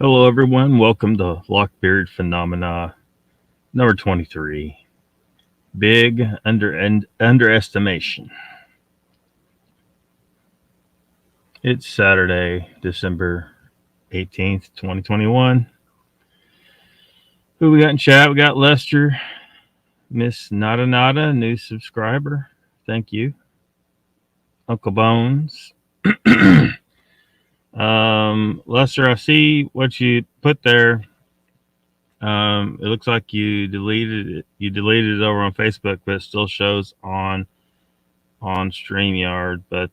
Hello, everyone. Welcome to LOCKBEARD Phenomena number 23. Big underestimation. It's Saturday, December 18th, 2021. Who we got in chat? We got Lester, Miss Nada Nada, new subscriber. Thank you. Uncle Bones. Lester, I see what you put there. It looks like you deleted it. You deleted it over on Facebook, but it still shows on StreamYard. But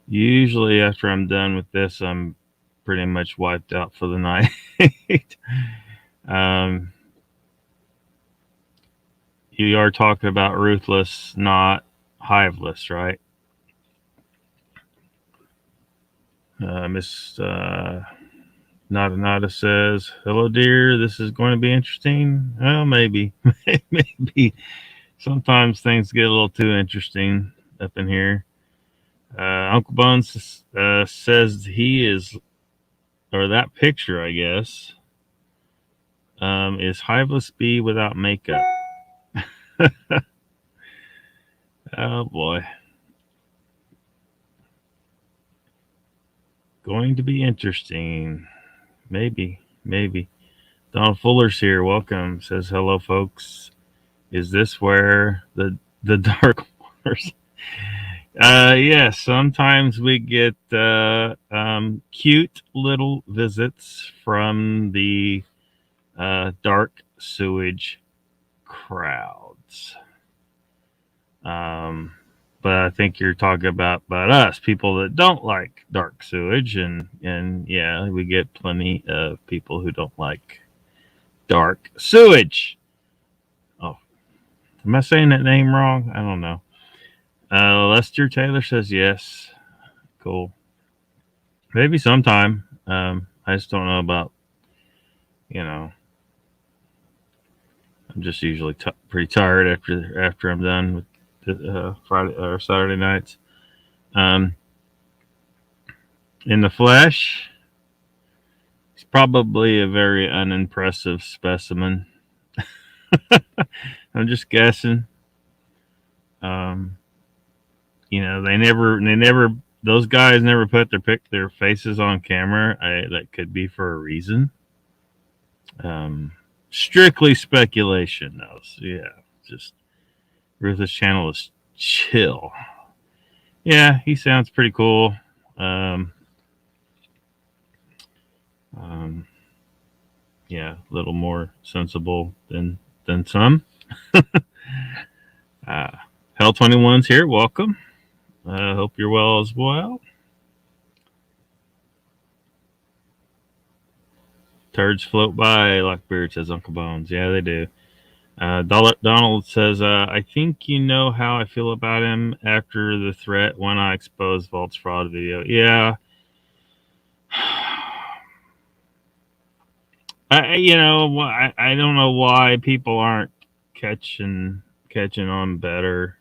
usually after I'm done with this, I'm pretty much wiped out for the night. You are talking about ruthless, not hiveless, right? Miss Nada Nada says, "Hello, dear. This is going to be interesting." Well, maybe, maybe. Sometimes things get a little too interesting up in here. Uncle Bones says he is, or that picture, I guess, is Hiveless Bee without makeup. Oh boy. Going to be interesting. Maybe. Donald Fuller's here. Welcome. Says hello, folks. Is this where the dark waters? Yes. Sometimes we get cute little visits from the dark sewage crowds. But I think you're talking about us, people that don't like dark sewage, and yeah, we get plenty of people who don't like dark sewage. Oh, am I saying that name wrong? I don't know. Lester Taylor says yes. Cool. Maybe sometime. I just don't know about. I'm just usually pretty tired after I'm done with Friday or Saturday nights. In the flesh, he's probably a very unimpressive specimen. I'm just guessing. They never. Those guys never put their faces on camera. That could be for a reason. Strictly speculation, though. So yeah, just Ruthless Channel is chill. Yeah, he sounds pretty cool. Yeah, a little more sensible than some. Hell 21's here. Welcome. Hope you're well as well. Turds float by, Lockbeard, says Uncle Bones. Yeah, they do. Donald says, I think you know how I feel about him after the threat when I exposed Vault's fraud video. Yeah. I don't know why people aren't catching on better.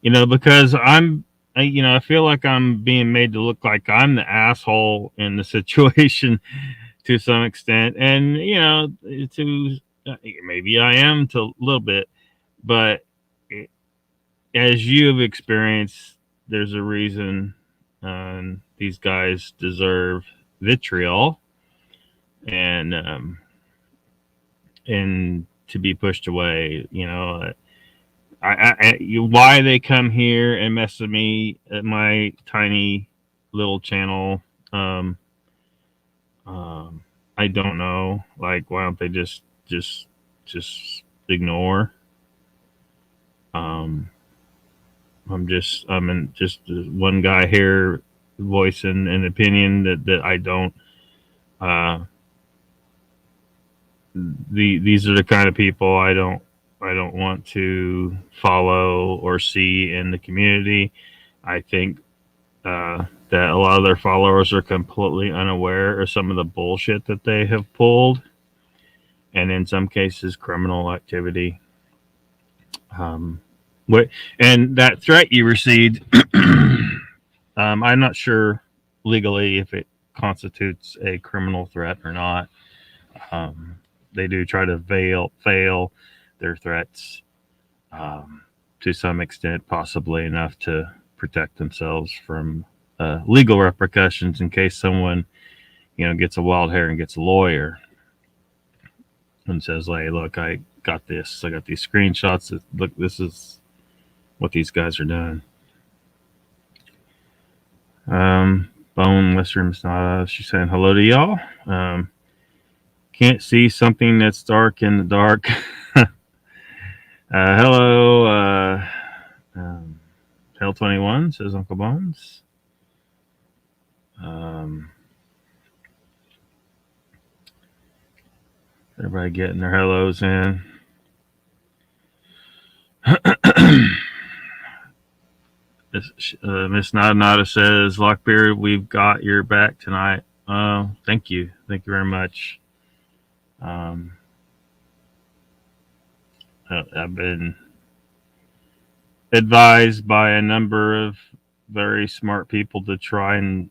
Because I feel like I'm being made to look like I'm the asshole in the situation to some extent, and maybe I am to a little bit, but as you have experienced, there's a reason these guys deserve vitriol and to be pushed away. Why they come here and mess with me at my tiny little channel, I don't know. Like, why don't they just ignore? I'm just one guy here voicing an opinion that I don't. These are the kind of people I don't want to follow or see in the community. I think that a lot of their followers are completely unaware of some of the bullshit that they have pulled, and in some cases, criminal activity. And that threat you received I'm not sure legally if it constitutes a criminal threat or not. They do try to fail their threats to some extent, possibly enough to protect themselves from legal repercussions in case someone, gets a wild hair and gets a lawyer and says, "Hey, look, I got this. I got these screenshots. Look, this is what these guys are doing." Bone Western Masnada, she's saying hello to y'all. Can't see something that's dark in the dark. Hello, Hell 21 says Uncle Bones. Everybody getting their hellos in. Miss Nada says, Lockbeard, we've got your back tonight. Thank you. Thank you very much. I've been advised by a number of very smart people to try and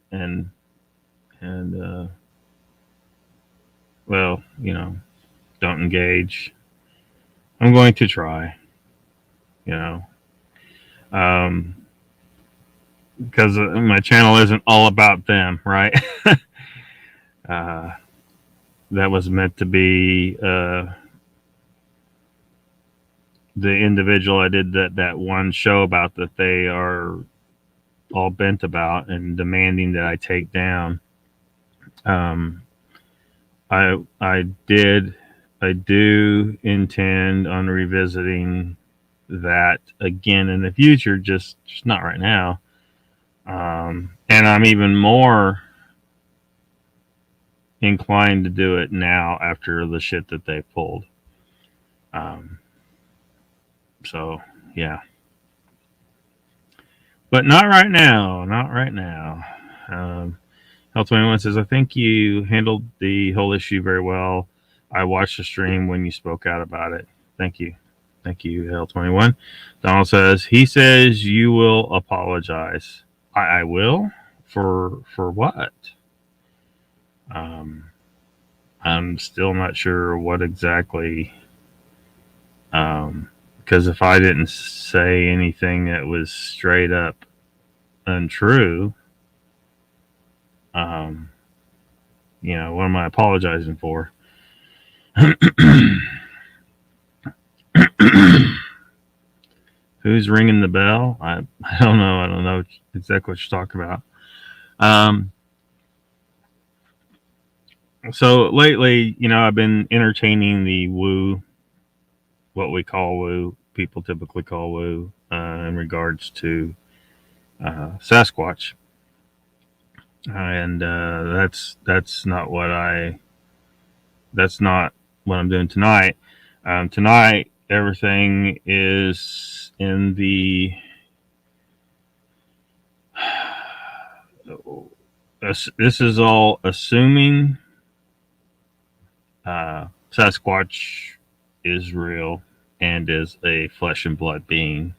well, don't engage. I'm going to try, because my channel isn't all about them, right? That was meant to be the individual I did that one show about that they are all bent about and demanding that I take down. I do intend on revisiting that again in the future, just not right now. And I'm even more inclined to do it now after the shit that they pulled. So yeah, but not right now. Not right now. L21 says, I think you handled the whole issue very well. I watched the stream when you spoke out about it. Thank you. Thank you, L21. Donald says, he says you will apologize. I will? For what? I'm still not sure what exactly. Because if I didn't say anything that was straight up untrue, what am I apologizing for? Who's ringing the bell? I don't know. I don't know exactly what you're talking about. So lately, I've been entertaining the woo, what we call woo, people typically call woo, in regards to Sasquatch. And that's not what I'm doing tonight. Tonight, everything is in the this is all assuming Sasquatch is real and is a flesh and blood being.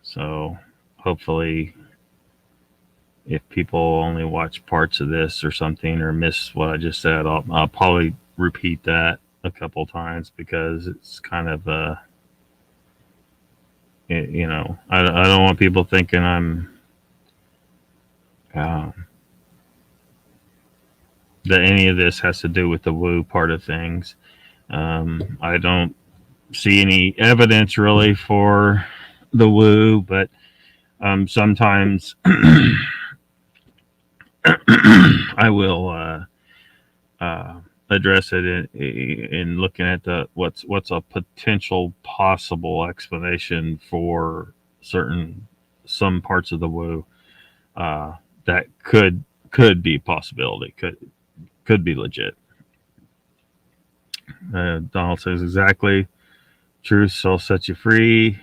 So hopefully, if people only watch parts of this or something or miss what I just said, I'll probably repeat that a couple times because it's kind of I don't want people thinking I'm that any of this has to do with the woo part of things. I don't see any evidence really for the woo, but sometimes I will address it in looking at what's a potential possible explanation for some parts of the woo that could be a possibility, could be legit. Donald says exactly. Truth shall set you free.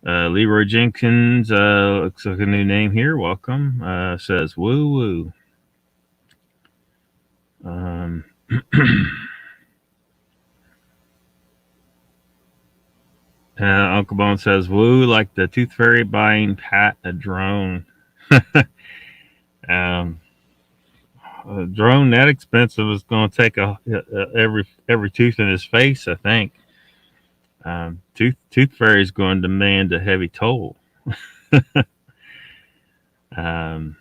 Leroy Jenkins, looks like a new name here. Welcome. Says woo woo. Uncle Bone says woo like the Tooth Fairy buying Pat a drone. um, a drone that expensive is going to take every tooth in his face, I think. Tooth Fairy is going to demand a heavy toll. um,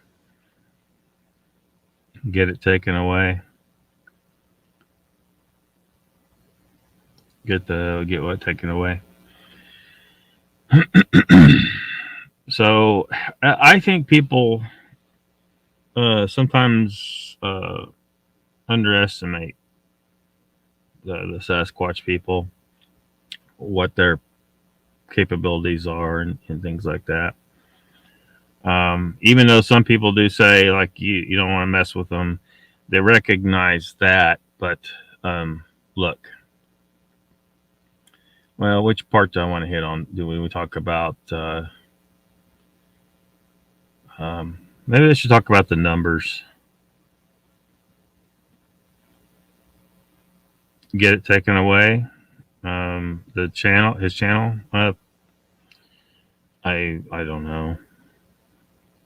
get it taken away. Get what taken away. So I think people sometimes underestimate the Sasquatch people, what their capabilities are, and things like that. Even though some people do say like you don't want to mess with them, they recognize that. But look, well, which part do I want to hit on? Do we talk about? Maybe I should talk about the numbers. Get it taken away. The channel, his channel. I don't know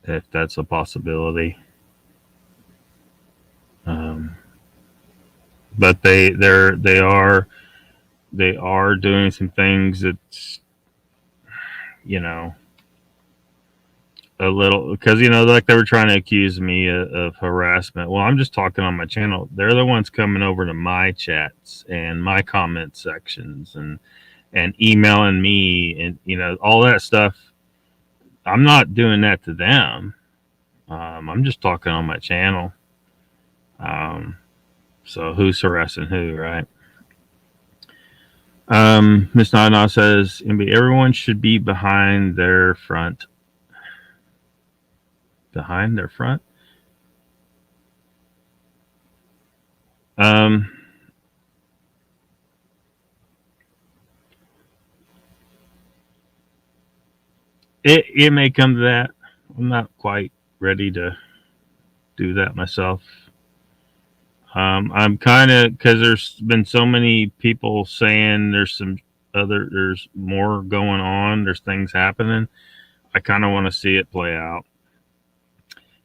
if that's a possibility. But they are doing some things that's, you know, a little, because like they were trying to accuse me of harassment. Well, I'm just talking on my channel. They're the ones coming over to my chats and my comment sections and emailing me and all that stuff. I'm not doing that to them. I'm just talking on my channel. So who's harassing who, right? Miss Nana says everyone should be behind their front. Behind their front. It may come to that. I'm not quite ready to do that myself. I'm kind of, because there's been so many people saying there's more going on. There's things happening. I kind of want to see it play out.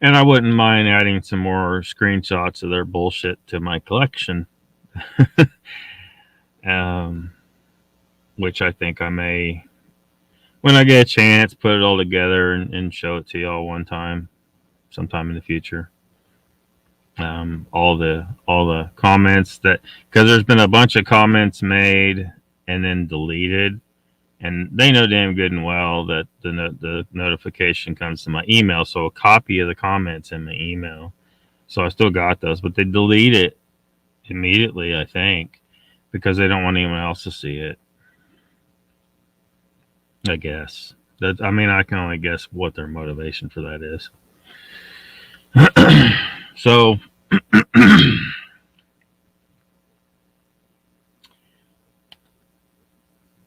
And I wouldn't mind adding some more screenshots of their bullshit to my collection. Which I think I may, when I get a chance, put it all together and show it to y'all sometime in the future. All the comments because there's been a bunch of comments made and then deleted, and they know damn good and well that the notification comes to my email, so a copy of the comments in my email. So I still got those, but they delete it immediately, I think, because they don't want anyone else to see it. I guess I can only guess what their motivation for that is. So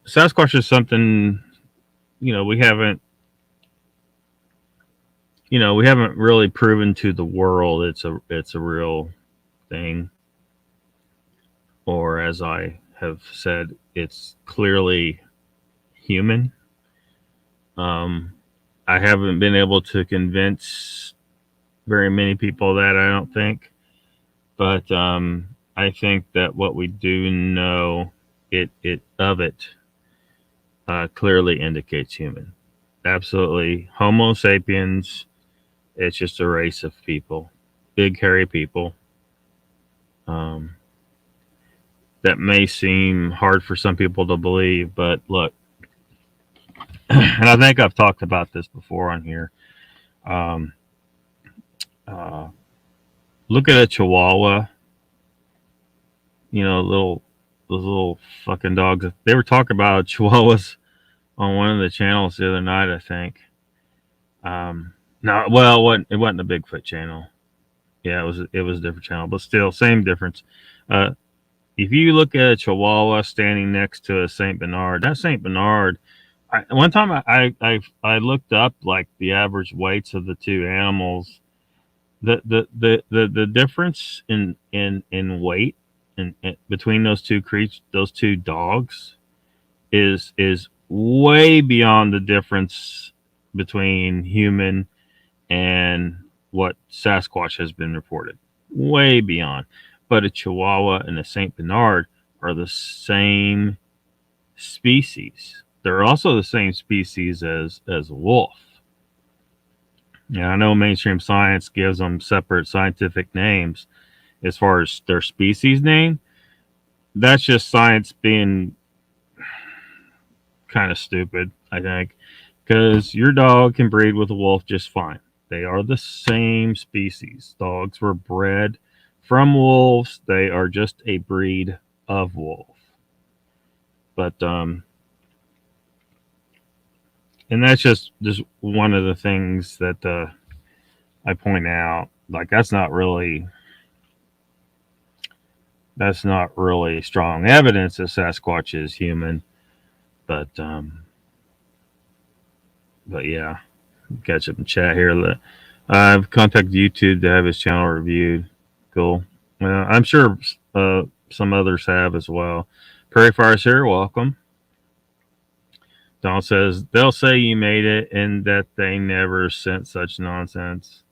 Sasquatch is something, we haven't really proven to the world it's a real thing, or as I have said, it's clearly human. I haven't been able to convince very many people that, I don't think, but I think that what we do know it clearly indicates human. Absolutely. Homo sapiens, it's just a race of people, big hairy people. That may seem hard for some people to believe, but look, and I think I've talked about this before on here. Look at a Chihuahua. Those little fucking dogs. They were talking about Chihuahuas on one of the channels the other night, I think. No, well, it wasn't the Bigfoot channel. Yeah, it was a different channel, but still, same difference. If you look at a Chihuahua standing next to a Saint Bernard, that Saint Bernard, one time I looked up like the average weights of the two animals. The difference in weight and between those two dogs is way beyond the difference between human and what Sasquatch has been reported. Way beyond. But a Chihuahua and a St. Bernard are the same species. They're also the same species as a wolf. Yeah, I know mainstream science gives them separate scientific names as far as their species name. That's just science being kind of stupid, I think, because your dog can breed with a wolf just fine. They are the same species. Dogs were bred from wolves. They are just a breed of wolf. But and that's just one of the things that I point out. Like that's not really strong evidence that Sasquatch is human. But yeah, catch up and chat here. I've contacted YouTube to have his channel reviewed. Cool. I'm sure some others have as well. Prairie Fire's here. Welcome. Don says they'll say you made it and that they never sent such nonsense.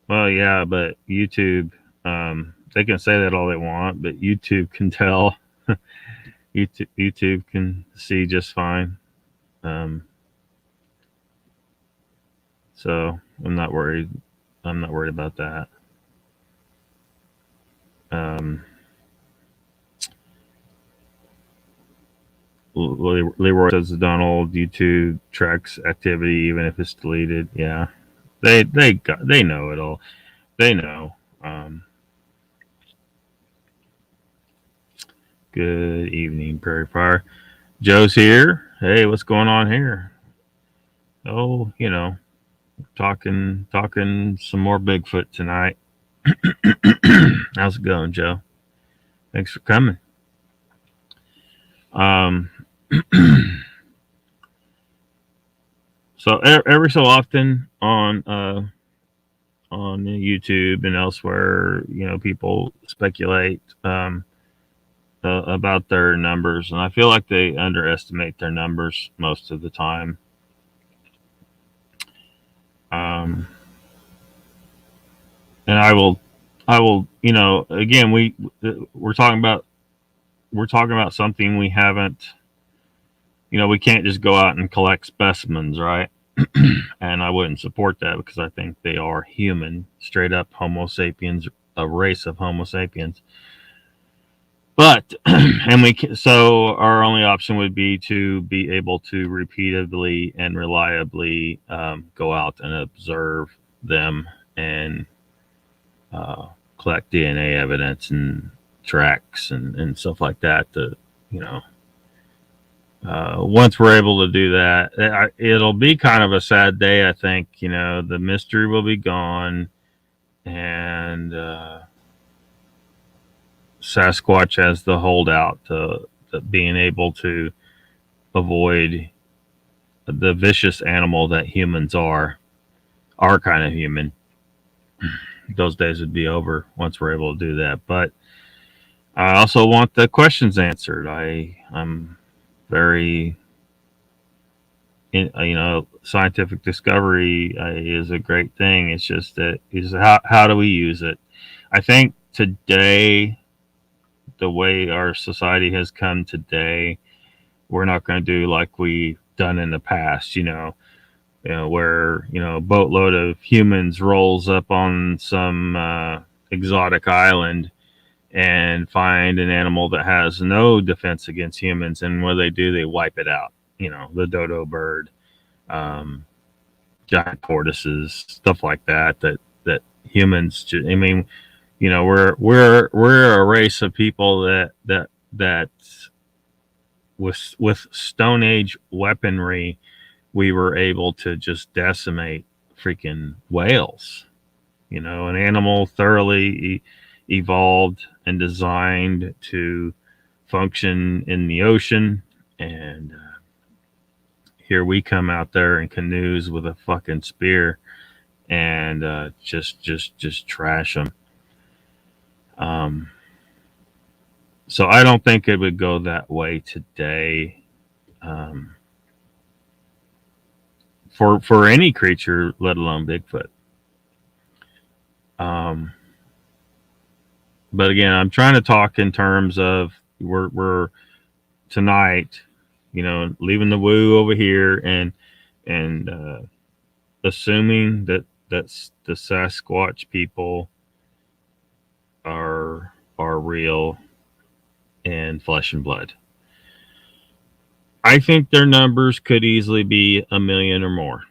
Well, yeah, but YouTube, they can say that all they want, but YouTube can tell. YouTube can see just fine. So I'm not worried. I'm not worried about that. Leroy says Donald YouTube tracks activity even if it's deleted. Yeah, they know it all. They know. Good evening, Prairie Fire. Joe's here. Hey, what's going on here? Oh, talking some more Bigfoot tonight. How's it going, Joe? Thanks for coming. So every so often on YouTube and elsewhere, people speculate about their numbers, and I feel like they underestimate their numbers most of the time. And I will, again, we're talking about something we haven't, we can't just go out and collect specimens, right? And I wouldn't support that because I think they are human, straight up Homo sapiens, a race of Homo sapiens. But, so our only option would be to be able to repeatedly and reliably go out and observe them and collect DNA evidence and tracks and stuff like that. Once we're able to do that, it'll be kind of a sad day. I think, the mystery will be gone, and Sasquatch as the holdout to being able to avoid the vicious animal that humans are kind of human. Those days would be over once we're able to do that. But I also want the questions answered. I'm very, scientific discovery is a great thing. It's just that how do we use it? I think today, the way our society has come today, we're not going to do like we've done in the past, where, a boatload of humans rolls up on some exotic island and find an animal that has no defense against humans. And what do, they wipe it out, the dodo bird, giant tortoises, stuff like that humans, we're a race of people that with Stone Age weaponry, we were able to just decimate freaking whales. An animal thoroughly evolved and designed to function in the ocean, and here we come out there in canoes with a fucking spear and just trash them. So I don't think it would go that way today. for any creature, let alone Bigfoot. But again, I'm trying to talk in terms of we're tonight, leaving the woo over here and assuming that that's the Sasquatch people are real and flesh and blood. I think their numbers could easily be 1 million or more.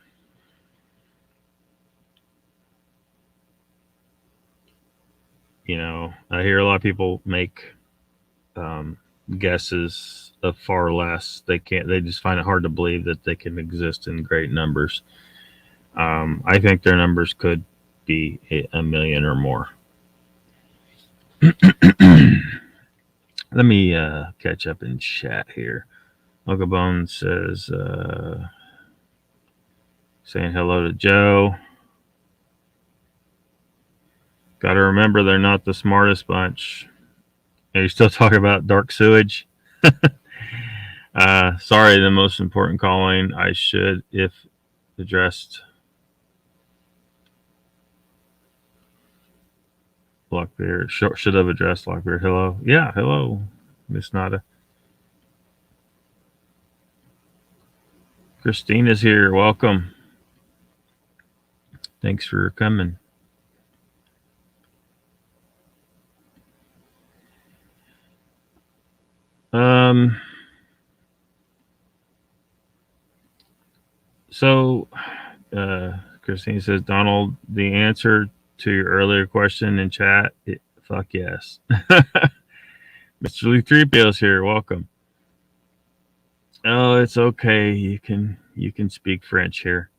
I hear a lot of people make guesses of far less. They just find it hard to believe that they can exist in great numbers. I think their numbers could be 1 million or more. Let me catch up in chat here. Uncle Bone says, saying hello to Joe. Got to remember they're not the smartest bunch. Are you still talking about dark sewage? Sorry, the most important calling. I should, if addressed. Lockbeard. Should have addressed Lockbeard. Hello. Yeah, hello, Miss Nada. Christina's here. Welcome. Thanks for coming. So, Christine says, Donald, the answer to your earlier question in chat, fuck yes. Mr. Lee 3PO's here. Welcome. Oh, it's okay. You can speak French here.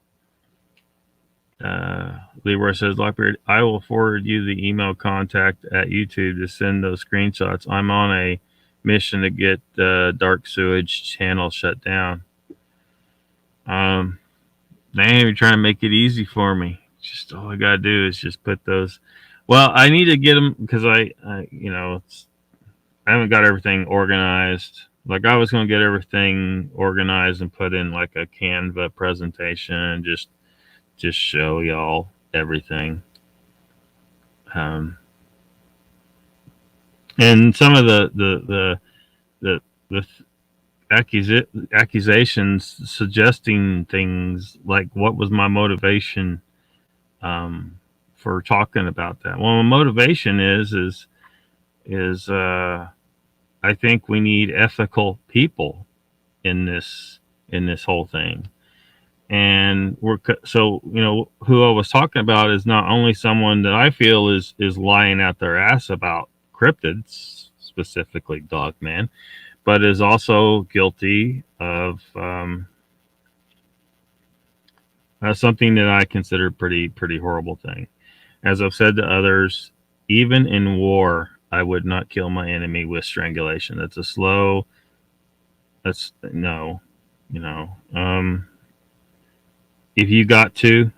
Leroy says, Lockbeard, I will forward you the email contact at YouTube to send those screenshots. I'm on a mission to get the dark sewage channel shut down. They ain't even trying to make it easy for me. Just all I gotta do is just put those. Well, I need to get them because I haven't got everything organized. Like I was gonna get everything organized and put in like a Canva presentation and just show y'all everything. And some of the accusations suggesting things like what was my motivation for talking about that. Well, my motivation is I think we need ethical people in this whole thing. And who I was talking about is not only someone that I feel is lying out their ass about cryptids, specifically Dogman, but is also guilty of something that I consider pretty horrible thing. As I've said to others, even in war, I would not kill my enemy with strangulation. If you got to,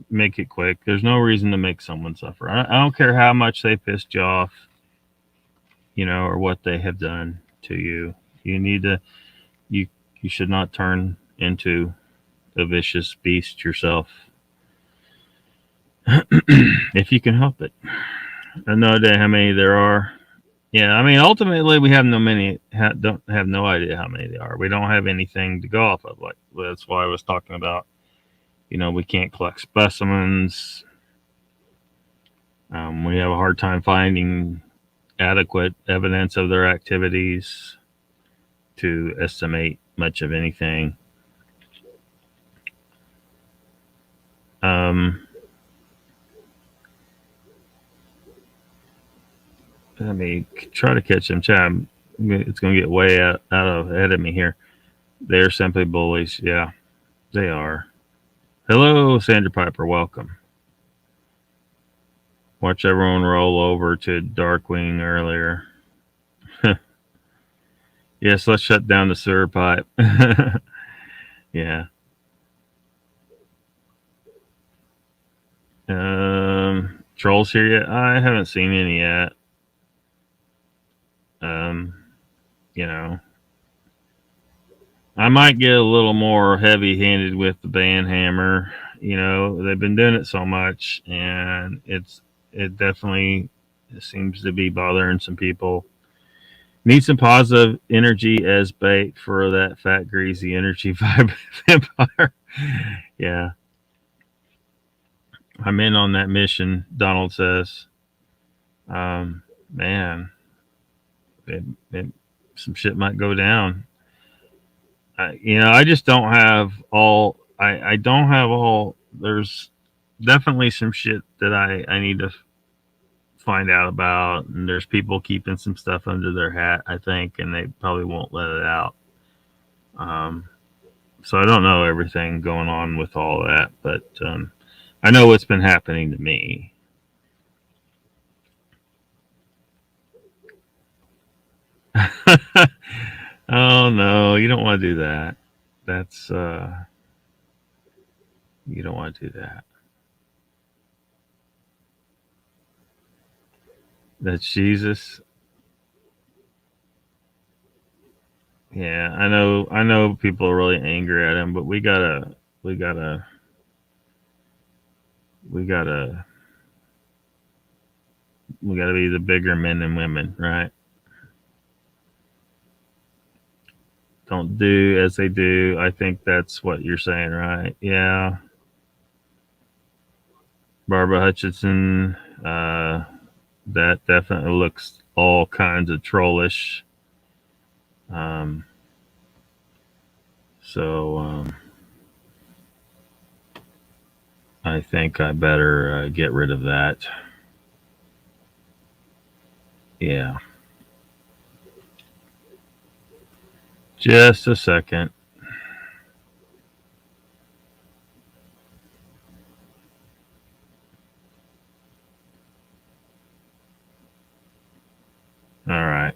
make it quick. There's no reason to make someone suffer. I don't care how much they pissed you off, or what they have done to you. You need to, you should not turn into a vicious beast yourself. If you can help it. I have no idea how many there are. Yeah, I mean, ultimately, we have don't have no idea how many there are. We don't have anything to go off of. Like that's why I was talking about. We can't collect specimens. We have a hard time finding adequate evidence of their activities to estimate much of anything. Let me try to catch them. Chat. It's going to get way ahead of me here. They're simply bullies. Yeah, they are. Hello, Sandra Piper. Welcome. Watch everyone roll over to Darkwing earlier. Yes, let's shut down the sewer pipe. Yeah. Trolls here yet? I haven't seen any yet. I might get a little more heavy-handed with the band hammer. You know, they've been doing it so much, and it definitely seems to be bothering some people. Need some positive energy as bait for that fat, greasy energy vampire. Yeah, I'm in on that mission. Donald says, "Man, it, it, some shit might go down." You know, I just don't have all. I don't have all. There's definitely some shit that I need to find out about, and there's people keeping some stuff under their hat, I think, and they probably won't let it out. Um, so I don't know everything going on with all that, but I know what's been happening to me. Oh no, you don't want to do that. That's you don't want to do that. That's Jesus. Yeah, I know. I know people are really angry at him, but we gotta, we gotta, we gotta be the bigger men and women, right? Don't do as they do. I think that's what you're saying, right? Yeah. Barbara Hutchinson, that definitely looks all kinds of trollish. Um, so I think I better get rid of that. Yeah. Just a second. All right.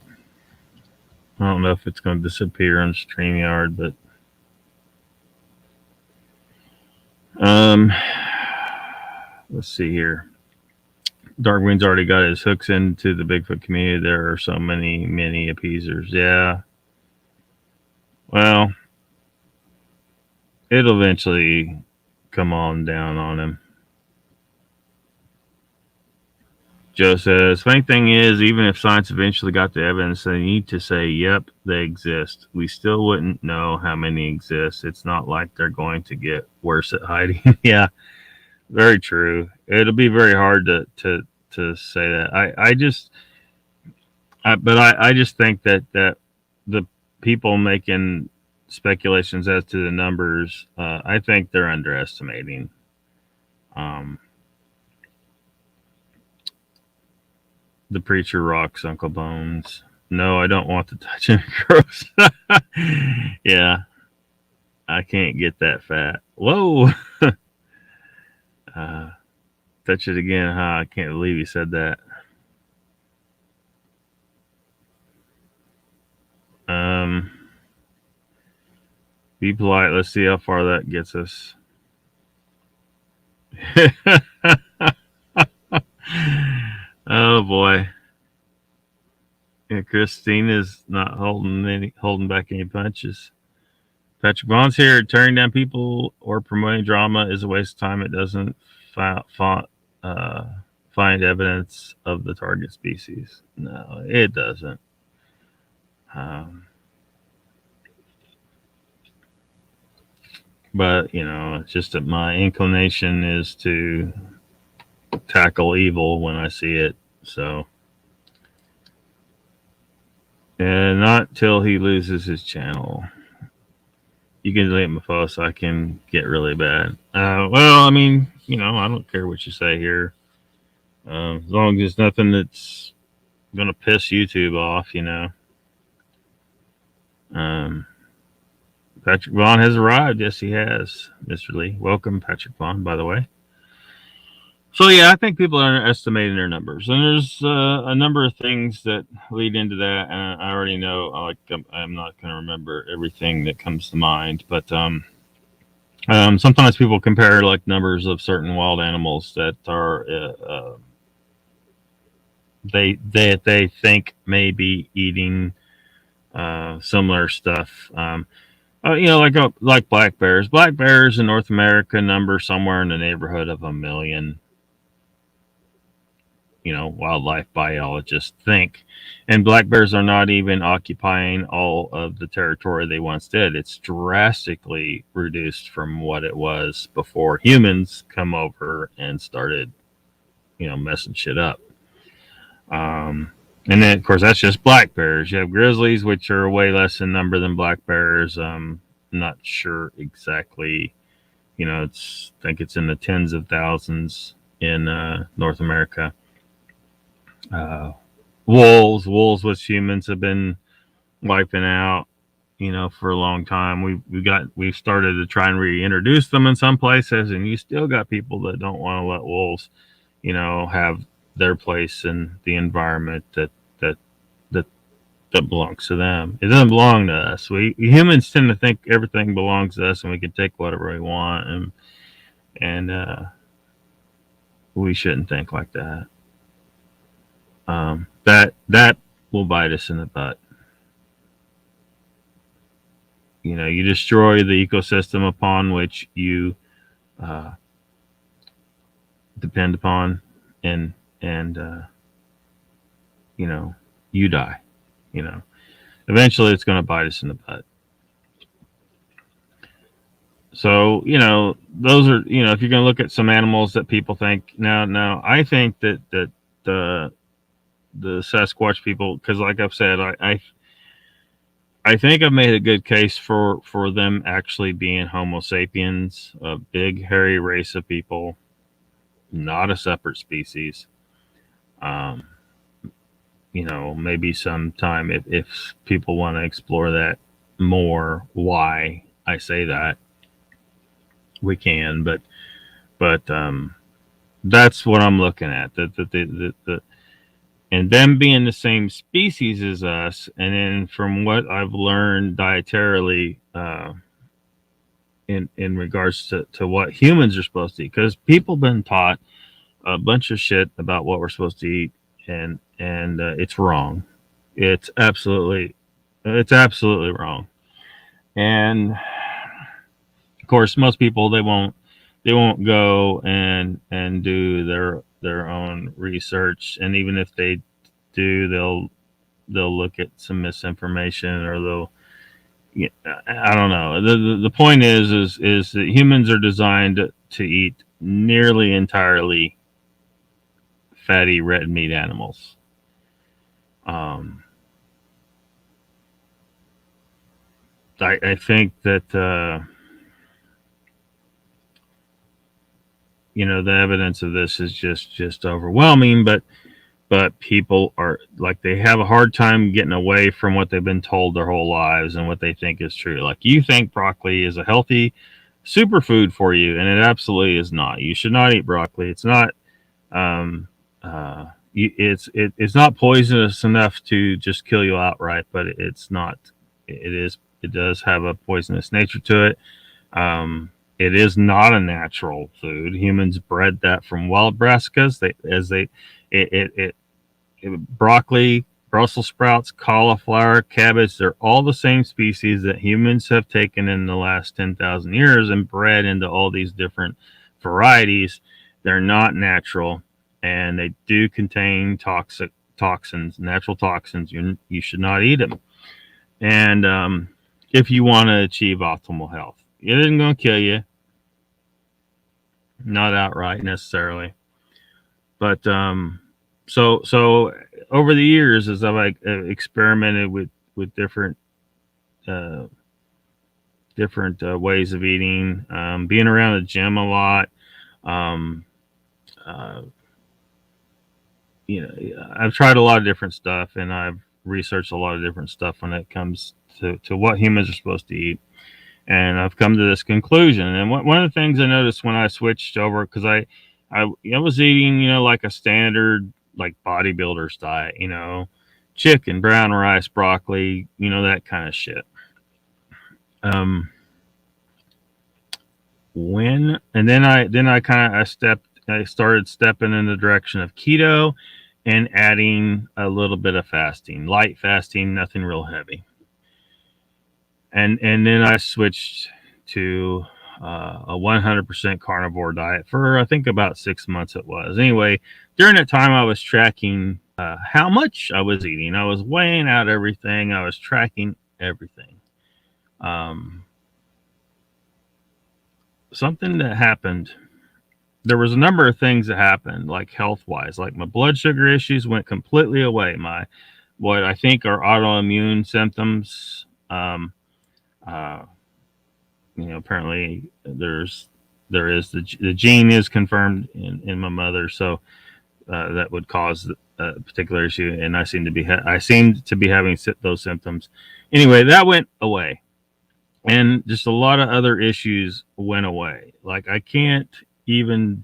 I don't know if it's going to disappear on StreamYard, but um, let's see here. Darkwing's already got his hooks into the Bigfoot community. There are so many appeasers. Yeah. Well, it'll eventually come on down on him. Joe says, funny thing is, even if science eventually got the evidence, they need to say, yep, they exist. We still wouldn't know how many exist. It's not like they're going to get worse at hiding. Yeah, very true. It'll be very hard to say that. I just think that the people making speculations as to the numbers, I think they're underestimating. Um, the preacher rocks Uncle Bones. No, I don't want to touch him. Gross. Yeah, I can't get that fat. Whoa. Touch it again, huh? I can't believe you said that. Um, be polite. Let's see how far that gets us. Oh boy. Yeah, Christine is not holding back any punches. Patrick Vaughn's here. Tearing down people or promoting drama is a waste of time. It doesn't uh, find evidence of the target species. No, it doesn't. Um, but you know, it's just that my inclination is to tackle evil when I see it. So, and not till he loses his channel. You can delete my post, so I can get really bad. Well, I mean, you know, I don't care what you say here, as long as there's nothing that's gonna piss YouTube off, you know. Um, Patrick Vaughn has arrived. Yes, he has, Mr. Lee. Welcome, Patrick Vaughn, by the way. So yeah, I think people are underestimating their numbers, and there's a number of things that lead into that. And I already know, like, I'm not going to remember everything that comes to mind, but sometimes people compare like numbers of certain wild animals that are they think may be eating similar stuff. like black bears. Black bears in North America number somewhere in the neighborhood of 1 million. Wildlife biologists think. And black bears are not even occupying all of the territory they once did. It's drastically reduced from what it was before humans come over and started, messing shit up. And then, of course, that's just black bears. You have grizzlies, which are way less in number than black bears. Not sure exactly. I think it's in the tens of thousands in North America. Wolves, which humans have been wiping out, for a long time. We've started to try and reintroduce them in some places, and you still got people that don't want to let wolves, have their place in the environment that that that belongs to them. It doesn't belong to us. We humans tend to think everything belongs to us, and we can take whatever we want, and we shouldn't think like that. That will bite us in the butt. You destroy the ecosystem upon which you depend upon, and you die. Eventually it's going to bite us in the butt. So those are if you're going to look at some animals that people think now I think that the Sasquatch people, because like I've said, I think I've made a good case for them actually being Homo sapiens, a big hairy race of people, not a separate species. Maybe sometime if people want to explore that more, why I say that, we can, but that's what I'm looking at. And them being the same species as us, and then from what I've learned dietarily, in regards to what humans are supposed to eat, because people been taught a bunch of shit about what we're supposed to eat, and it's wrong. It's absolutely wrong. And of course, most people they won't go and do their own research, and even if they do, they'll look at some misinformation, or I don't know. The point is that humans are designed to eat nearly entirely fatty red meat animals. I think that the evidence of this is just overwhelming, but people are like, they have a hard time getting away from what they've been told their whole lives and what they think is true. Like, you think broccoli is a healthy superfood for you, and it absolutely is not. You should not eat broccoli. It's not it's not poisonous enough to just kill you outright, but it's not. It does have a poisonous nature to it. It is not a natural food. Humans bred that from wild brassicas. Broccoli, Brussels sprouts, cauliflower, cabbage, they're all the same species that humans have taken in the last 10,000 years and bred into all these different varieties. They're not natural, and they do contain toxins, natural toxins. You should not eat them. And if you want to achieve optimal health, it isn't going to kill you, not outright necessarily, but so over the years, as I've experimented with different ways of eating, being around the gym a lot, I've tried a lot of different stuff, and I've researched a lot of different stuff when it comes to what humans are supposed to eat. And I've come to this conclusion. And one of the things I noticed when I switched over, because I was eating, like a standard, like, bodybuilder's diet, chicken, brown rice, broccoli, that kind of shit. And then I started stepping in the direction of keto and adding a little bit of fasting, light fasting, nothing real heavy. and then I switched to a 100% carnivore diet for I think about 6 months it was. Anyway, during that time I was tracking how much I was eating. I was weighing out everything. I was tracking everything. Something that happened. There was a number of things that happened, like health wise, like my blood sugar issues went completely away. My what I think are autoimmune symptoms. Apparently there is the gene is confirmed in my mother, so that would cause a particular issue, and I seemed to be having those symptoms. Anyway, that went away, and just a lot of other issues went away. Like I don't even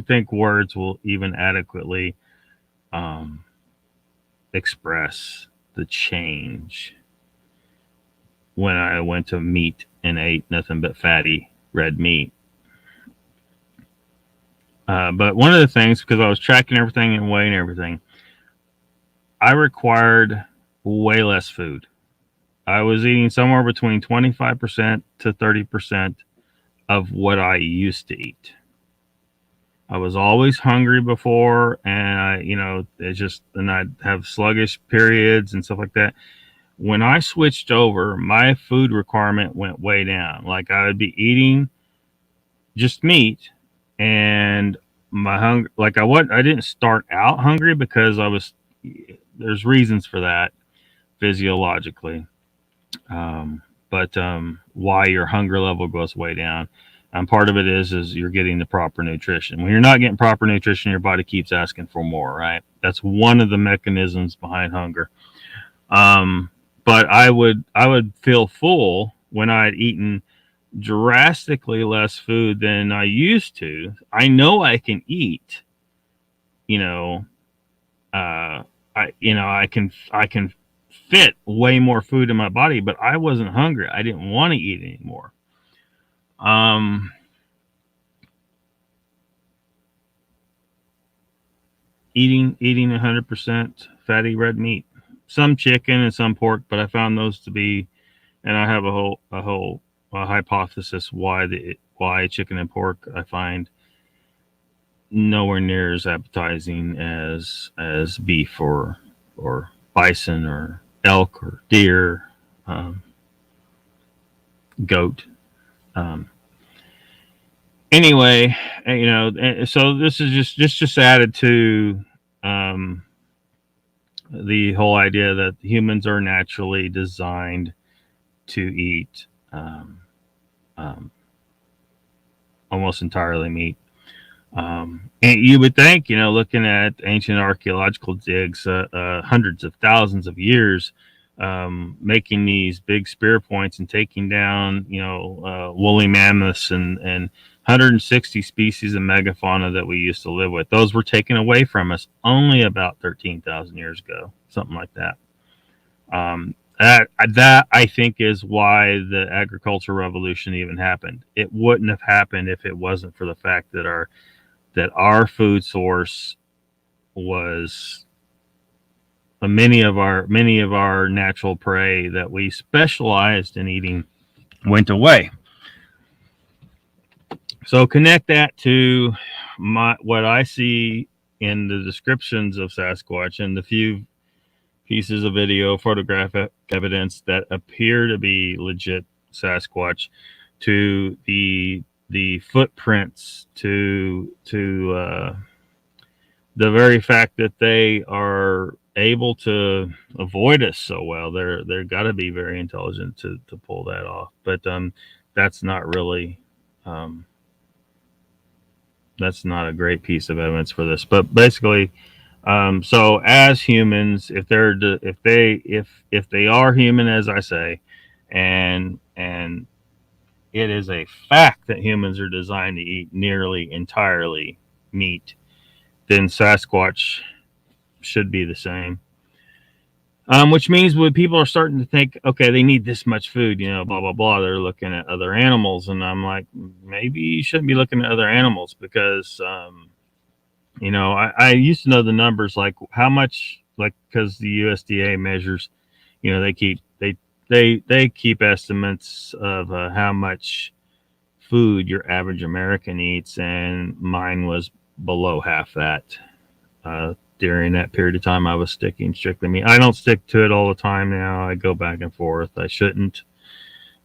think words will even adequately express the change when I went to meat and ate nothing but fatty red meat. But one of the things, because I was tracking everything and weighing everything, I required way less food. I was eating somewhere between 25% to 30% of what I used to eat. I was always hungry before, and I'd have sluggish periods and stuff like that. When I switched over, my food requirement went way down. Like I would be eating just meat, and my hunger, like I didn't start out hungry because there's reasons for that physiologically. But why your hunger level goes way down. And part of it is you're getting the proper nutrition. When you're not getting proper nutrition, your body keeps asking for more, right? That's one of the mechanisms behind hunger. But I would feel full when I had eaten drastically less food than I used to. I know I can eat, I can fit way more food in my body, but I wasn't hungry. I didn't want to eat anymore. Eating 100% fatty red meat, some chicken and some pork, but I found those to be, and I have a whole hypothesis why chicken and pork I find nowhere near as appetizing as beef or bison or elk or deer, goat. Anyway, so this is just added to the whole idea that humans are naturally designed to eat almost entirely meat. And you would think, looking at ancient archaeological digs, hundreds of thousands of years, making these big spear points and taking down, woolly mammoths and 160 species of megafauna that we used to live with. Those were taken away from us only about 13,000 years ago, something like that. That I think is why the agricultural revolution even happened. It wouldn't have happened if it wasn't for the fact that our food source was many of our natural prey that we specialized in eating went away. So connect that to what I see in the descriptions of Sasquatch and the few pieces of video, photographic evidence that appear to be legit Sasquatch, to the footprints, to the very fact that they are able to avoid us so well. They're got to be very intelligent to pull that off. But that's not really that's not a great piece of evidence for this. But basically, so as humans, if they are human, as I say, and it is a fact that humans are designed to eat nearly entirely meat, then Sasquatch should be the same. Which means when people are starting to think, okay, they need this much food, blah, blah, blah, they're looking at other animals. And I'm like, maybe you shouldn't be looking at other animals because, I used to know the numbers, like how much, like, because the USDA measures, they they keep estimates of how much food your average American eats, and mine was below half that during that period of time. I was sticking strictly meat. I don't stick to it all the time now. I go back and forth. I shouldn't,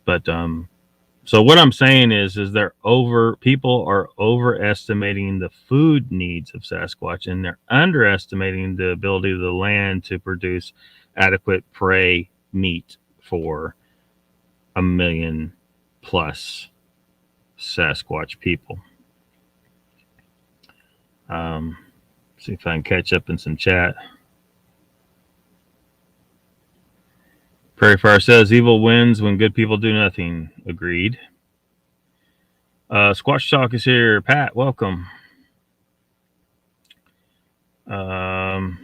but so what I'm saying is people are overestimating the food needs of Sasquatch, and they're underestimating the ability of the land to produce adequate prey meat for 1,000,000+ Sasquatch people. See if I can catch up in some chat. Prairie Fire says evil wins when good people do nothing. Agreed. Squatch Talk is here. Pat, welcome. Uncle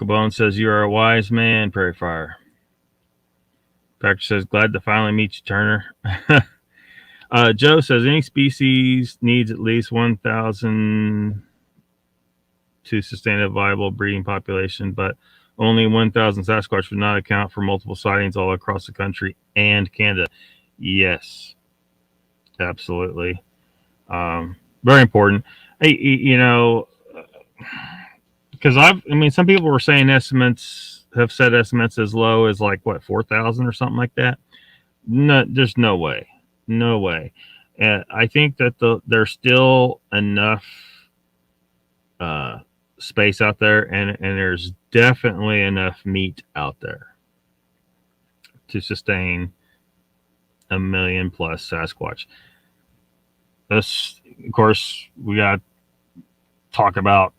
Bone says you are a wise man, Prairie Fire. Patrick says glad to finally meet you, Turner. Joe says any species needs at least 1,000 to sustain a viable breeding population, but only 1,000 Sasquatch would not account for multiple sightings all across the country and Canada. Yes, absolutely. Very important. Hey, you know, because some people were saying have said estimates as low as like what 4,000 or something like that. No, there's no way. No way. I think that there's still enough space out there, and there's definitely enough meat out there to sustain 1,000,000+ Sasquatch. This, of course, we got to talk about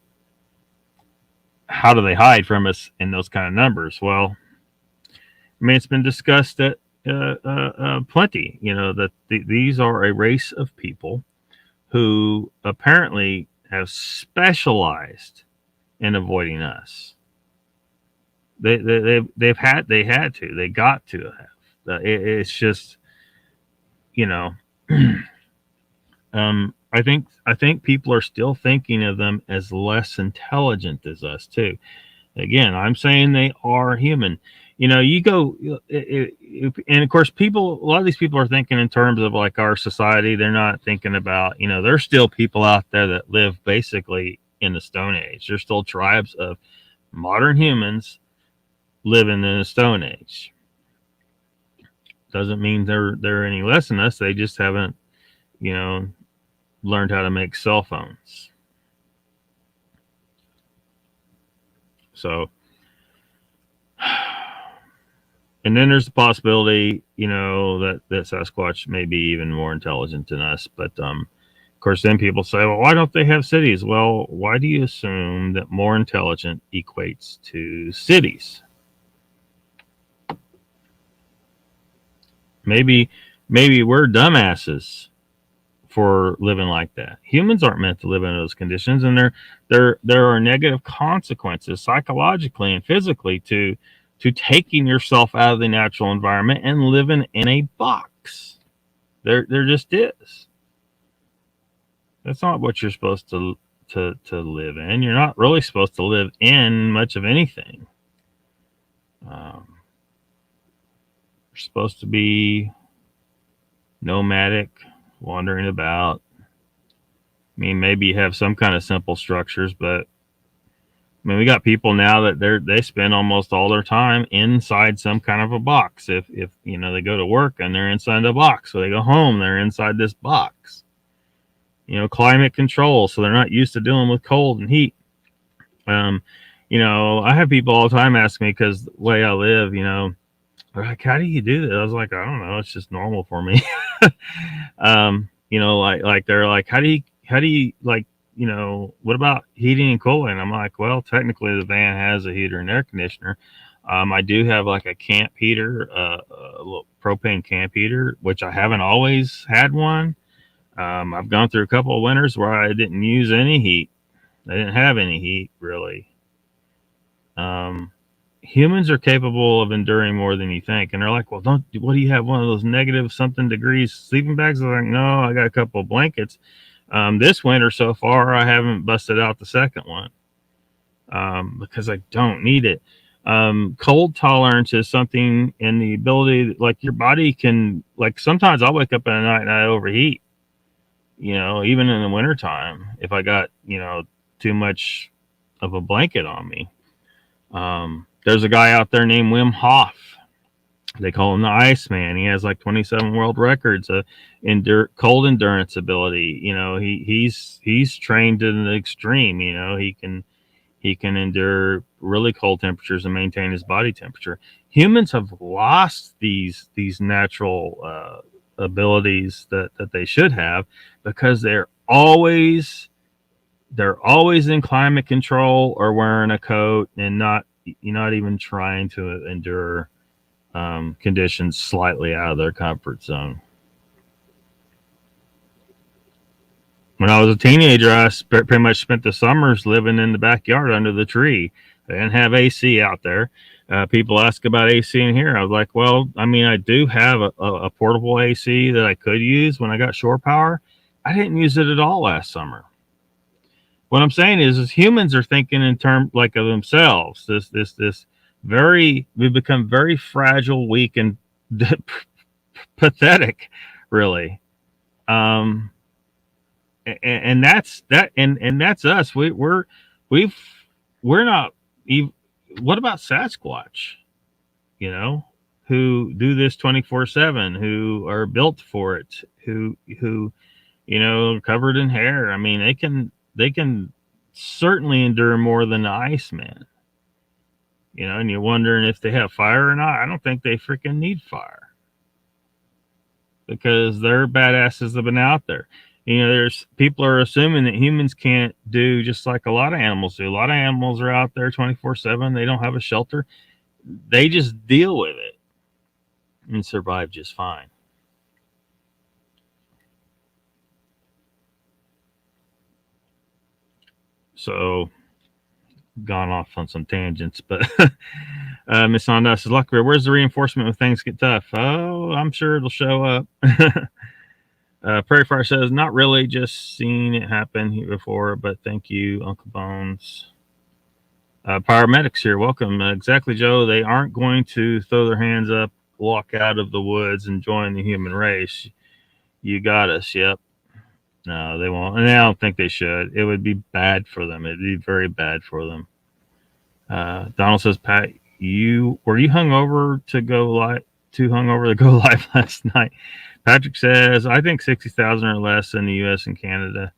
how do they hide from us in those kind of numbers. Well, I mean, it's been discussed that plenty, that these are a race of people who apparently have specialized in avoiding us. They got to have. It's just, I think people are still thinking of them as less intelligent as us too. Again, I'm saying they are human. You go, and of course, a lot of these people are thinking in terms of like our society. They're not thinking about, there's still people out there that live basically in the Stone Age. There's still tribes of modern humans living in the Stone Age. Doesn't mean they're any less than us. They just haven't, learned how to make cell phones. So, and then there's the possibility, that Sasquatch may be even more intelligent than us. But, of course, then people say, well, why don't they have cities? Well, why do you assume that more intelligent equates to cities? Maybe we're dumbasses for living like that. Humans aren't meant to live in those conditions, and there are negative consequences psychologically and physically to taking yourself out of the natural environment and living in a box. There just is. That's not what you're supposed to live in. You're not really supposed to live in much of anything. You're supposed to be nomadic, wandering about. I mean, maybe you have some kind of simple structures, but I mean, we got people now that they spend almost all their time inside some kind of a box. If they go to work and they're inside a box, so they go home, they're inside this box. Climate control, so they're not used to dealing with cold and heat. I have people all the time ask me, because the way I live, they're like, how do you do that? I was like, I don't know, it's just normal for me. Like they're like, how do you like, what about heating and cooling? I'm like, well, technically the van has a heater and air conditioner. I do have like a camp heater, a little propane camp heater, which I haven't always had one. I've gone through a couple of winters where I didn't use any heat. I didn't have any heat, really. Humans are capable of enduring more than you think. And they're like, well, what do you have? One of those negative something degrees sleeping bags? I'm like, no, I got a couple of blankets. This winter so far, I haven't busted out the second one because I don't need it. Cold tolerance is something in the ability, like your body can, like sometimes I'll wake up in the night and I overheat, even in the wintertime, if I got, too much of a blanket on me. There's a guy out there named Wim Hof. They call him the Iceman. He has like 27 world records of cold endurance ability. He's trained to the extreme. He can endure really cold temperatures and maintain his body temperature. Humans have lost these natural abilities that they should have, because they're always in climate control or wearing a coat, and not even trying to endure conditions slightly out of their comfort zone. When I was a teenager, I pretty much spent the summers living in the backyard under the tree. I didn't have AC out there. People ask about AC in here. I was like, well, I mean, I do have a portable AC that I could use when I got shore power. I didn't use it at all last summer. What I'm saying is humans are thinking in terms like of themselves. We've become very fragile, weak, and pathetic, really. And that's us. We're not even. What about Sasquatch? Who do this 24/7, who are built for it, who covered in hair. I mean, they can certainly endure more than the Iceman. And you're wondering if they have fire or not. I don't think they freaking need fire, because they're badasses that have been out there. There's people are assuming that humans can't do just like a lot of animals do. A lot of animals are out there 24/7. They don't have a shelter. They just deal with it and survive just fine. So, gone off on some tangents, but Miss Ondas says, Lockbeard, where's the reinforcement when things get tough? Oh, I'm sure it'll show up. Prairie Fire says, not really, just seen it happen here before, but thank you, Uncle Bones. Paramedics here, welcome. Exactly, Joe. They aren't going to throw their hands up, walk out of the woods, and join the human race. You got us, yep. No, they won't, and I don't think they should. It would be bad for them. It'd be very bad for them. Donald says, Pat, were you hungover to go live? Too hungover to go live last night? Patrick says, I think 60,000 or less in the U.S. and Canada.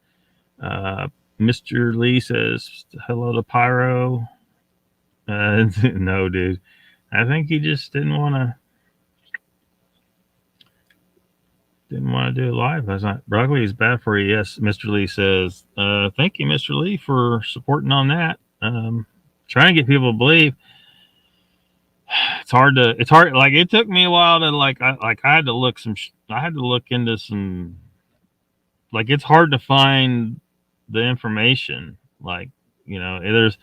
Mr. Lee says, hello to Pyro. No, dude. I think he just didn't want to do it live last night. Broccoli is bad for you. Yes, Mr. Lee says. Thank you, Mr. Lee, for supporting on that. Trying to get people to believe. It's hard. Like, it took me a while to I had to look into some, like, it's hard to find the information. Like, there's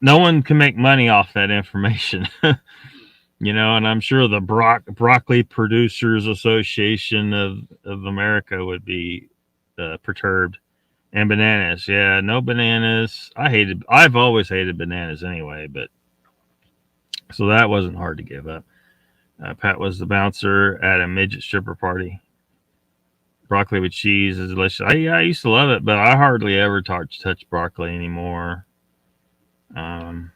no one can make money off that information. And I'm sure the Broccoli Producers Association of America would be perturbed. And bananas. Yeah, no bananas. I've always hated bananas anyway, but so that wasn't hard to give up. Pat was the bouncer at a midget stripper party. Broccoli with cheese is delicious. I used to love it, but I hardly ever touch broccoli anymore. I'm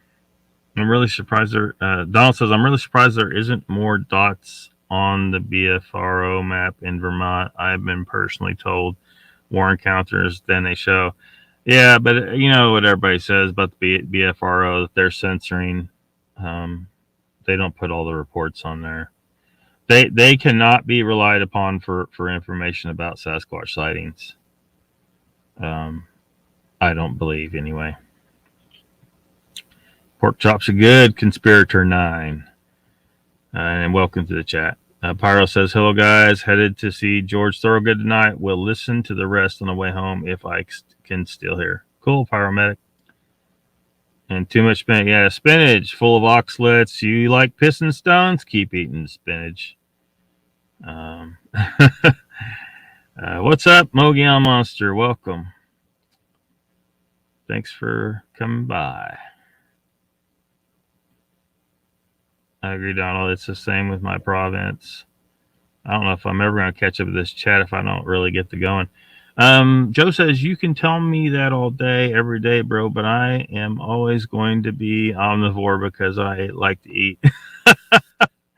really surprised Donald says, I'm really surprised there isn't more dots on the BFRO map in Vermont. I've been personally told more encounters than they show. Yeah, but you know what everybody says about the BFRO, that they're censoring. They don't put all the reports on there. They cannot be relied upon for information about Sasquatch sightings. I don't believe, anyway. Pork chops are good, Conspirator 9. And welcome to the chat. Pyro says, hello guys, headed to see George Thorogood tonight. We'll listen to the rest on the way home if I can still hear. Cool, Pyromedic. And too much spinach. Yeah, spinach full of oxalates. You like piston stones? Keep eating spinach. What's up, Mogion Monster? Welcome. Thanks for coming by. I agree, Donald. It's the same with my province. I don't know if I'm ever going to catch up with this chat if I don't really get to going. Joe says, you can tell me that all day, every day, bro, but I am always going to be omnivore because I like to eat.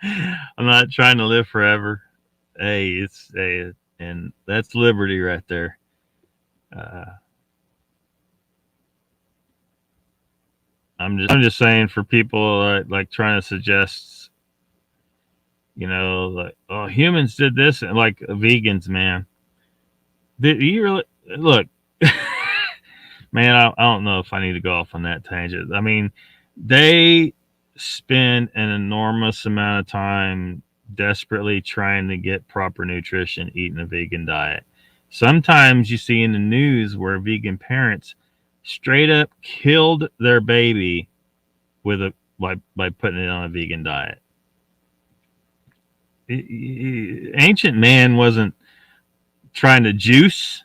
I'm not trying to live forever. Hey, and that's liberty right there. I'm just saying for people like trying to suggest, like, oh, humans did this, and like vegans, man. Did you really look? Man, I don't know if I need to go off on that tangent. I mean, they spend an enormous amount of time desperately trying to get proper nutrition eating a vegan diet. Sometimes you see in the news where vegan parents straight up killed their baby with by putting it on a vegan diet. Ancient man wasn't trying to juice.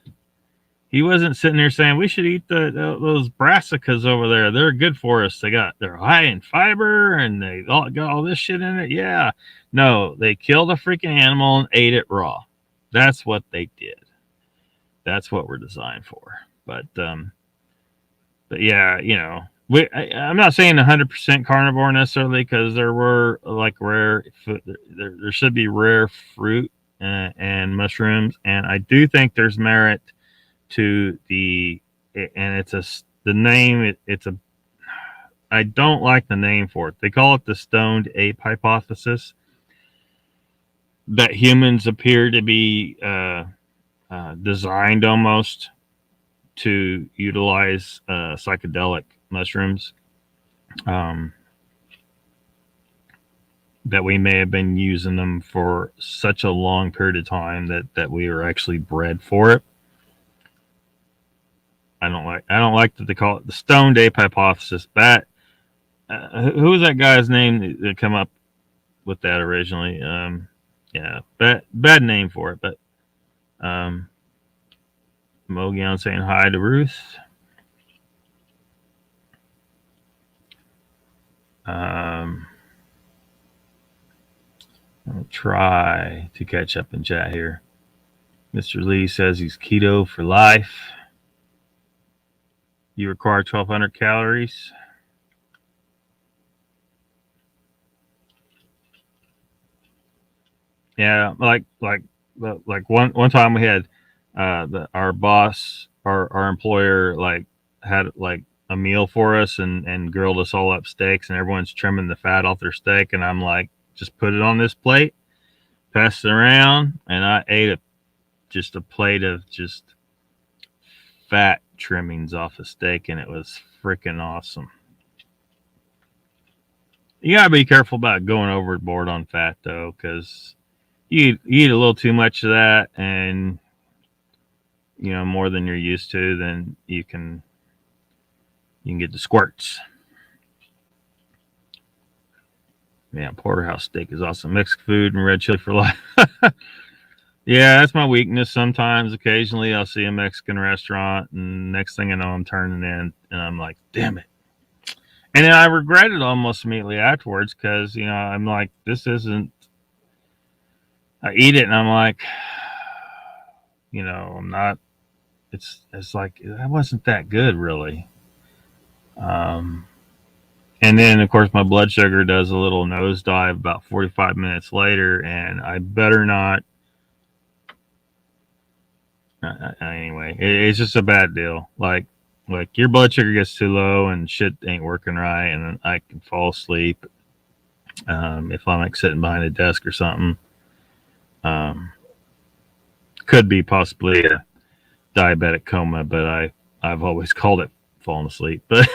He wasn't sitting there saying we should eat those brassicas over there. They're good for us. They're high in fiber and they got all this shit in it. Yeah, no, they killed a freaking animal and ate it raw. That's what they did. That's what we're designed for. But yeah, I'm not saying 100% carnivore necessarily because there were like rare food. There should be rare fruit and mushrooms, and I do think there's merit to I don't like the name for it. They call it the stoned ape hypothesis, that humans appear to be designed almost to utilize psychedelic mushrooms, that we may have been using them for such a long period of time that we are actually bred for it. I don't like that they call it the stoned ape hypothesis. That who was that guy's name that come up with that originally? Yeah, bad name for it, but Mogion saying hi to Ruth. I'll try to catch up in chat here. Mr. Lee says he's keto for life. You require 1,200 calories. Yeah, like one time we had our boss, our employer, like had like a meal for us and grilled us all up steaks, and everyone's trimming the fat off their steak, and I'm like, just put it on this plate, pass it around, and I ate just a plate of just fat trimmings off a steak, and it was freaking awesome. You gotta be careful about going overboard on fat though, because you eat a little too much of that, and more than you're used to, then you can get the squirts. Yeah, porterhouse steak is awesome. Mexican food and red chili for life. Yeah, that's my weakness. Sometimes, occasionally, I'll see a Mexican restaurant, and next thing I know, I'm turning in, and I'm like, damn it. And then I regret it almost immediately afterwards because, I'm like, this isn't. I eat it, and I'm like, I'm not. It's like, that wasn't that good, really. And then, of course, my blood sugar does a little nosedive about 45 minutes later, and I better not. Anyway, it's just a bad deal. Like your blood sugar gets too low and shit ain't working right, and I can fall asleep if I'm like sitting behind a desk or something. Could be possibly a diabetic coma, but I've always called it falling asleep. But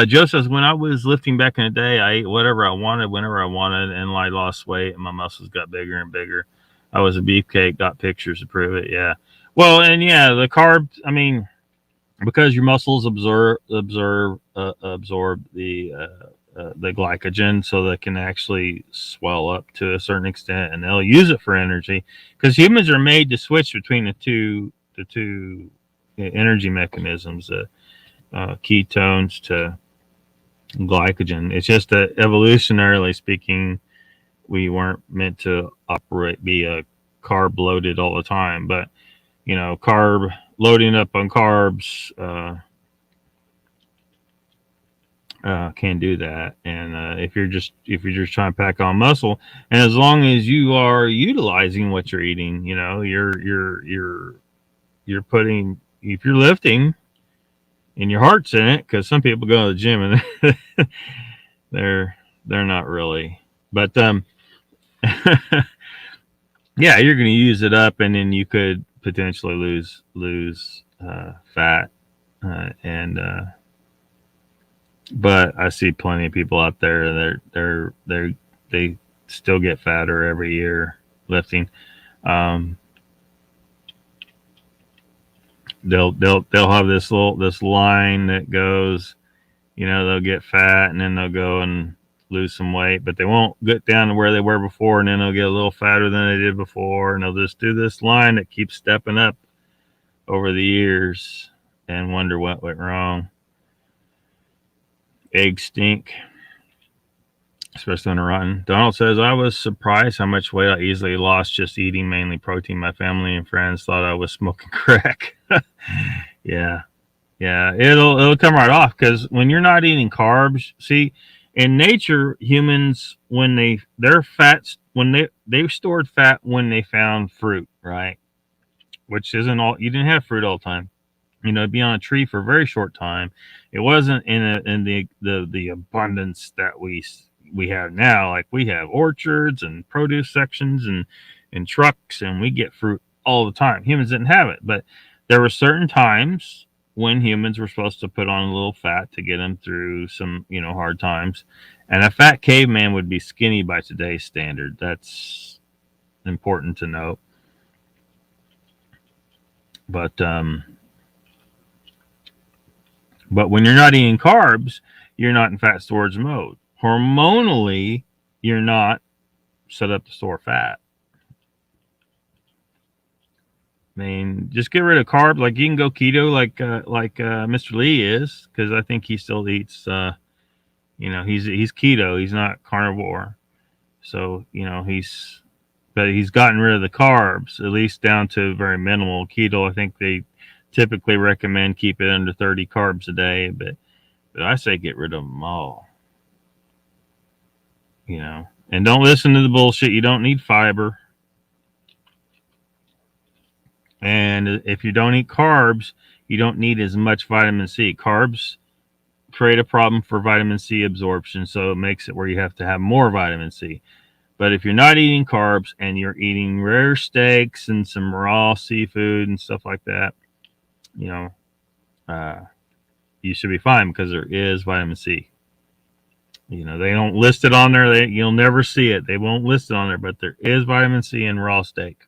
Joe says, when I was lifting back in the day, I ate whatever I wanted, whenever I wanted, and I lost weight, and my muscles got bigger and bigger. I was a beefcake, got pictures to prove it. Yeah. Well, and yeah, the carbs, I mean, because your muscles absorb the glycogen, so they can actually swell up to a certain extent, and they'll use it for energy. Because humans are made to switch between the two energy mechanisms, ketones to glycogen. It's just that evolutionarily speaking, we weren't meant to be a carb loaded all the time. But carb loading up on carbs can do that. And if you're just trying to pack on muscle, and as long as you are utilizing what you're eating, you're putting, if you're lifting and your heart's in it, because some people go to the gym and they're not really, but yeah, you're going to use it up, and then you could potentially lose fat, and but I see plenty of people out there they still get fatter every year lifting. They'll have this line that goes, they'll get fat and then they'll go and lose some weight, but they won't get down to where they were before, and then they'll get a little fatter than they did before, and they'll just do this line that keeps stepping up over the years and wonder what went wrong. Eggs stink, especially when they're rotten. Donald says, I was surprised how much weight I easily lost just eating mainly protein. My family and friends thought I was smoking crack. Yeah, it'll come right off, because when you're not eating carbs, see, in nature, humans, when their fats, when they stored fat when they found fruit, right? Which isn't all, you didn't have fruit all the time. It'd be on a tree for a very short time. It wasn't in the abundance that we have now. Like, we have orchards and produce sections and trucks, and we get fruit all the time. Humans didn't have it, but there were certain times when humans were supposed to put on a little fat to get them through some hard times. And a fat caveman would be skinny by today's standard. That's important to note. But when you're not eating carbs, you're not in fat storage mode. Hormonally, you're not set up to store fat. I mean, just get rid of carbs. Like, you can go keto, like Mr. Lee is, because I think he still eats. He's keto. He's not carnivore. So he's gotten rid of the carbs, at least down to very minimal. Keto, I think they typically recommend keep it under 30 carbs a day, but I say get rid of them all. And don't listen to the bullshit. You don't need fiber. And if you don't eat carbs, you don't need as much vitamin C. Carbs create a problem for vitamin C absorption, so it makes it where you have to have more vitamin C. But if you're not eating carbs and you're eating rare steaks and some raw seafood and stuff like that, you should be fine, because there is vitamin C. They don't list it on there. You'll never see it. They won't list it on there, but there is vitamin C in raw steak.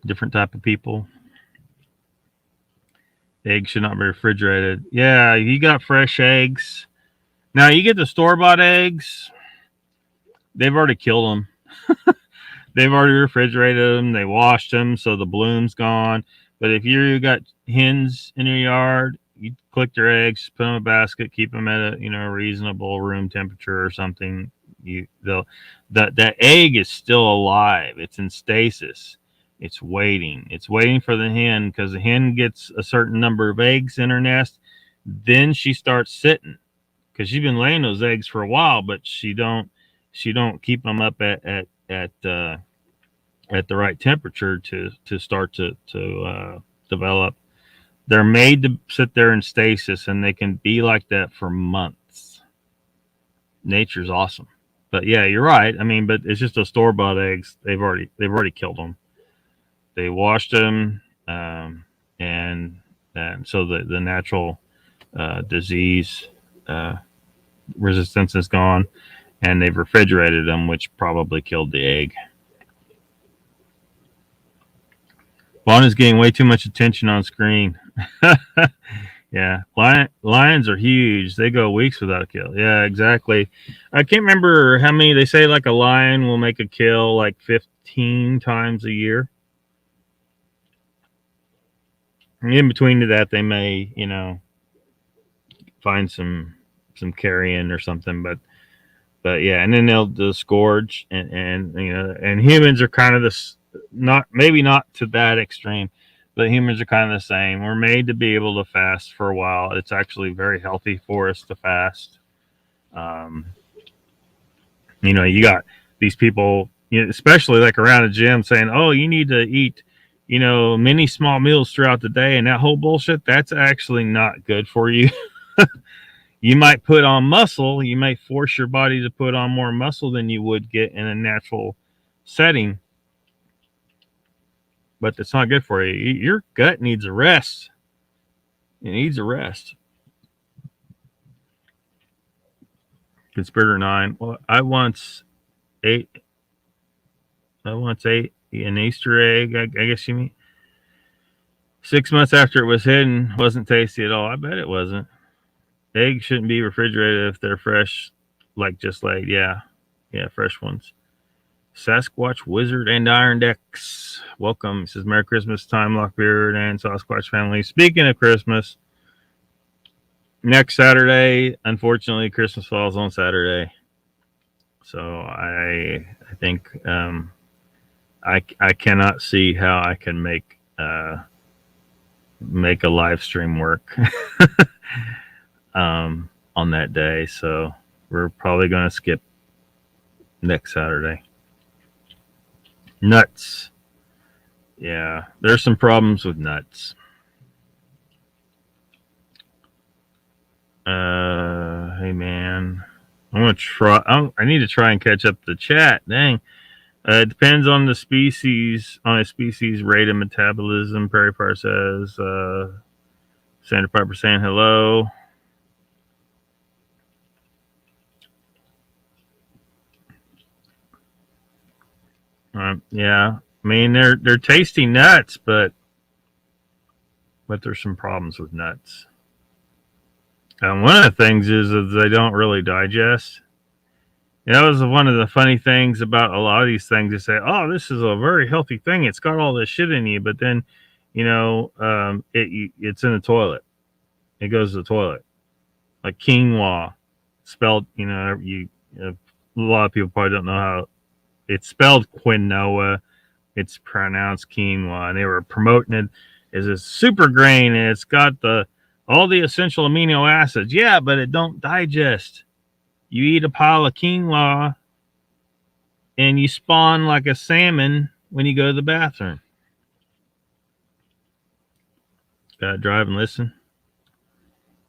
Different type of people. Eggs should not be refrigerated. Yeah, you got fresh eggs. Now, you get the store-bought eggs, they've already killed them. They've already refrigerated them. They washed them, so the bloom's gone. But if you got hens in your yard, you collect their eggs, put them in a basket, keep them at a reasonable room temperature or something. That egg is still alive. It's in stasis. It's waiting. It's waiting for the hen, because the hen gets a certain number of eggs in her nest. Then she starts sitting, because she's been laying those eggs for a while, but she don't keep them up at the right temperature to start to develop. They're made to sit there in stasis, and they can be like that for months. Nature's awesome. But yeah, you're right. I mean, but it's just those store-bought eggs. They've already killed them. They washed them, and so the natural disease resistance is gone, and they've refrigerated them, which probably killed the egg. Vaughn is getting way too much attention on screen. Yeah, lions are huge. They go weeks without a kill. Yeah, exactly. I can't remember how many they say. Like, a lion will make a kill like 15 times a year. In between to that, they may, find some carrion or something, but yeah, and then they'll disgorge, and humans are kind of this, not maybe not to that extreme, but humans are kind of the same. We're made to be able to fast for a while. It's actually very healthy for us to fast. Um, you got these people, especially like around a gym, saying, "Oh, you need to eat, many small meals throughout the day," and that whole bullshit. That's actually not good for you. You might put on muscle. You might force your body to put on more muscle than you would get in a natural setting, but that's not good for you. Your gut needs a rest. It needs a rest. Conspirator 9. Well, I once ate an Easter egg. I guess you mean 6 months after it was hidden. Wasn't tasty at all. I bet it wasn't. Eggs shouldn't be refrigerated if they're fresh, like just laid. Yeah, fresh ones. Sasquatch Wizard and Iron Decks. Welcome. It says Merry Christmas time, Lockbeard and Sasquatch family. Speaking of Christmas, next Saturday, unfortunately, Christmas falls on Saturday. So I think I cannot see how I can make a live stream work on that day. So we're probably going to skip next Saturday. Nuts. Yeah, there's some problems with nuts. Hey man, I'm gonna try. I need to try and catch up the chat. Dang. It depends on the species, on a species rate of metabolism. Perry Parr says. Sandra Piper saying hello. Yeah, I mean they're tasty nuts, but there's some problems with nuts. One of the things is that they don't really digest. That was one of the funny things about a lot of these things. They say, "Oh, this is a very healthy thing. It's got all this shit in you," but then, it's in the toilet. It goes to the toilet, like quinoa, spelled. A lot of people probably don't know how it's spelled quinoa. It's pronounced quinoa, and they were promoting it as a super grain, and it's got all the essential amino acids. Yeah, but it don't digest. You eat a pile of quinoa, and you spawn like a salmon when you go to the bathroom. Gotta drive and listen.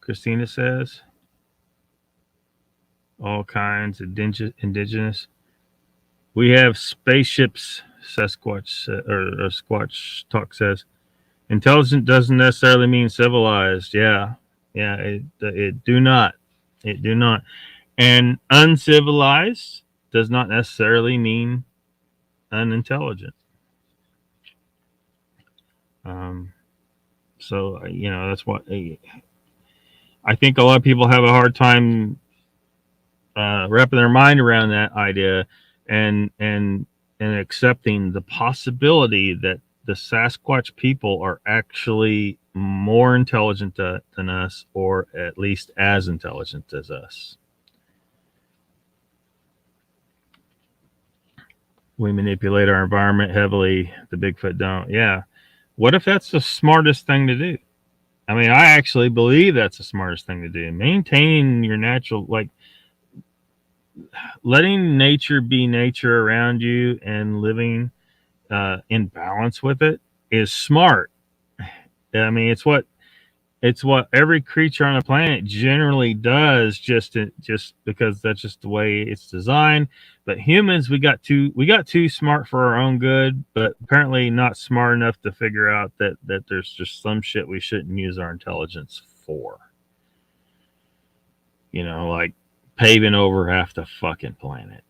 Christina says. All kinds of indigenous. We have spaceships, Sasquatch or Squatch Talk says. Intelligent doesn't necessarily mean civilized. Yeah, it do not. It do not. And uncivilized does not necessarily mean unintelligent. So that's what I think a lot of people have a hard time wrapping their mind around that idea and accepting the possibility that the Sasquatch people are actually more intelligent than us, or at least as intelligent as us. We manipulate our environment heavily. The Bigfoot don't. Yeah. What if that's the smartest thing to do? I mean, I actually believe that's the smartest thing to do. Maintaining your natural, like letting nature be nature around you and living in balance with it is smart. I mean, it's what every creature on the planet generally does, just because that's just the way it's designed. But humans, we got too smart for our own good, but apparently not smart enough to figure out that there's just some shit we shouldn't use our intelligence for. Like paving over half the fucking planet.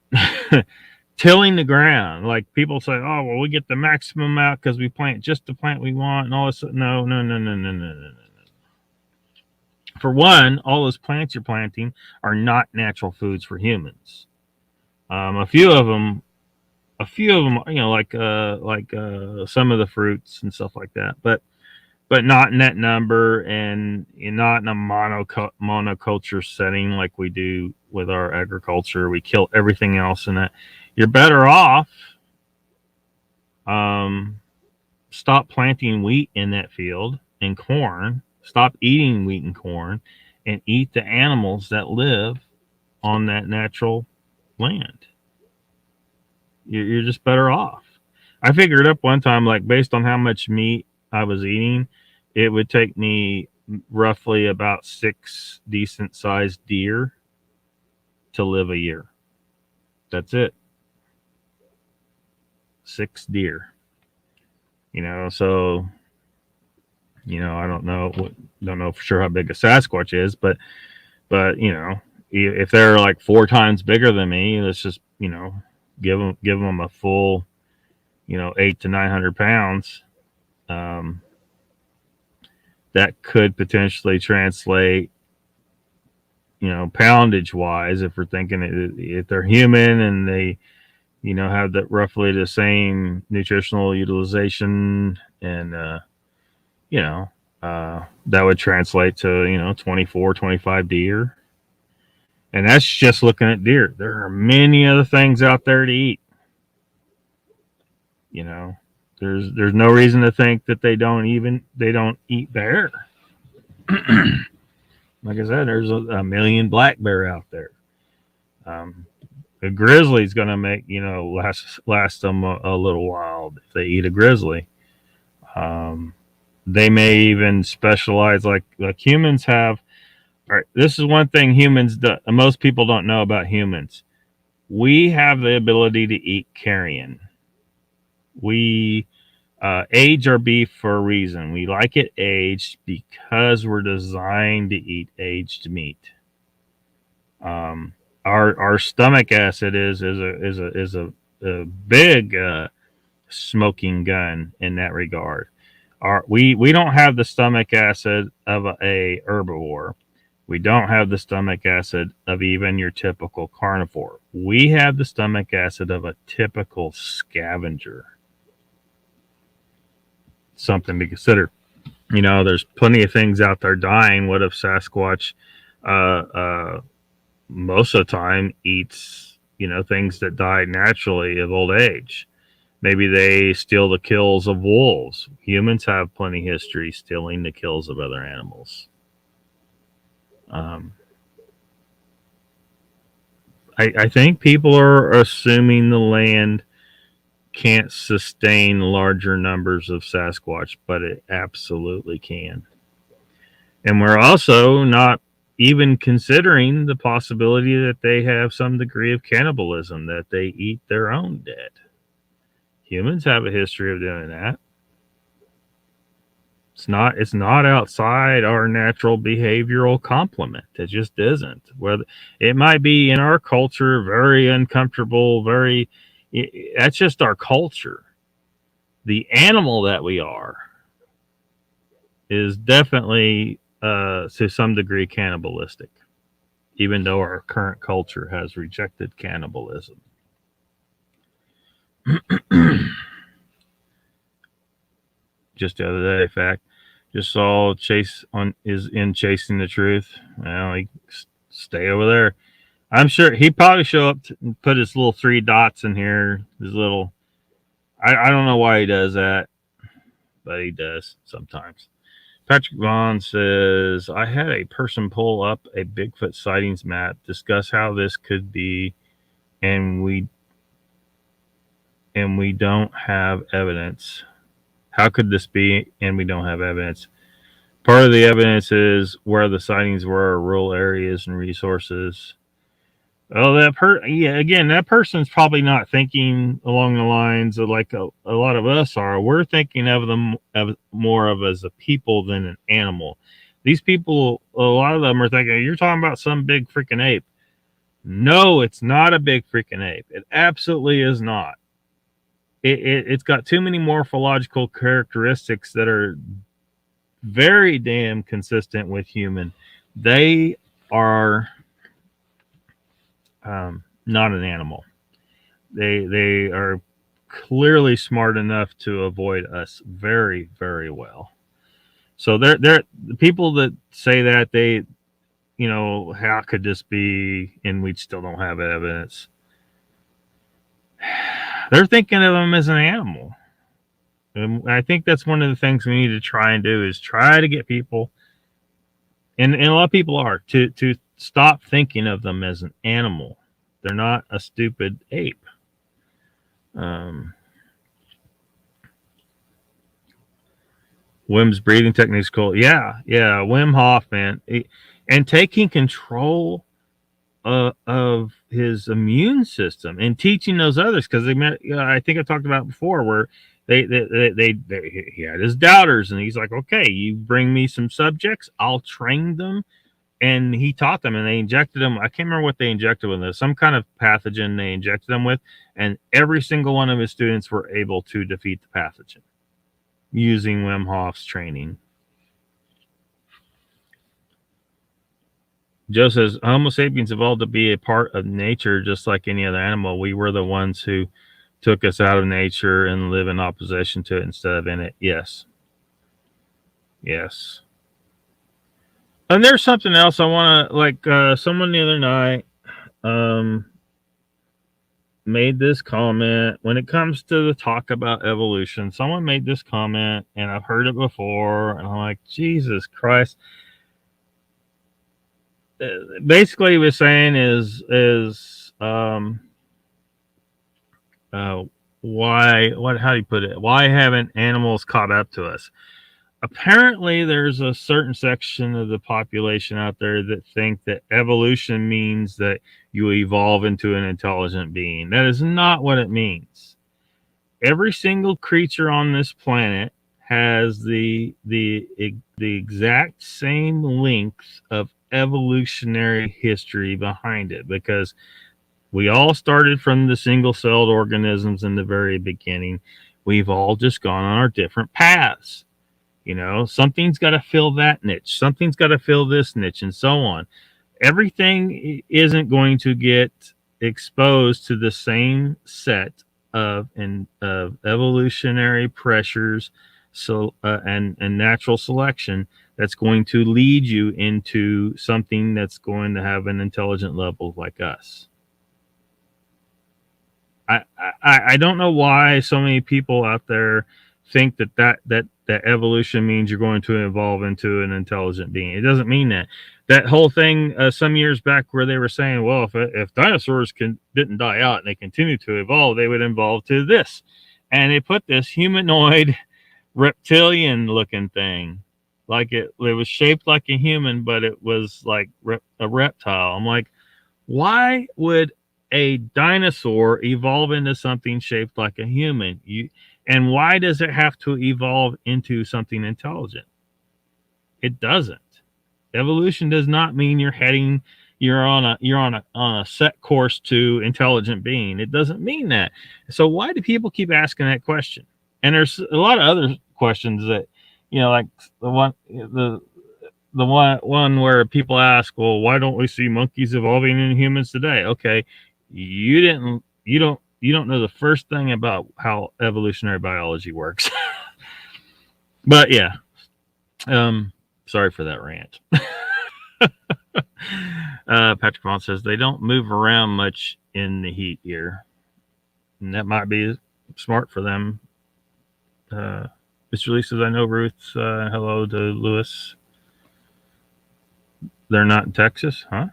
Tilling the ground. Like people say, oh, well, we get the maximum out because we plant just the plant we want and all this. No. For one, all those plants you're planting are not natural foods for humans. A few of them, like some of the fruits and stuff like that. But but not in that number, and not in a monoculture setting like we do with our agriculture. We kill everything else in it. You're better off stop planting wheat in that field and corn. Stop eating wheat and corn, and eat the animals that live on that natural land. You're just better off. I figured up one time, like based on how much meat I was eating, it would take me roughly about 6 decent sized deer to live a year. That's it. 6 deer. So I don't know for sure how big a Sasquatch is, but if they're like 4 times bigger than me, let's just give them a full 800 to 900 pounds. That could potentially translate poundage wise, if we're thinking if they're human and they have roughly the same nutritional utilization, and that would translate to 24, 25 deer. And that's just looking at deer. There are many other things out there to eat. There's no reason to think that they don't eat bear. Like I said, there's a million black bear out there. A grizzly's going to make last them a little while if they eat a grizzly. They may even specialize like humans have. All right, this is one thing humans do. Most people don't know about humans. We have the ability to eat carrion. We age our beef for a reason. We like it aged because we're designed to eat aged meat. Our stomach acid is a big smoking gun in that regard. We don't have the stomach acid of a herbivore. We don't have the stomach acid of even your typical carnivore. We have the stomach acid of a typical scavenger. Something to consider. There's plenty of things out there dying. What if Sasquatch most of the time eats things that die naturally of old age? Maybe they steal the kills of wolves. Humans have plenty of history stealing the kills of other animals. I think people are assuming the land can't sustain larger numbers of Sasquatch, but it absolutely can. And we're also not even considering the possibility that they have some degree of cannibalism, that they eat their own dead. Humans have a history of doing that. It's not outside our natural behavioral complement. It just isn't. Whether it might be in our culture very uncomfortable, that's just our culture. The animal that we are is definitely to some degree cannibalistic, even though our current culture has rejected cannibalism. Just the other day, in fact, just saw Chase is in Chasing the Truth. Well, he stay over there. I'm sure he'd probably show up and put his little 3 dots in here. His little, I don't know why he does that, but he does sometimes. Patrick Vaughn says, I had a person pull up a Bigfoot sightings map, discuss how this could be, and we don't have evidence. How could this be and we don't have evidence? Part of the evidence is where the sightings were, rural areas and resources. Well, that person's probably not thinking along the lines of like a lot of us are. We're thinking of them more of as a people than an animal. These people, a lot of them are thinking, you're talking about some big freaking ape. No, it's not a big freaking ape. It absolutely is not. It's got too many morphological characteristics that are very damn consistent with human. They are not an animal. They are clearly smart enough to avoid us very, very well. So they're the people that say that they, how could this be, and we still don't have evidence. They're thinking of them as an animal. And I think that's one of the things we need to try and do is try to get people, and a lot of people are, to stop thinking of them as an animal. They're not a stupid ape. Wim's breathing techniques cool. Yeah, Wim Hof, man. And taking control of his immune system and teaching those others, because I think I talked about before where he had his doubters, and he's like, okay, you bring me some subjects, I'll train them. And he taught them, and they injected them. I can't remember what they injected with. Some kind of pathogen they injected them with, and every single one of his students were able to defeat the pathogen using Wim Hof's training. Joe says, Homo sapiens evolved to be a part of nature just like any other animal. We were the ones who took us out of nature and live in opposition to it instead of in it. Yes. And there's something else I want to, like, someone the other night made this comment when it comes to the talk about evolution. Someone made this comment, and I've heard it before, and I'm like, Jesus Christ. Basically, he was saying how do you put it? Why haven't animals caught up to us? Apparently, there's a certain section of the population out there that think that evolution means that you evolve into an intelligent being. That is not what it means. Every single creature on this planet has the exact same length of evolutionary history behind it, because we all started from the single-celled organisms in the very beginning. We've all just gone on our different paths. Something's got to fill that niche. Something's got to fill this niche, and so on. Everything isn't going to get exposed to the same set of evolutionary pressures, and natural selection that's going to lead you into something that's going to have an intelligent level like us. I don't know why so many people out there think that evolution means you're going to evolve into an intelligent being. It doesn't mean that. That whole thing some years back where they were saying, well, if dinosaurs didn't die out and they continue to evolve, they would evolve to this. And they put this humanoid reptilian looking thing, like it was shaped like a human, but it was like a reptile. I'm like, why would a dinosaur evolve into something shaped like a human? And why does it have to evolve into something intelligent? It doesn't. Evolution does not mean you're on a set course to intelligent being. It doesn't mean that. So why do people keep asking that question? And there's a lot of other questions that, like the one where people ask, well, why don't we see monkeys evolving into humans today? Okay, you don't know the first thing about how evolutionary biology works. But yeah, sorry for that rant. Patrick Vaughn says they don't move around much in the heat here, and that might be smart for them. Mr. Lee says, I know Ruth. Hello to Lewis. They're not in Texas, huh?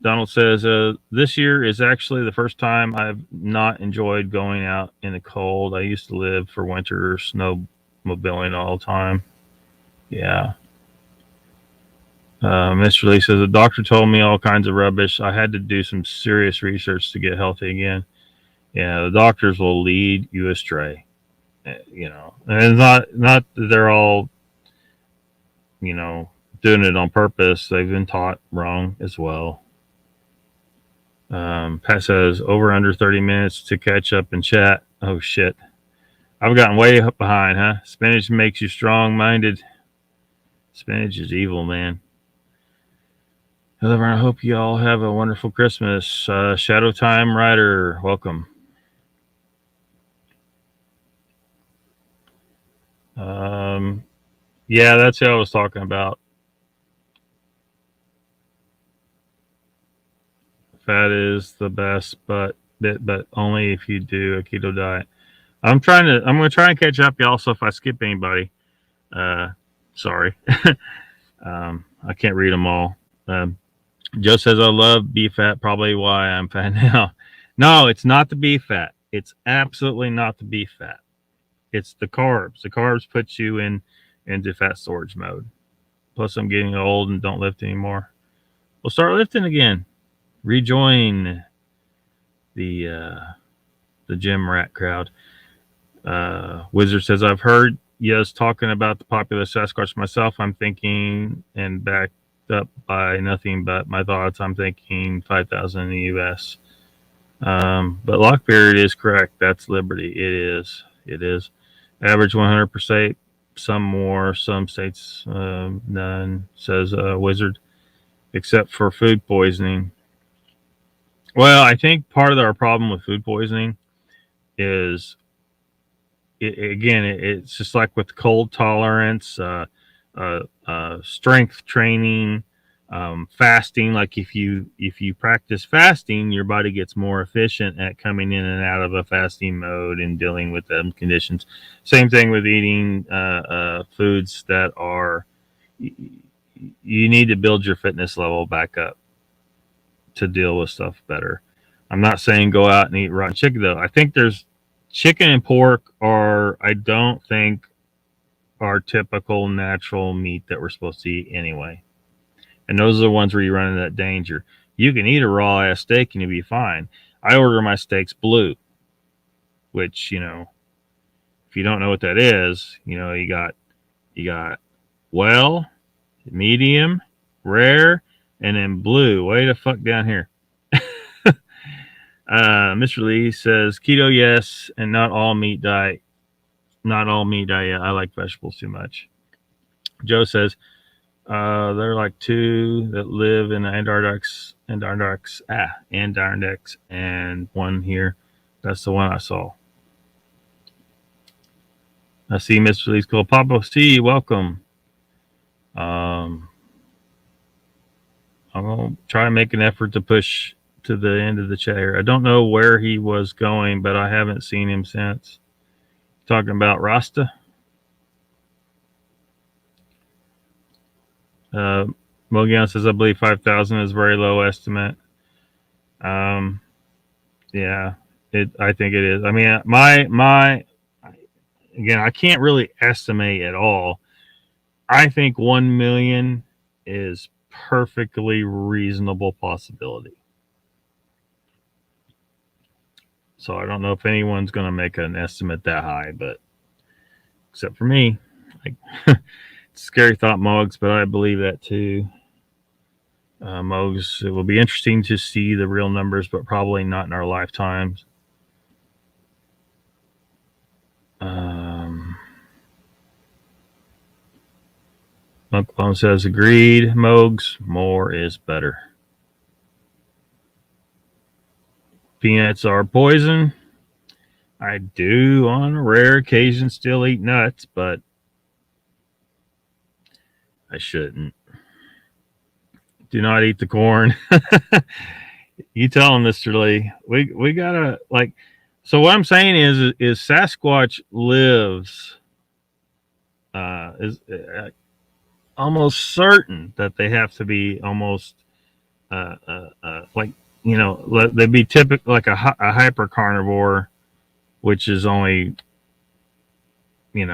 Donald says, this year is actually the first time I've not enjoyed going out in the cold. I used to live for winter snowmobiling all the time. Yeah. Mr. Lee says, the doctor told me all kinds of rubbish. I had to do some serious research to get healthy again. Yeah, the doctors will lead you astray. And it's not that they're all, doing it on purpose. They've been taught wrong as well. Pat says, over under 30 minutes to catch up and chat. Oh, shit. I've gotten way up behind, huh? Spinach makes you strong-minded. Spinach is evil, man. However, I hope you all have a wonderful Christmas. Shadow Time Rider, welcome. Yeah, that's who I was talking about. Fat is the best, but only if you do a keto diet. I'm gonna try and catch up, y'all. So if I skip anybody, uh, sorry. I can't read them all. Joe says I love beef fat, probably why I'm fat now. No, it's not the beef fat. It's absolutely not the beef fat. It's the carbs. The carbs put you into fat storage mode. Plus, I'm getting old and don't lift anymore. We'll start lifting again. Rejoin the gym rat crowd. Wizard says I've heard yes talking about the popular Sasquatch myself. I'm thinking and backed up by nothing but my thoughts. I'm thinking 5,000 in the U.S. But Lockbeard is correct. That's Liberty. It is. It is. Average 100%. Some more. Some states none. Says Wizard. Except for food poisoning. Well, I think part of our problem with food poisoning is, it's just like with cold tolerance, strength training, fasting. Like if you practice fasting, your body gets more efficient at coming in and out of a fasting mode and dealing with them conditions. Same thing with eating foods that are, you need to build your fitness level back up to deal with stuff better. I'm not saying go out and eat rotten chicken though. I think there's chicken and pork I don't think are typical natural meat that we're supposed to eat anyway. And those are the ones where you run into that danger. You can eat a raw ass steak and you'll be fine. I order my steaks blue, which, if you don't know what that is, you got well, medium, rare, and then blue. Way the fuck down here. Mr. Lee says keto, yes, and not all meat diet. Not all meat diet. I like vegetables too much. Joe says there are like two that live in the Antarctics, and one here. That's the one I saw. I see Mr. Lee's called Papa C. Welcome. I'm gonna try and make an effort to push to the end of the chat here. I don't know where he was going, but I haven't seen him since. Talking about Rasta. Mogian says I believe 5,000 is a very low estimate. Yeah, I think it is. I mean, again, I can't really estimate at all. I think 1 million is perfectly reasonable possibility. So I don't know if anyone's going to make an estimate that high, but except for me, like, it's a scary thought, Mogs, but I believe that too. Mogs, it will be interesting to see the real numbers, but probably not in our lifetimes. Uncle Bone says, agreed, Mogs, more is better. Peanuts are poison. I do, on a rare occasion, still eat nuts, but I shouldn't. Do not eat the corn. You tell him, Mr. Lee. We gotta, like. So what I'm saying is Sasquatch lives. Is almost certain that they have to be almost like, they'd be typical like a hyper carnivore, which is only, we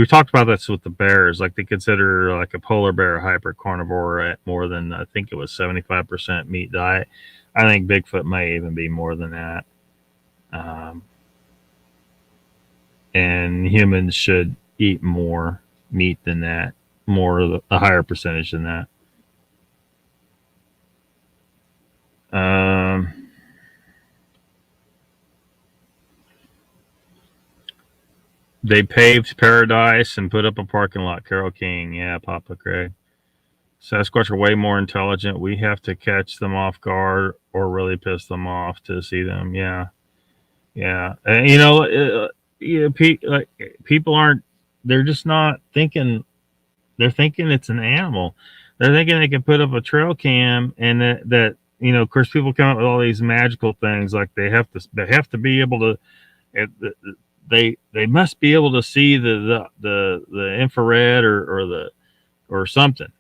talked about this with the bears. Like they consider like a polar bear a hyper carnivore at more than, I think it was 75% meat diet. I think Bigfoot may even be more than that. And humans should eat more meat than that, a higher percentage than that. They paved paradise and put up a parking lot. Carol King. Yeah, Papa Craig. Sasquatch are way more intelligent. We have to catch them off guard or really piss them off to see them. Yeah. Yeah. And, people aren't they're just not thinking. They're thinking it's an animal. They're thinking they can put up a trail cam and that of course, people come up with all these magical things like they have to be able to. They must be able to see the infrared or something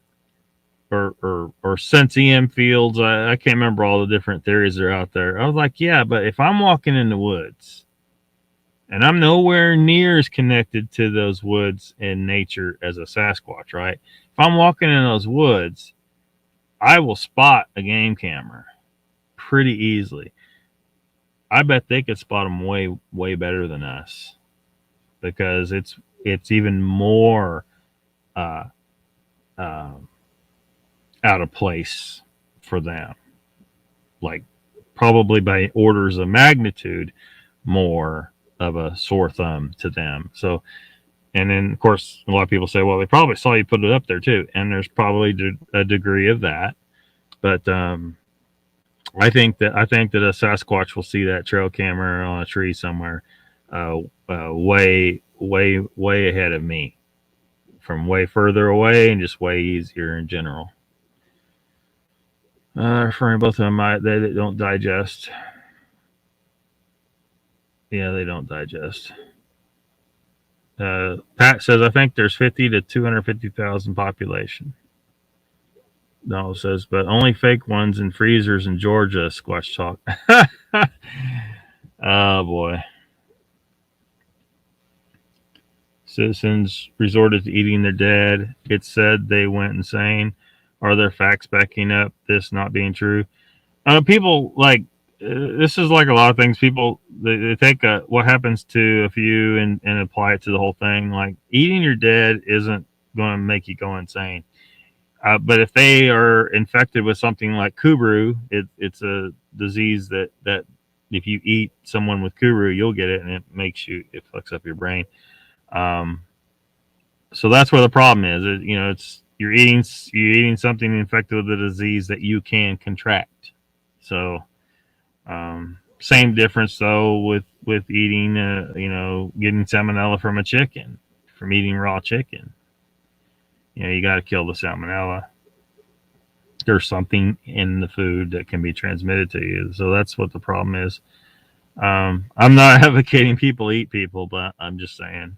or sense EM fields. I can't remember all the different theories that are out there. I was like, yeah, but if I'm walking in the woods and I'm nowhere near as connected to those woods and nature as a Sasquatch, right? If I'm walking in those woods, I will spot a game camera pretty easily. I bet they could spot them way, way better than us because it's even more uh, uh, out of place for them. Like probably by orders of magnitude more of a sore thumb to them. So, and then of course, a lot of people say, well, they probably saw you put it up there too, and there's probably a degree of that. But I think that a Sasquatch will see that trail camera on a tree somewhere, way, way, way ahead of me, from way further away, and just way easier in general. Referring both of them, they don't digest. Yeah, they don't digest. Pat says, I think there's 50 to 250,000 population. Donald says, but only fake ones in freezers in Georgia, Squatch Talk. Oh, boy. Citizens resorted to eating their dead. It's said they went insane. Are there facts backing up this not being true? People this is like a lot of things. People they take what happens to a few and apply it to the whole thing. Like eating your dead isn't going to make you go insane. But if they are infected with something like Kuru, it's a disease that if you eat someone with Kuru, you'll get it, and it fucks up your brain. So that's where the problem is. It's you're eating something infected with a disease that you can contract. So same difference though with eating, getting salmonella from a chicken, from eating raw chicken. You got to kill the salmonella. There's something in the food that can be transmitted to you. So that's what the problem is. I'm not advocating people eat people, but I'm just saying.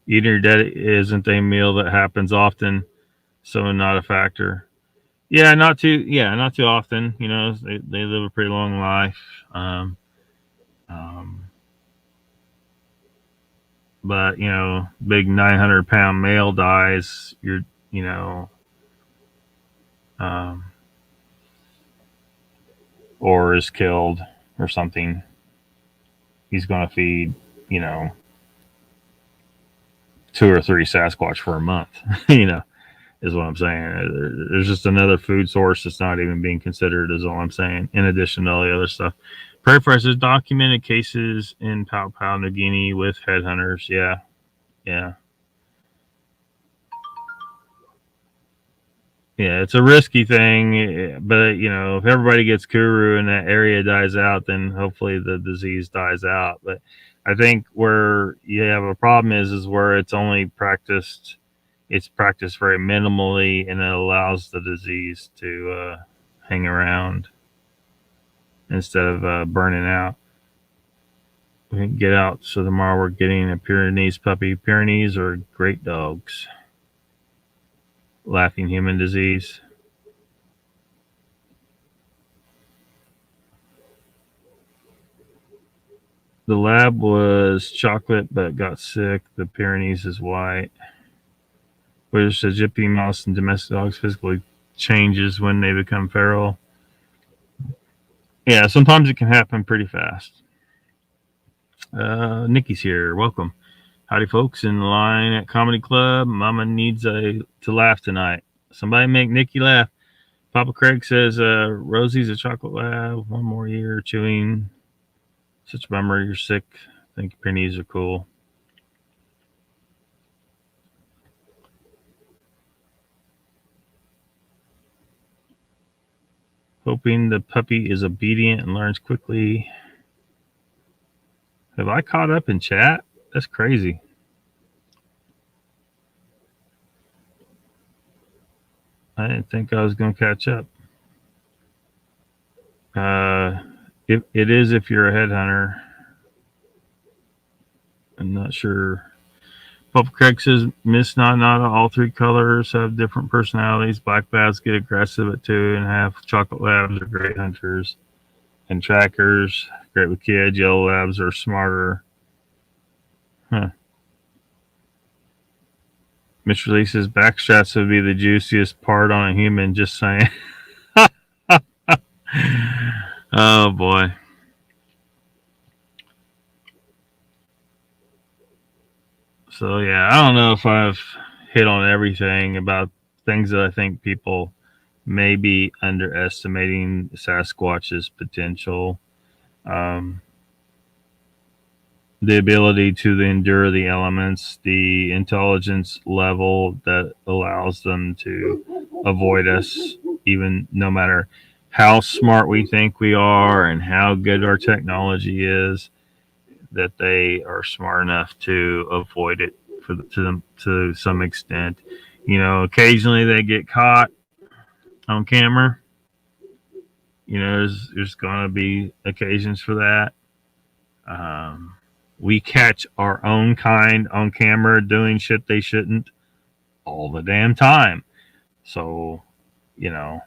Eating your dead isn't a meal that happens often, so not a factor. Not too often. They live a pretty long life. Um, but big 900-pound male dies. You know, um, or is killed or something. He's going to feed, 2 or 3 Sasquatch for a month. Is what I'm saying. There's just another food source that's not even being considered, is all I'm saying, in addition to all the other stuff. Prairie Fire says documented cases in Papua New Guinea with headhunters. Yeah. Yeah, it's a risky thing, but if everybody gets Kuru and that area dies out, then hopefully the disease dies out. But I think where you have a problem is where it's practiced very minimally, and it allows the disease to hang around instead of burning out. We can get out. So tomorrow we're getting a Pyrenees puppy. Pyrenees are great dogs. Laughing human disease. The lab was chocolate but got sick. The Pyrenees is white. Which the gypsy mouse and domestic dogs physically changes when they become feral. Yeah, sometimes it can happen pretty fast. Nikki's here. Welcome. Howdy, folks in the line at Comedy Club. Mama needs to laugh tonight. Somebody make Nikki laugh. Papa Craig says, Rosie's a chocolate lab. 1 more year chewing. Such a bummer. You're sick. I think pennies are cool. Hoping the puppy is obedient and learns quickly. Have I caught up in chat? That's crazy. I didn't think I was going to catch up. It is if you're a headhunter. I'm not sure. Purple Craig says Miss Nada, all three colors have different personalities. Black Baths get aggressive at 2.5. Chocolate Labs are great hunters and trackers. Great with kids. Yellow Labs are smarter. Huh. Mr. Lee says backstraps would be the juiciest part on a human. Just saying. Oh boy. So yeah, I don't know if I've hit on everything about things that I think people may be underestimating Sasquatch's potential. The ability to endure the elements, the intelligence level that allows them to avoid us, even no matter how smart we think we are and how good our technology is, that they are smart enough to avoid it to some extent. You know, occasionally they get caught on camera. You know, there's going to be occasions for that. We catch our own kind on camera doing shit they shouldn't all the damn time. So, you know,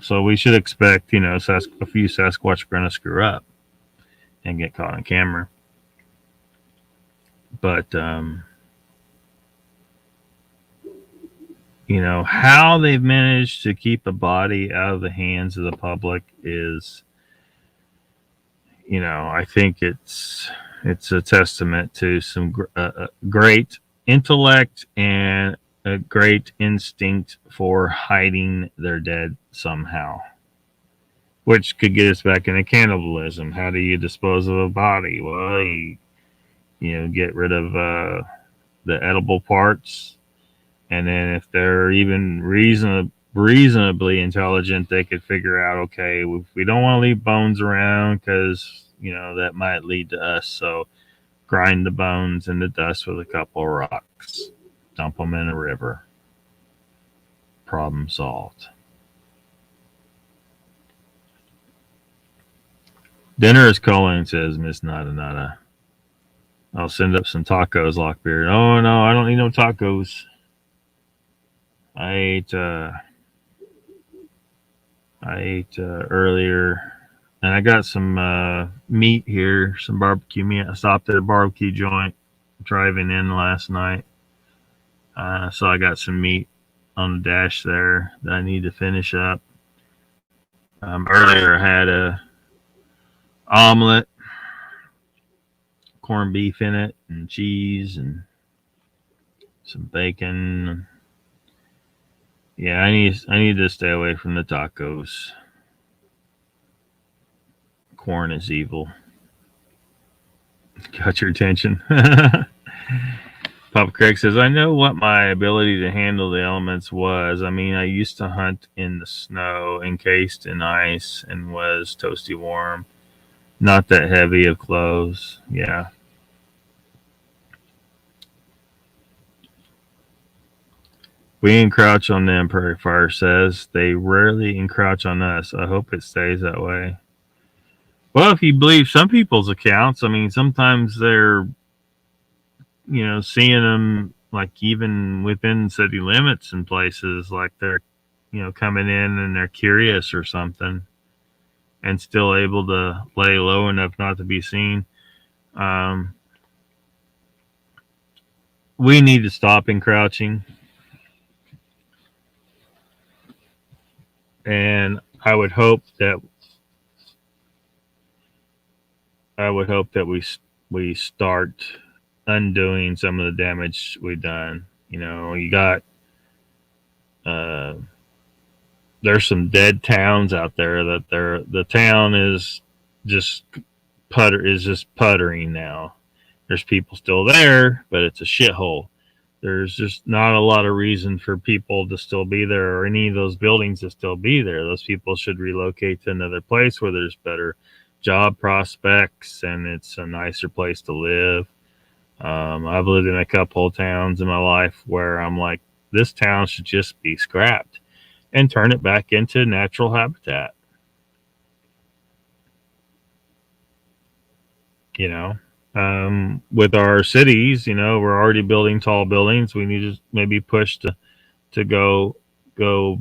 so we should expect, a few Sasquatch are going to screw up and get caught on camera. But, how they've managed to keep a body out of the hands of the public is, I think it's a testament to some great intellect and a great instinct for hiding their dead somehow, which could get us back into cannibalism. How do you dispose of a body? Well, you get rid of the edible parts, and then if they're even reasonably intelligent, they could figure out, okay, if we don't want to leave bones around because that might lead to us, so grind the bones into dust with a couple of rocks, dump them in a river. Problem solved. Dinner is calling, says Miss Nada Nada. I'll send up some tacos, Lockbeard. Oh no, I don't need no tacos. I ate earlier, and I got some meat here, some barbecue meat. I stopped at a barbecue joint driving in last night, so I got some meat on the dash there that I need to finish up. Earlier I had a omelet, corned beef in it, and cheese, and some bacon. Yeah, I need to stay away from the tacos. Corn is evil. Got your attention. Papa Craig says, I know what my ability to handle the elements was. I mean, I used to hunt in the snow, encased in ice, and was toasty warm. Not that heavy of clothes. Yeah. We encroach on them, Prairie Fire says. They rarely encroach on us. I hope it stays that way. Well, if you believe some people's accounts, I mean, sometimes they're, seeing them like even within city limits and places, like they're, coming in and they're curious or something and still able to lay low enough not to be seen. We need to stop encroaching. And I would hope that we start undoing some of the damage we've done. You got there's some dead towns out there that the town is just puttering now. There's people still there, but it's a shithole. There's just not a lot of reason for people to still be there or any of those buildings to still be there. Those people should relocate to another place where there's better job prospects, and it's a nicer place to live. I've lived in a couple of towns in my life where I'm like, this town should just be scrapped and turn it back into natural habitat. You know, with our cities, we're already building tall buildings. We need to maybe push to go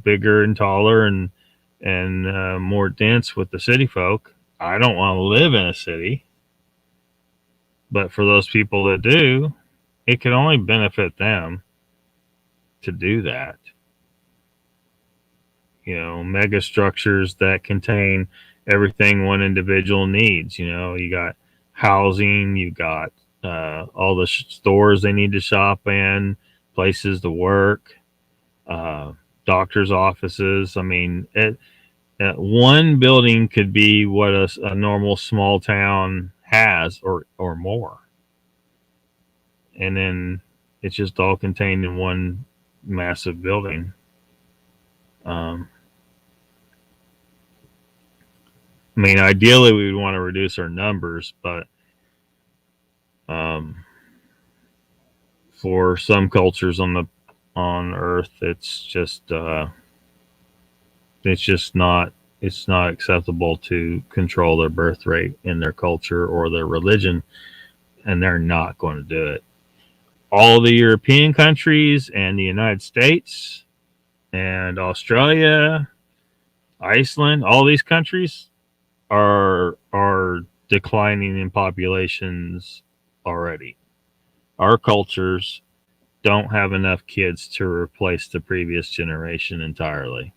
bigger and taller and more dense with the city folk. I don't want to live in a city, but for those people that do, it can only benefit them to do that. Mega structures that contain everything one individual needs. You got housing, you got all the stores they need to shop in, places to work, uh, doctors' offices. I mean, one building could be what a normal small town has, or more, and then it's just all contained in one massive building. Um, I mean, ideally, we would want to reduce our numbers, but um, for some cultures on Earth, it's just not acceptable to control their birth rate in their culture or their religion, and they're not going to do it. All the European countries and the United States and Australia, Iceland, all these countries are declining in populations already. Our cultures don't have enough kids to replace the previous generation entirely.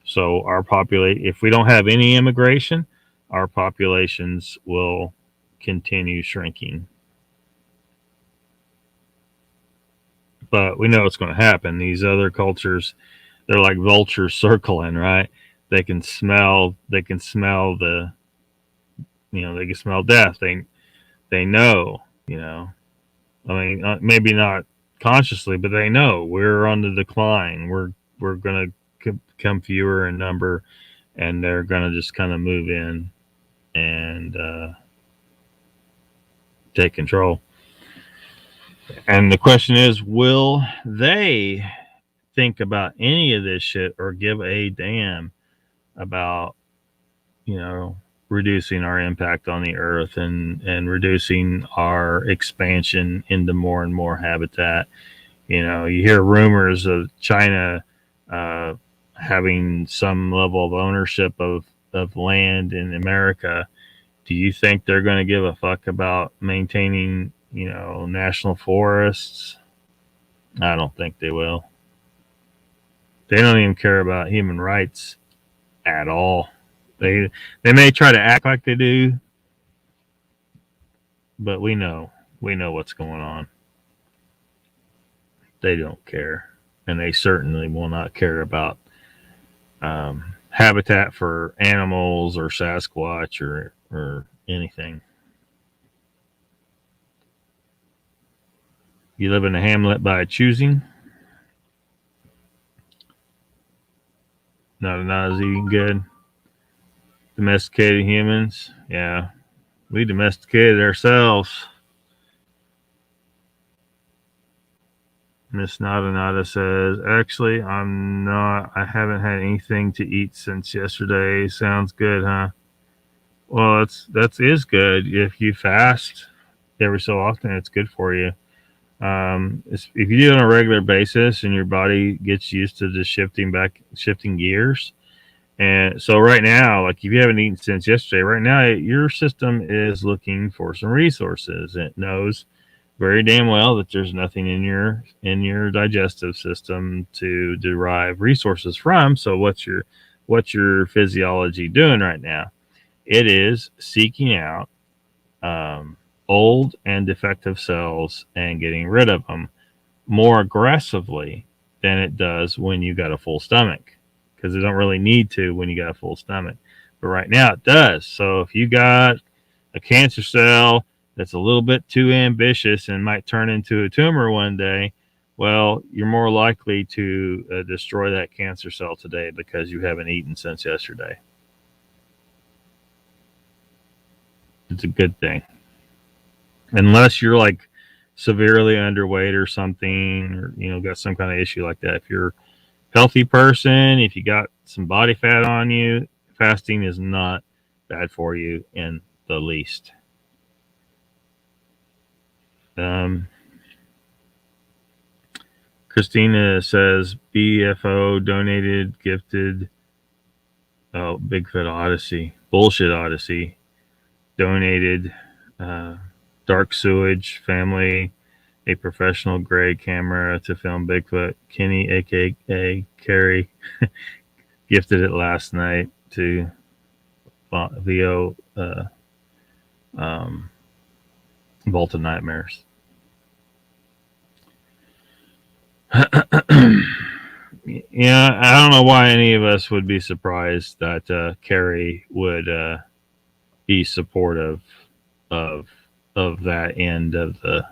So if we don't have any immigration, our populations will continue shrinking. But we know it's going to happen. These other cultures, they're like vultures circling, right? They can smell they can smell death. They know, I mean, maybe not consciously, but they know we're on the decline. We're going to become fewer in number, and they're going to just kind of move in and take control. And the question is, will they think about any of this shit or give a damn about, you know, reducing our impact on the earth and reducing our expansion into more and more habitat? You hear rumors of China uh, having some level of ownership of land in America. Do you think they're going to give a fuck about maintaining, national forests? I don't think they will. They don't even care about human rights at all. They may try to act like they do, but we know what's going on. They don't care, and they certainly will not care about habitat for animals or Sasquatch or anything. You live in a hamlet by choosing. Not as even good. Domesticated humans, yeah, we domesticated ourselves. Miss Nada says, actually, I'm not. I haven't had anything to eat since yesterday. Sounds good, huh? Well, that is good. If you fast every so often, it's good for you. If you do it on a regular basis and your body gets used to just shifting gears. And so right now, like if you haven't eaten since yesterday, right now your system is looking for some resources. It knows very damn well that there's nothing in your digestive system to derive resources from. So what's your physiology doing right now? It is seeking out old and defective cells and getting rid of them more aggressively than it does when you got a full stomach, because they don't really need to when you got a full stomach. But right now it does. So if you got a cancer cell that's a little bit too ambitious and might turn into a tumor one day, well, you're more likely to destroy that cancer cell today because you haven't eaten since yesterday. It's a good thing. Unless you're like severely underweight or something, or got some kind of issue like that. If you're a healthy person, if you got some body fat on you, fasting is not bad for you in the least. Christina says BFO donated, gifted. Oh, Bigfoot Odyssey, bullshit Odyssey, donated. Dark Sewage family a professional grade camera to film Bigfoot. Kenny, aka Carrie, gifted it last night to VO Vault of Nightmares. Yeah, I don't know why any of us would be surprised that Carrie would be supportive of that end of the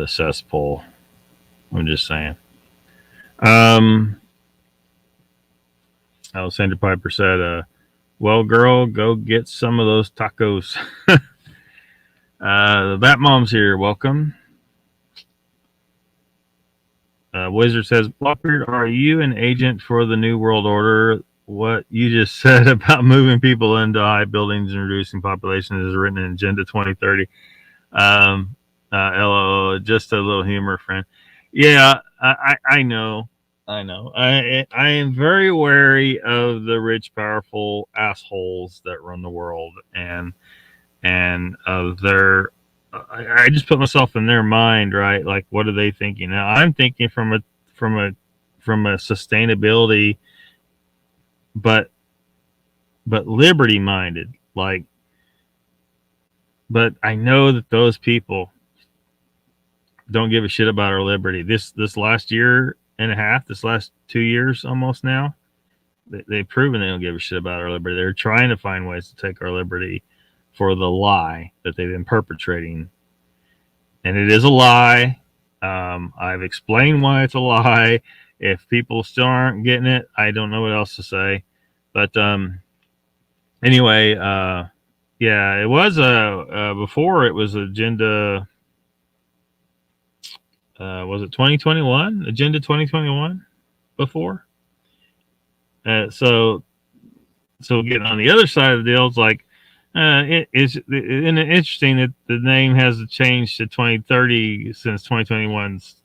cesspool. I'm just saying. Alexander Piper said, "Well, girl, go get some of those tacos." The Bat Mom's here. Welcome. Wizard says, "Lockbeard, are you an agent for the New World Order? What you just said about moving people into high buildings and reducing population is written in Agenda 2030." LOL, just a little humor, friend. Yeah, I know. I am very wary of the rich, powerful assholes that run the world, and of their. I just put myself in their mind, right? Like, what are they thinking? Now, I'm thinking from a sustainability, but liberty minded. Like, but I know that those people don't give a shit about our liberty. This last year and a half, this last 2 years almost now, they've proven they don't give a shit about our liberty. They're trying to find ways to take our liberty for the lie that they've been perpetrating. And it is a lie. I've explained why it's a lie. If people still aren't getting it, I don't know what else to say. But anyway, yeah, it was before it was Agenda. Was it 2021? Agenda 2021 before? So getting on the other side of the deal, it's like it's interesting that the name has changed to 2030 since 2021's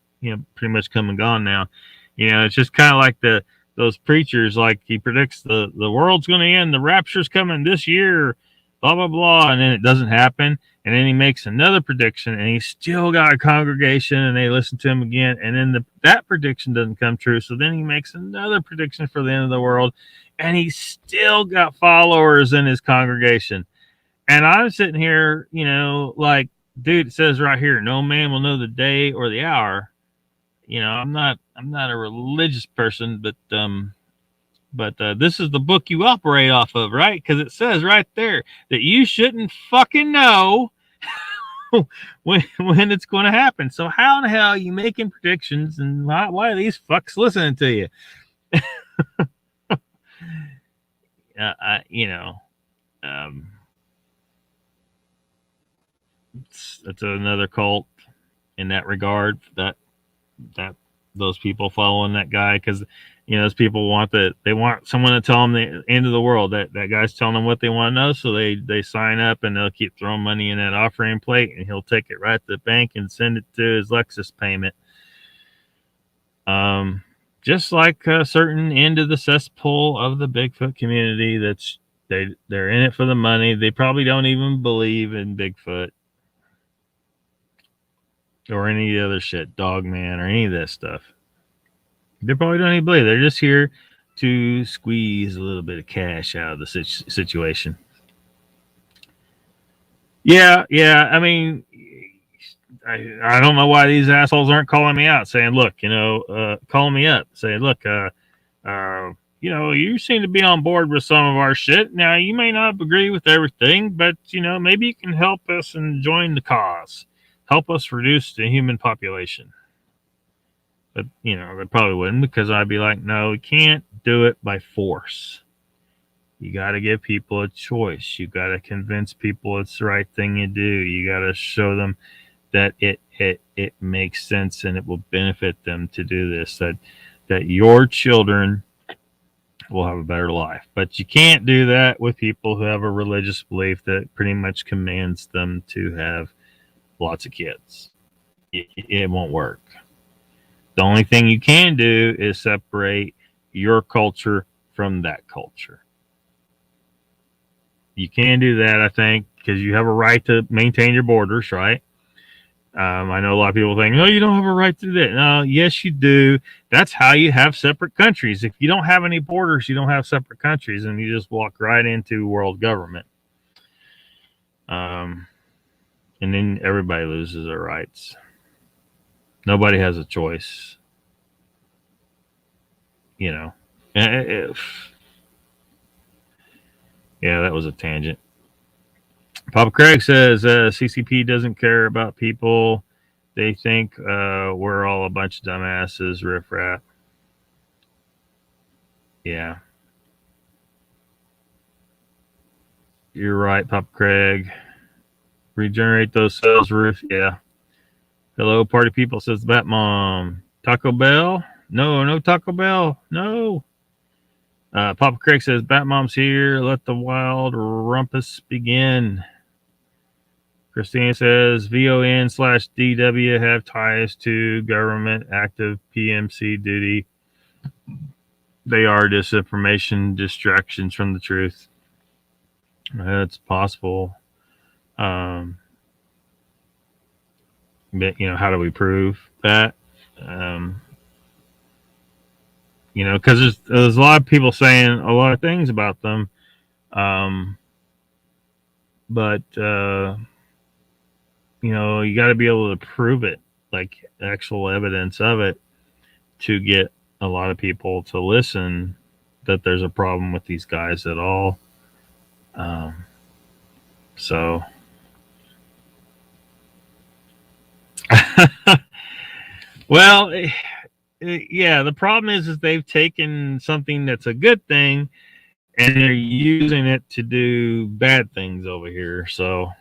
pretty much come and gone now. It's just kind of like those preachers, like he predicts the world's going to end, the rapture's coming this year, blah blah blah, and then it doesn't happen, and then he makes another prediction, and he's still got a congregation, and they listen to him again, and then that prediction doesn't come true, so then he makes another prediction for the end of the world, and he's still got followers in his congregation. And I'm sitting here, like, dude, it says right here, no man will know the day or the hour. I'm not a religious person, but this is the book you operate off of, right? Because it says right there that you shouldn't fucking know when it's going to happen. So how in the hell are you making predictions, and why are these fucks listening to you? It's another cult in that regard, that those people following that guy, because those people they want someone to tell them the end of the world. That guy's telling them what they want to know, so they sign up, and they'll keep throwing money in that offering plate, and he'll take it right to the bank and send it to his Lexus payment. Just like a certain end of the cesspool of the Bigfoot community, they're in it for the money. They probably don't even believe in Bigfoot or any other shit, Dogman or any of that stuff. They probably don't even believe. They're just here to squeeze a little bit of cash out of the situation. Yeah. I mean, I don't know why these assholes aren't calling me out, saying, look, calling me up, saying, look, you seem to be on board with some of our shit. Now, you may not agree with everything, but, maybe you can help us and join the cause. Help us reduce the human population. But, they probably wouldn't, because I'd be like, no, we can't do it by force. You got to give people a choice. You got to convince people it's the right thing to do. You got to show them that it makes sense and it will benefit them to do this. That your children will have a better life. But you can't do that with people who have a religious belief that pretty much commands them to have lots of kids. It won't work. The only thing you can do is separate your culture from that culture. You can do that, I think, because you have a right to maintain your borders, right? I know a lot of people think, no, you don't have a right to do that. No, yes, you do. That's how you have separate countries. If you don't have any borders, you don't have separate countries, and you just walk right into world government. And then everybody loses their rights. Nobody has a choice. You know. Yeah, that was a tangent. Papa Craig says CCP doesn't care about people. They think we're all a bunch of dumbasses, riffraff. Yeah. You're right, Papa Craig. Regenerate those cells, Roof. Yeah. Hello, party people, says the Bat Mom. Taco Bell? No Taco Bell. No. Papa Craig says, Bat Mom's here. Let the wild rumpus begin. Christina says, VON/DW have ties to government active PMC duty. They are disinformation, distractions from the truth. It's possible. But, how do we prove that? Because there's a lot of people saying a lot of things about them. But you got to be able to prove it, like actual evidence of it, to get a lot of people to listen that there's a problem with these guys at all. So well, yeah, the problem is they've taken something that's a good thing and they're using it to do bad things over here. So,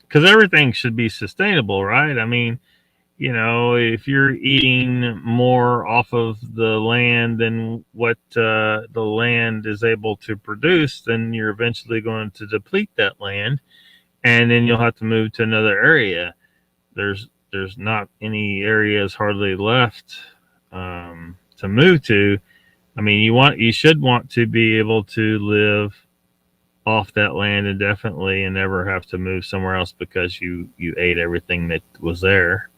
because everything should be sustainable, right? I mean, if you're eating more off of the land than what the land is able to produce, then you're eventually going to deplete that land, and then you'll have to move to another area. There's not any areas hardly left to move to. I mean, you should want to be able to live off that land indefinitely and never have to move somewhere else because you ate everything that was there.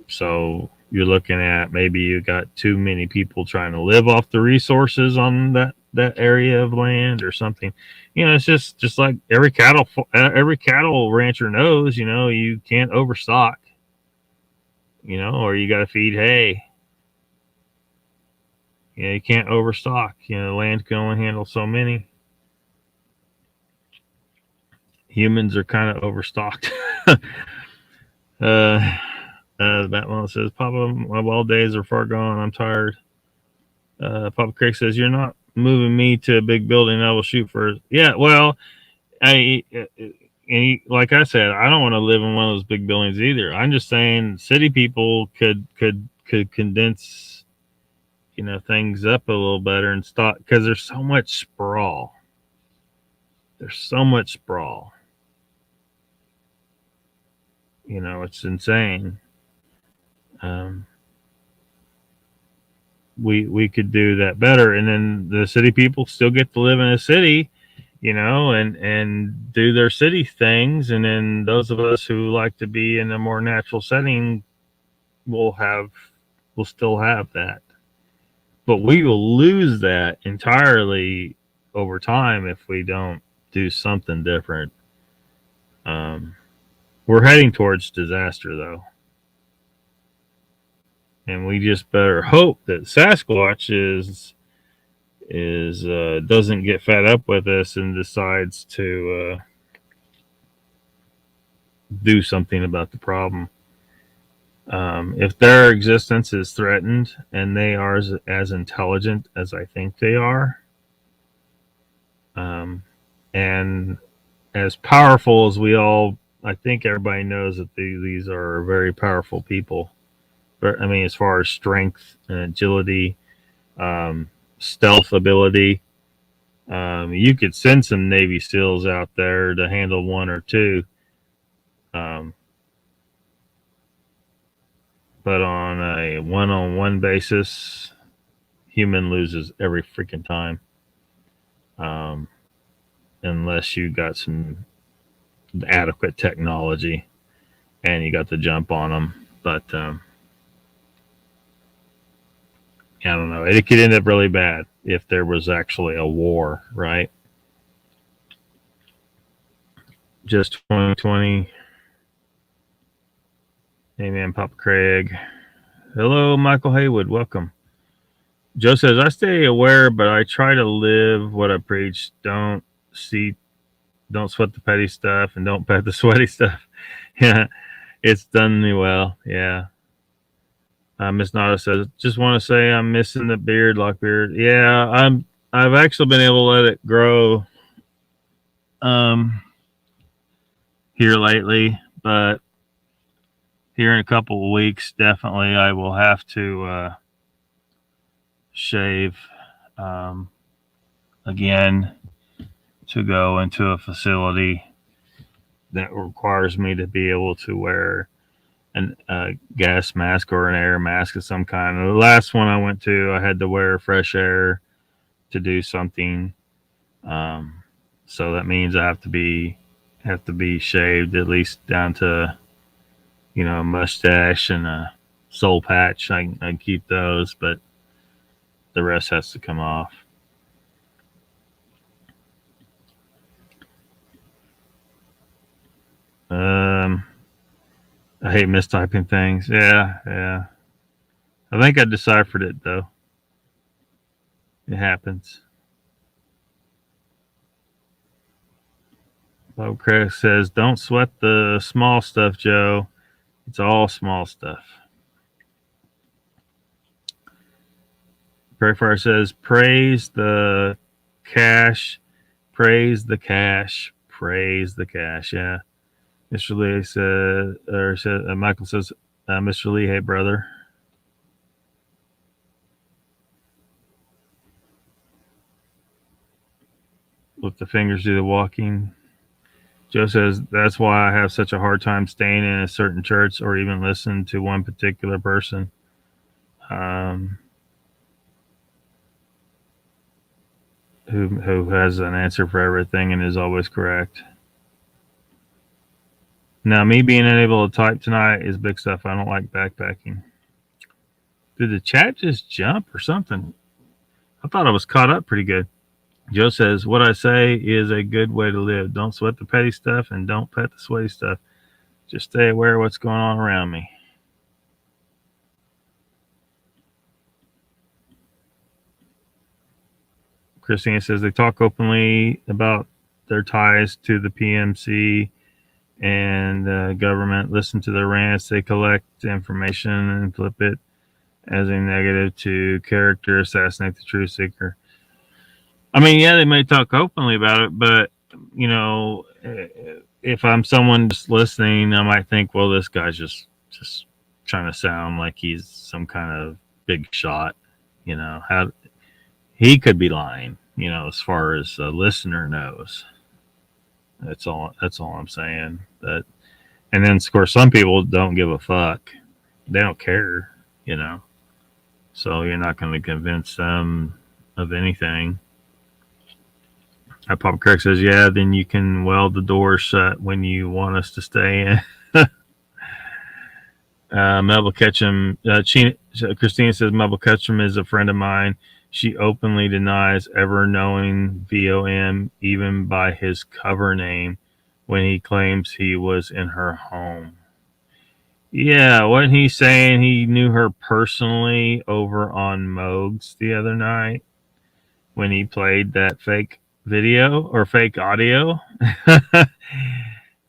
So you're looking at maybe you got too many people trying to live off the resources on that area of land or something. It's just like every cattle rancher knows, you can't overstock, or you got to feed hay. You can't overstock. Land can only handle so many. Humans are kind of overstocked. Batman says, Papa, my wild days are far gone. I'm tired. Papa Craig says, you're not moving me to a big building. I will shoot first. Yeah, well, like I said, I don't want to live in one of those big buildings either. I'm just saying city people could condense, things up a little better and stop, because there's so much sprawl. It's insane. We could do that better, and then the city people still get to live in a city, and do their city things, and then those of us who like to be in a more natural setting will still have that. But we will lose that entirely over time if we don't do something different. We're heading towards disaster, though. And we just better hope that Sasquatch doesn't get fed up with us and decides to do something about the problem. If their existence is threatened and they are as intelligent as I think they are, And as powerful as I think everybody knows that these are very powerful people. But, I mean, as far as strength and agility, stealth ability, you could send some Navy SEALs out there to handle one or two. But on a one-on-one basis, human loses every freaking time. Unless you got some adequate technology and you got the jump on them. But I don't know. It could end up really bad if there was actually a war, right? Just 2020. Amen, Papa Craig. Hello, Michael Haywood. Welcome. Joe says, I stay aware, but I try to live what I preach. Don't sweat the petty stuff and don't pet the sweaty stuff. Yeah, it's done me well. Yeah. Miss Nada says, just want to say I'm missing the beard, Lockbeard. Yeah, I've actually been able to let it grow here lately, but here in a couple of weeks, definitely I will have to shave again to go into a facility that requires me to be able to wear a gas mask or an air mask of some kind. The last one I went to, I had to wear fresh air to do something. So that means I have to be shaved at least down to, a mustache and a soul patch. I can keep those, but the rest has to come off. I hate mistyping things. Yeah. I think I deciphered it though. It happens. Bob Craig says, "Don't sweat the small stuff, Joe. It's all small stuff." Prairie Fire says, "Praise the cash, praise the cash, praise the cash." Yeah. Mr. Lee said, Michael says, Mr. Lee, hey, brother. Let the fingers do the walking. Joe says, that's why I have such a hard time staying in a certain church or even listen to one particular person. Who has an answer for everything and is always correct. Now, me being unable to type tonight is big stuff. I don't like backpacking. Did the chat just jump or something? I thought I was caught up pretty good. Joe says, what I say is a good way to live. Don't sweat the petty stuff and don't pet the sweaty stuff. Just stay aware of what's going on around me. Christina says they talk openly about their ties to the PMC and government. Listen to their rants. They collect information and flip it as a negative to character assassinate the truth seeker. I mean, yeah, they may talk openly about it, but, if I'm someone just listening, I might think, well, this guy's just trying to sound like he's some kind of big shot. How he could be lying, as far as a listener knows. That's all I'm saying. And then, of course, some people don't give a fuck. They don't care, So you're not going to convince them of anything. Papa Craig says, yeah, then you can weld the door shut when you want us to stay in. Melba Ketchum, Christina says, Melba Ketchum is a friend of mine. She openly denies ever knowing VOM, even by his cover name, when he claims he was in her home. Yeah, wasn't he saying he knew her personally over on Moog's the other night when he played that fake video or fake audio?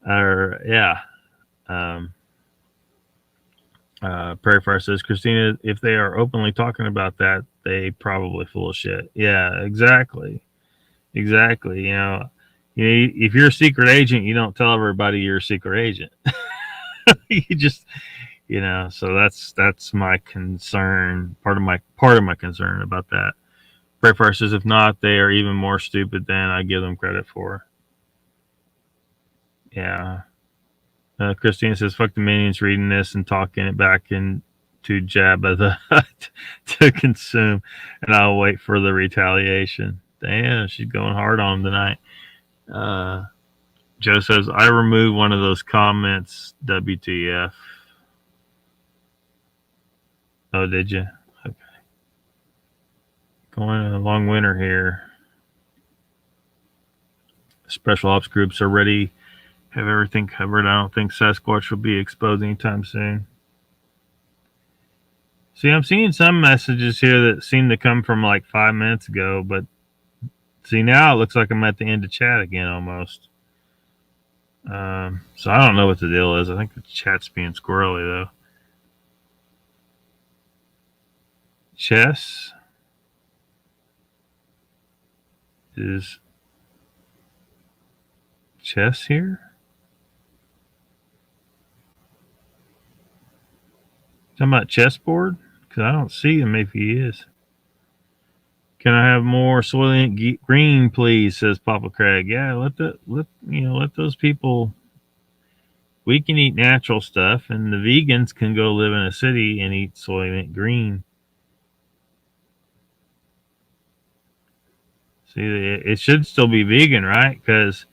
Or, yeah. Prairie Fire says, Christina, if they are openly talking about that, they probably full of shit. Yeah, exactly. Exactly. If you're a secret agent, you don't tell everybody you're a secret agent. You just, so that's my concern. Part of my concern about that. Pray first is if not, they are even more stupid than I give them credit for. Yeah. Christine says, "Fuck the minions reading this and talking it back into Jabba the Hutt to consume, and I'll wait for the retaliation." Damn, she's going hard on him tonight. Joe says, "I removed one of those comments. WTF?" Oh, did you? Okay. Going a long winter here. Special ops groups are ready. Have everything covered. I don't think Sasquatch will be exposed anytime soon. See, I'm seeing some messages here that seem to come from like 5 minutes ago, but see, now it looks like I'm at the end of chat again almost. So I don't know what the deal is. I think the chat's being squirrely though. Chess is Chess here? Talking about chessboard? Because I don't see him if he is. Can I have more soylent green, please? Says Papa Craig. Yeah, let those people. We can eat natural stuff, and the vegans can go live in a city and eat soylent green. See, it should still be vegan, right? Because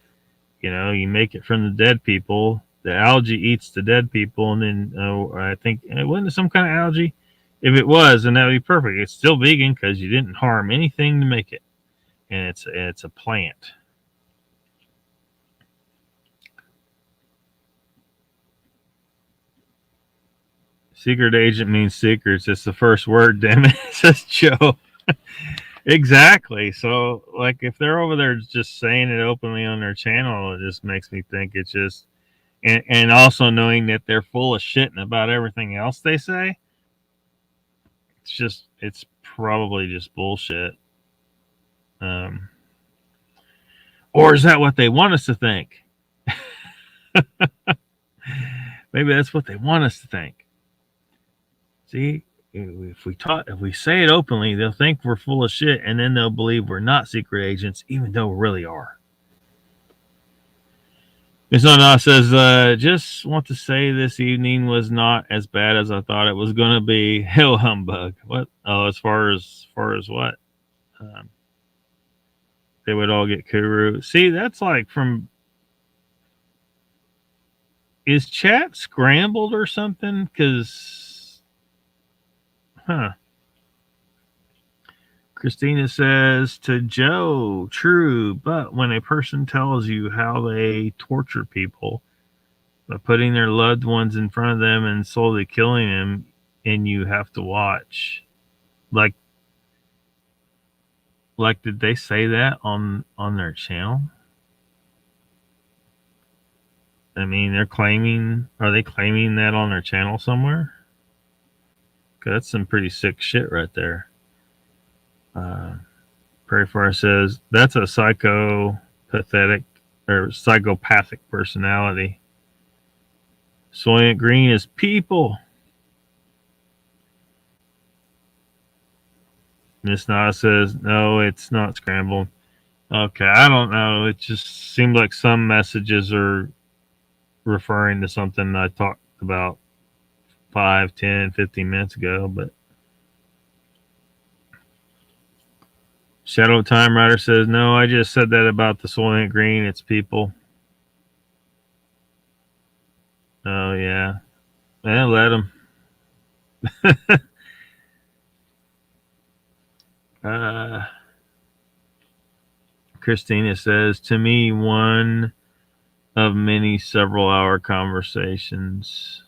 you make it from the dead people. The algae eats the dead people, and then I think it wasn't some kind of algae. If it was, then that would be perfect. It's still vegan because you didn't harm anything to make it, and it's a plant. Secret agent means secrets. It's the first word, damn it, says Joe. Exactly. So, like, if they're over there just saying it openly on their channel, it just makes me think it's just, and also knowing that they're full of shit about everything else they say, it's probably just bullshit. Or is that what they want us to think? Maybe that's what they want us to think. See, if we say it openly, they'll think we're full of shit, and then they'll believe we're not secret agents, even though we really are. Miss Nana says, just want to say this evening was not as bad as I thought it was going to be. Hell humbug. What? Oh, as far as what? They would all get Kuru. See, that's like from. Is chat scrambled or something? Because, Christina says to Joe, true, but when a person tells you how they torture people by putting their loved ones in front of them and slowly killing them, and you have to watch, like did they say that on their channel? I mean, are they claiming that on their channel somewhere? Cause that's some pretty sick shit right there. Prairie Fire says that's a psychopathic personality. Soylent green is people. Miss Na says no, it's not scrambled. Okay, I don't know. It just seemed like some messages are referring to something I talked about 5, 10, 15 minutes ago, but Shadow Time Rider says, no, I just said that about the Soylent Green. It's people. Oh, yeah. Well, let them. Christina says, to me, one of many several-hour conversations.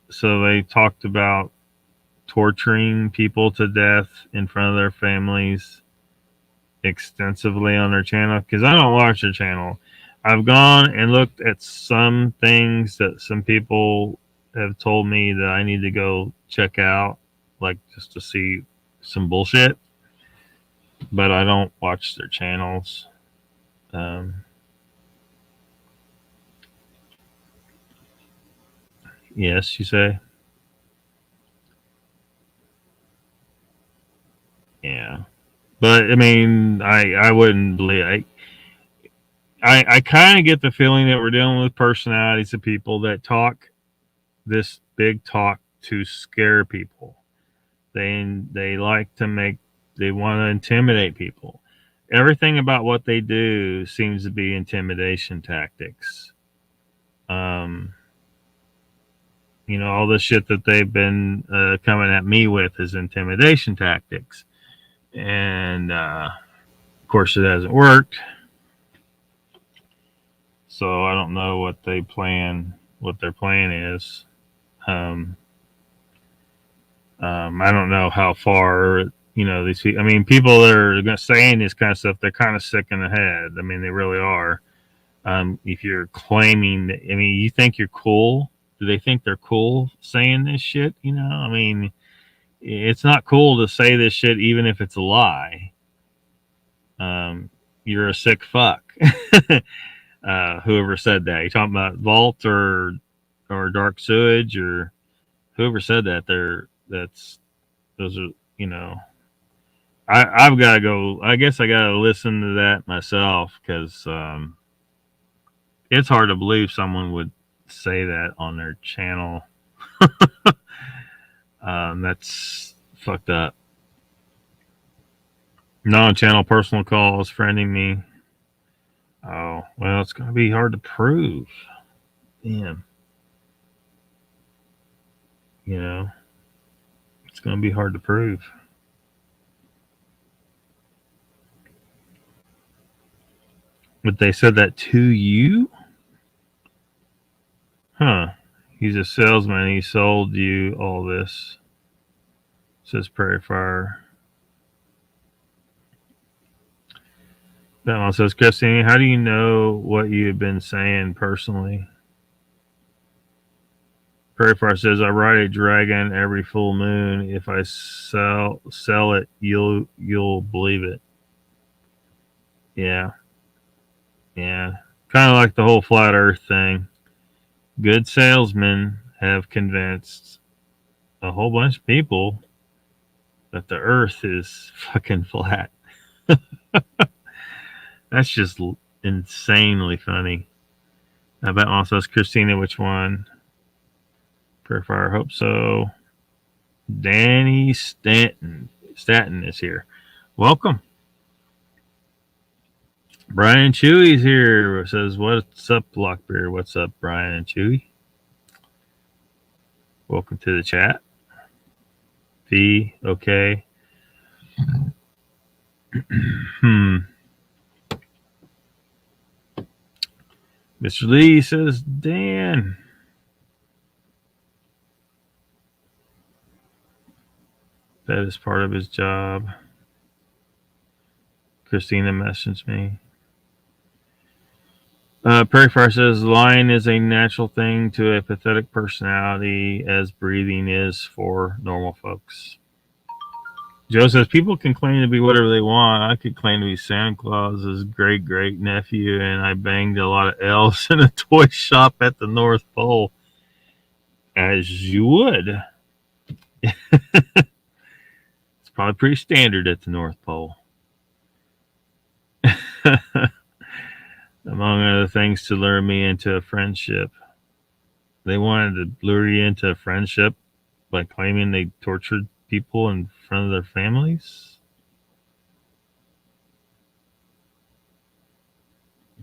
So they talked about torturing people to death in front of their families extensively on their channel, because I don't watch their channel. I've gone and looked at some things that some people have told me that I need to go check out, like just to see some bullshit, but I don't watch their channels. Yes, you say? Yeah. But I mean, I wouldn't believe. I kind of get the feeling that we're dealing with personalities of people that talk this big talk to scare people. They like to make, they want to intimidate people. Everything about what they do seems to be intimidation tactics. All the shit that they've been coming at me with is intimidation tactics, and of course, it hasn't worked. So I don't know what their plan is. I don't know how far these people. I mean, people that are saying this kind of stuff, they're kind of sick in the head. I mean, they really are. If you're claiming that, I mean, you think you're cool. Do they think they're cool saying this shit? I mean, it's not cool to say this shit, even if it's a lie. You're a sick fuck. Whoever said that. You talking about Vault or Dark Sewage or whoever said that? Those are I've got to go. I guess I got to listen to that myself because it's hard to believe someone would say that on their channel. That's fucked up. Non-channel personal calls, friending me. Oh, well, it's going to be hard to prove. Damn. It's going to be hard to prove. But they said that to you? Huh. He's a salesman. He sold you all this. Says Prairie Fire. That one says, Christine, how do you know what you've been saying personally? Prairie Fire says, I ride a dragon every full moon. If I sell it, you'll believe it. Yeah. Yeah. Kind of like the whole flat earth thing. Good salesmen have convinced a whole bunch of people that the earth is fucking flat. That's just insanely funny. I bet also it's Christina, which one? Prayer Fire, hope so. Danny Staten is here. Welcome. Brian Chewy's here. Says, what's up, Lockbeard? What's up, Brian and Chewy? Welcome to the chat. V, okay. Mr. Lee says, Dan. That is part of his job. Christina messaged me. Prairie Fire says, lying is a natural thing to a pathetic personality as breathing is for normal folks. Joe says, people can claim to be whatever they want. I could claim to be Santa Claus's great nephew, and I banged a lot of elves in a toy shop at the North Pole. As you would. It's probably pretty standard at the North Pole. Among other things, to lure me into a friendship. They wanted to lure you into a friendship by claiming they tortured people in front of their families?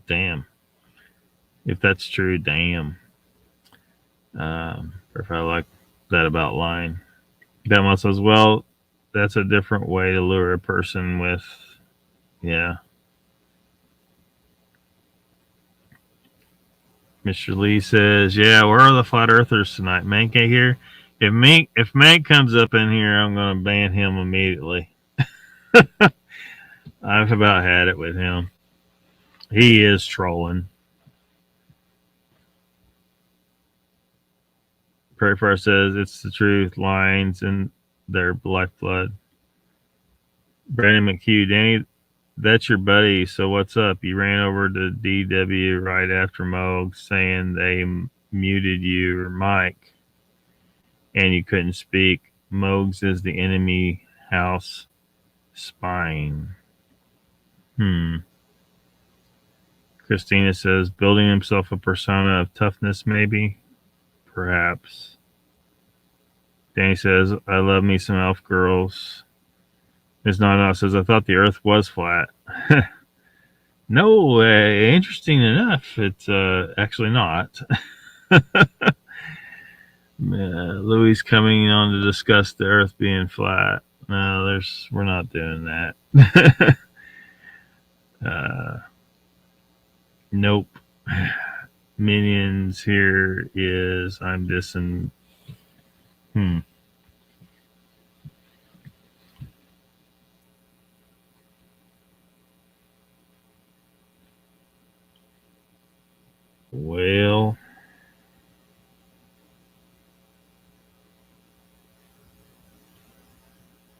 Damn. If that's true, damn. If I like that about lying. That one says, well, that's a different way to lure a person with, yeah. Mr. Lee says, yeah, where are the flat earthers tonight? Mank ain't here. If Mank comes up in here, I'm going to ban him immediately. I've about had it with him. He is trolling. Prairie Fire says, it's the truth. Lions in their lifeblood. Brandon McHugh, Danny, that's your buddy. So what's up? You ran over to DW right after Moog saying they muted you or Mike and you couldn't speak. Moog's is the enemy house spying. Christina says, building himself a persona of toughness, maybe? Perhaps. Danny says, I love me some elf girls. Ms. Nana says, I thought the earth was flat. No, interesting enough, it's actually not. Louis coming on to discuss the earth being flat. No, we're not doing that. Nope. Minions here is I'm dissing. Well,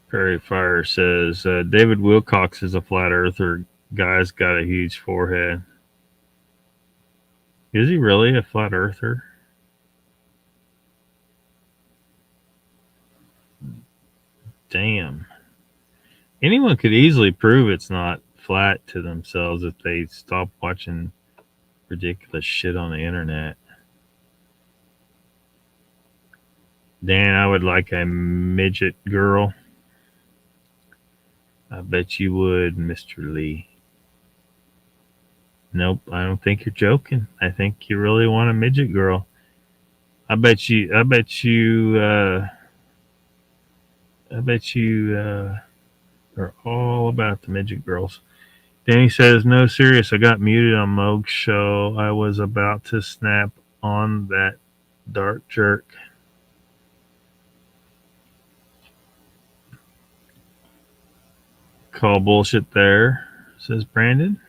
Prairie Fire says David Wilcox is a flat earther. Guy's got a huge forehead. Is he really a flat earther? Damn. Anyone could easily prove it's not flat to themselves if they stop watching ridiculous shit on the internet. Dan, I would like a midget girl. I bet you would, Mr. Lee. Nope, I don't think you're joking. I think you really want a midget girl. I bet you are all about the midget girls. Danny says, no, serious, I got muted on Moog's show. I was about to snap on that dark jerk. Call bullshit there, says Brandon.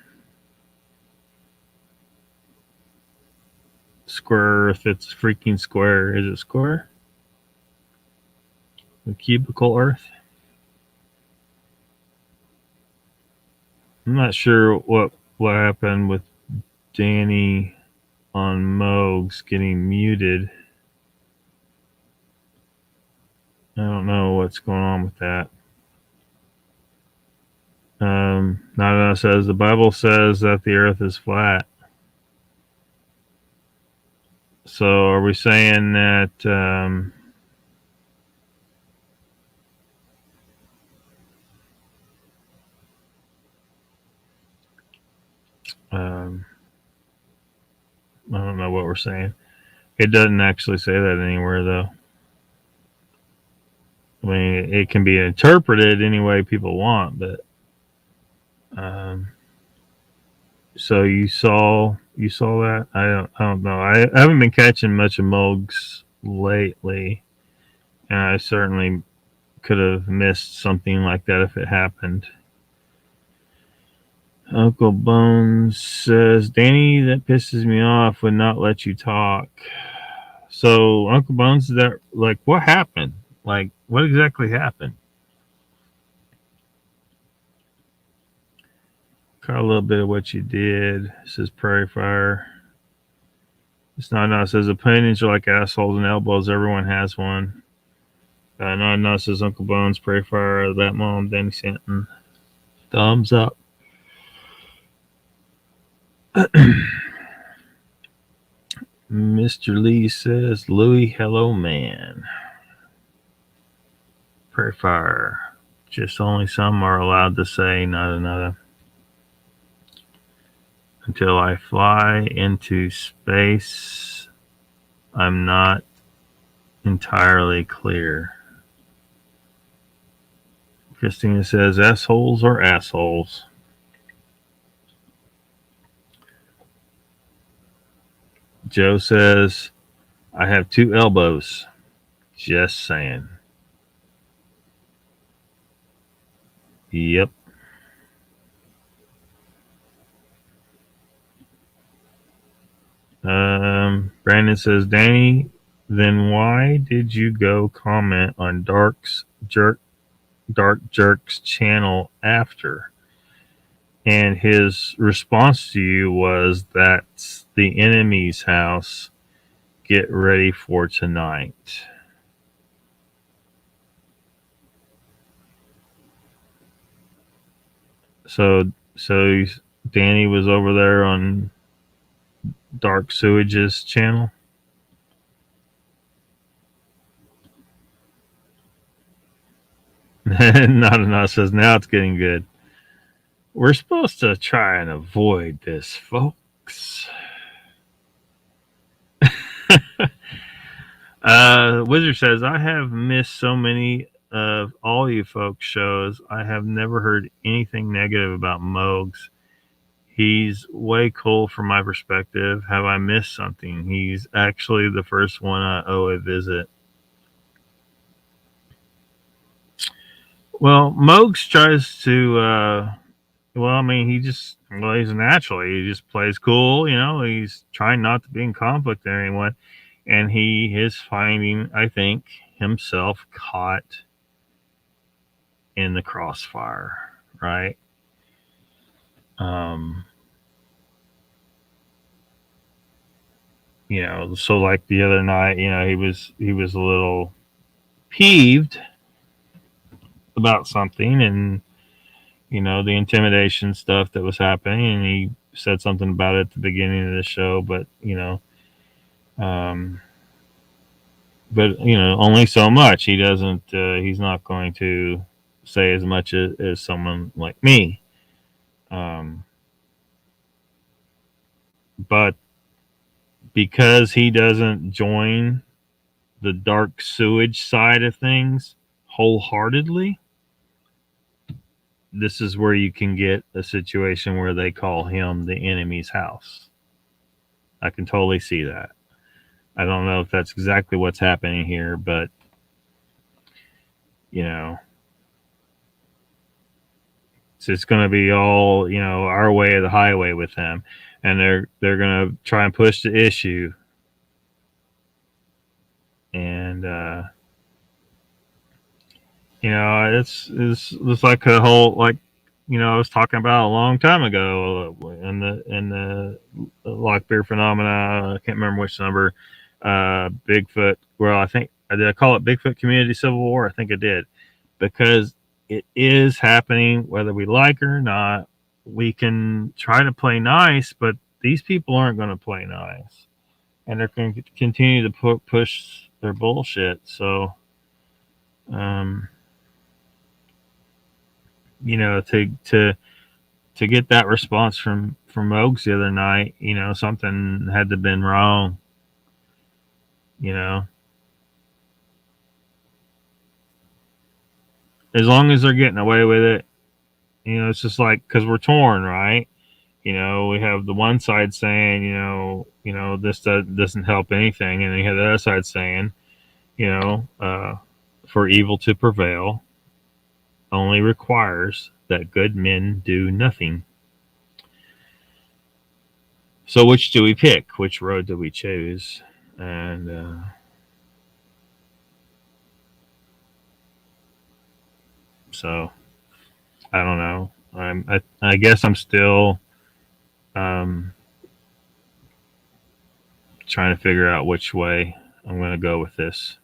Square Earth, it's freaking square. Is it square? The cubical Earth? I'm not sure what happened with Danny on Moog's getting muted. I don't know what's going on with that. Nada says the Bible says that the earth is flat. So are we saying that I don't know what we're saying. It doesn't actually say that anywhere, though. I mean, it can be interpreted any way people want, but so you saw that? I don't know. I haven't been catching much of Moog's lately, and I certainly could have missed something like that if it happened. Uncle Bones says, Danny, that pisses me off, would not let you talk. So, Uncle Bones, is that like what happened? Like, what exactly happened? Caught a little bit of what you did, says Prairie Fire. It's not says opinions are like assholes and elbows. Everyone has one. Not says Uncle Bones, Prairie Fire, that mom, Danny Stanton. Thumbs up. Mr. Lee says, Louis, hello, man. Prairie Fire. Just only some are allowed to say, not another. Until I fly into space, I'm not entirely clear. Christina says, assholes are assholes. Joe says, I have 2 elbows. Just saying. Yep. Brandon says, Danny, then why did you go comment on Dark's jerk Dark Jerk's channel after. And his response to you was, that's the enemy's house. Get ready for tonight. So Danny was over there on Dark Sewage's channel. Not enough says, now it's getting good. We're supposed to try and avoid this, folks. Wizard says, I have missed so many of all you folks' shows. I have never heard anything negative about Mogs. He's way cool from my perspective. Have I missed something? He's actually the first one I owe a visit. Well, Mogs tries to, well, I mean, he's a natural. He just plays cool, you know. He's trying not to be in conflict with anyone. And he is finding, I think, himself caught in the crossfire, right? You know, so like the other night, you know, he was a little peeved about something, and you know, the intimidation stuff that was happening, and he said something about it at the beginning of the show, but you know, but you know, only so much. He doesn't. He's not going to say as much as someone like me. But because he doesn't join the dark sewage side of things wholeheartedly, this is where you can get a situation where they call him the enemy's house. I can totally see that. I don't know if that's exactly what's happening here, but you know, it's going to be all, you know, our way or the highway with them, and they're going to try and push the issue, and you know, it's like a whole, like, you know, I was talking about a long time ago in the LOCKBEARD Phenomena. I can't remember which number. Bigfoot. Well, I think did I call it Bigfoot Community Civil War? I think I did, because it is happening whether we like it or not. We can try to play nice, but these people aren't going to play nice, and they're going to continue to push their bullshit. So, you know, to get that response from Oaks the other night, you know, something had to have been wrong. You know, as long as they're getting away with it, you know, it's just like, because we're torn, right? You know, we have the one side saying, you know, this doesn't help anything, and then you have the other side saying, you know, for evil to prevail only requires that good men do nothing. So which do we pick? Which road do we choose? And so I don't know. I guess I'm still trying to figure out which way I'm going to go with this.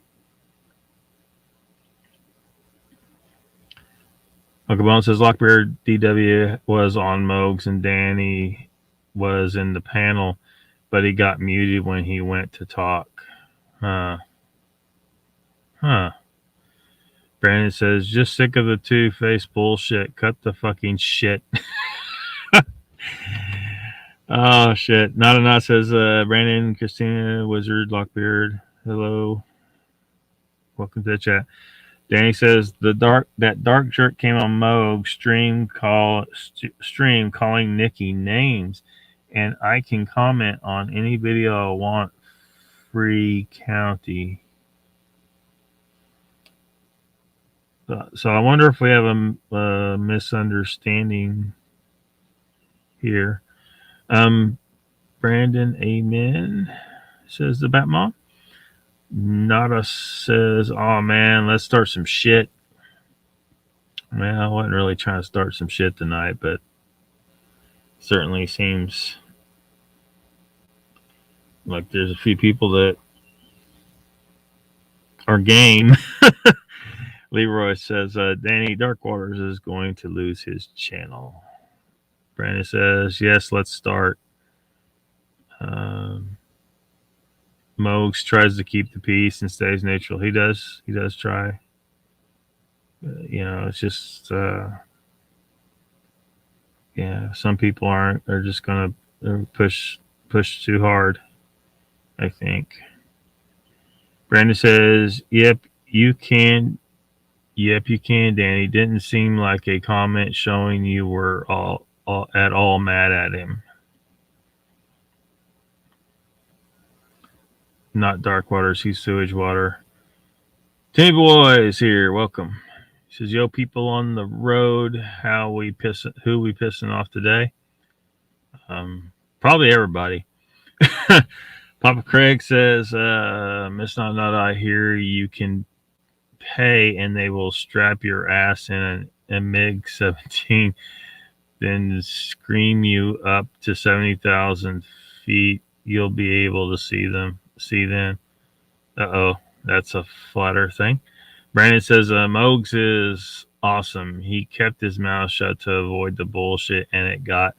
Uncle Bone says Lockbeard DW was on Mogs and Danny was in the panel, but he got muted when he went to talk. Huh. Brandon says, just sick of the two-faced bullshit. Cut the fucking shit. Oh, shit. Not enough says, Brandon, Christina, Wizard, Lockbeard. Hello. Welcome to the chat. Danny says, that dark jerk came on Moog stream calling Nikki names, and I can comment on any video I want. Free county. So I wonder if we have a misunderstanding here. Brandon, amen, says the Batmom. Nada says, oh man, let's start some shit. Well, I wasn't really trying to start some shit tonight, but certainly seems like there's a few people that are game. Leroy says, Danny Darkwaters is going to lose his channel. Brandon says, yes, let's start. Mogs tries to keep the peace and stays neutral. He does try. It's just, some people aren't. They're just going to push too hard, I think. Brandon says, yep, you can. Yep, you can, Danny. Didn't seem like a comment showing you were at all mad at him. Not dark waters, he's sewage water. Timmy Boy is here. Welcome. He says, yo, people on the road, who we pissing off today? Probably everybody. Papa Craig says, Miss Not Not, I hear you can pay and they will strap your ass in a MiG-17, then scream you up to 70,000 feet. You'll be able to see then. Uh-oh, that's a flatter thing. Brandon says, Mogs is awesome. He kept his mouth shut to avoid the bullshit, and it got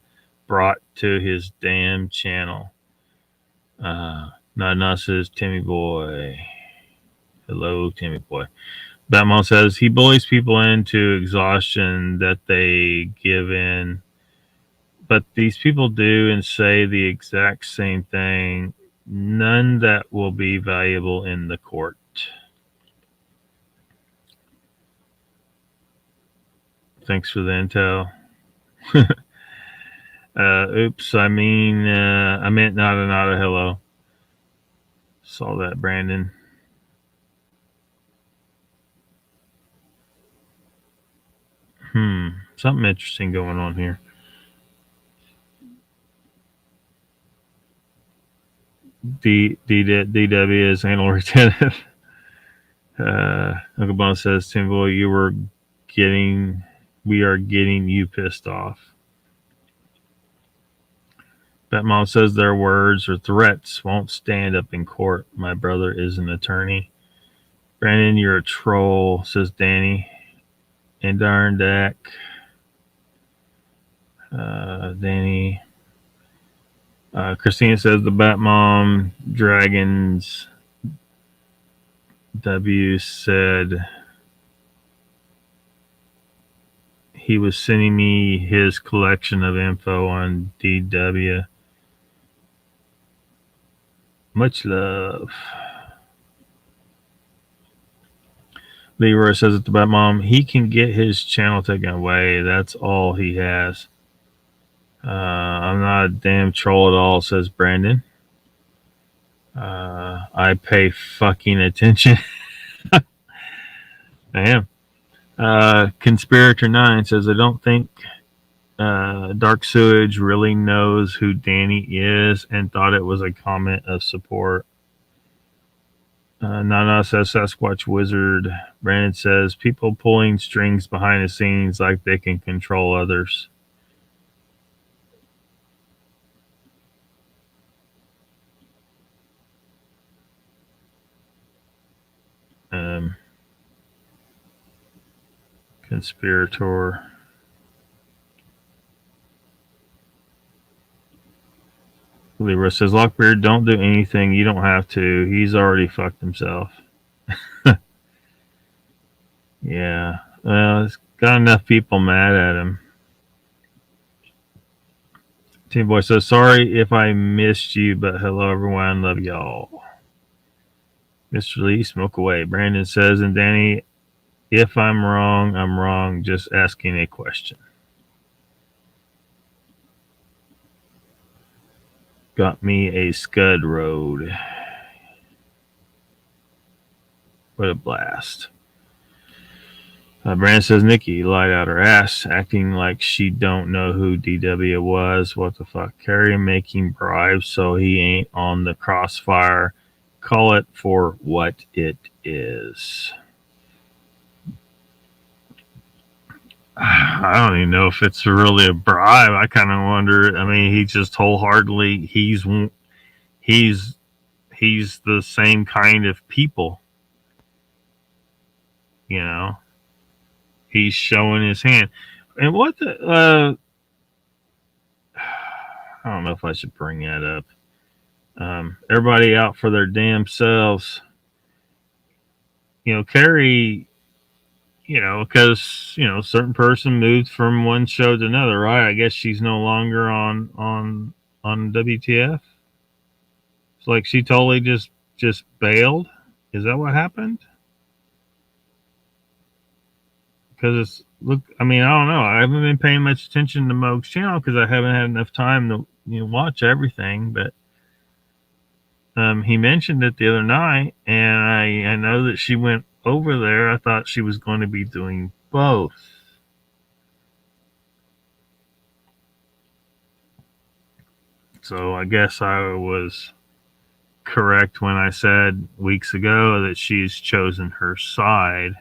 brought to his damn channel. Not says Timmy Boy. Hello, Timmy Boy. Batman says he bullies people into exhaustion that they give in, but these people do and say the exact same thing. None that will be valuable in the court. Thanks for the intel. Oops, I meant nada hello. Saw that, Brandon. Something interesting going on here. DW is anal retentive. Uncle Bon says, Tim Boy, we are getting you pissed off. Batmom says their words or threats won't stand up in court. My brother is an attorney. Brandon, you're a troll, says Danny. And darn Dak. Danny. Christina says the Batmom Dragons W said he was sending me his collection of info on DW. Much love. Leroy says at the Batmom, he can get his channel taken away. That's all he has. I'm not a damn troll at all, says Brandon. I pay fucking attention. I am. Conspirator 9 says, I don't think Dark Sewage really knows who Danny is and thought it was a comment of support. Nana says, Sasquatch Wizard. Brandon says, people pulling strings behind the scenes like they can control others. Conspirator. Libra says, Lockbeard, don't do anything. You don't have to. He's already fucked himself. Yeah. Well, it's got enough people mad at him. Team Boy says, sorry if I missed you, but hello, everyone. Love y'all. Mr. Lee, smoke away. Brandon says, and Danny, if I'm wrong, I'm wrong. Just asking a question. Got me a Scud Road. What a blast. Brandon says, Nikki lied out her ass, acting like she don't know who DW was. What the fuck? Carrie making bribes so he ain't on the crossfire. Call it for what it is. I don't even know if it's really a bribe. I kind of wonder. I mean, he just wholeheartedly he's the same kind of people. You know, he's showing his hand. And what the? I don't know if I should bring that up. Everybody out for their damn selves. You know, Carrie. You know, because a certain person moved from one show to another, right? I guess she's no longer on WTF. It's like she totally just bailed. Is that what happened? Because it's look. I mean, I don't know. I haven't been paying much attention to Moog's channel because I haven't had enough time to watch everything. But he mentioned it the other night, and I know that she went over there. I thought she was going to be doing both. So I guess I was correct when I said weeks ago that she's chosen her side.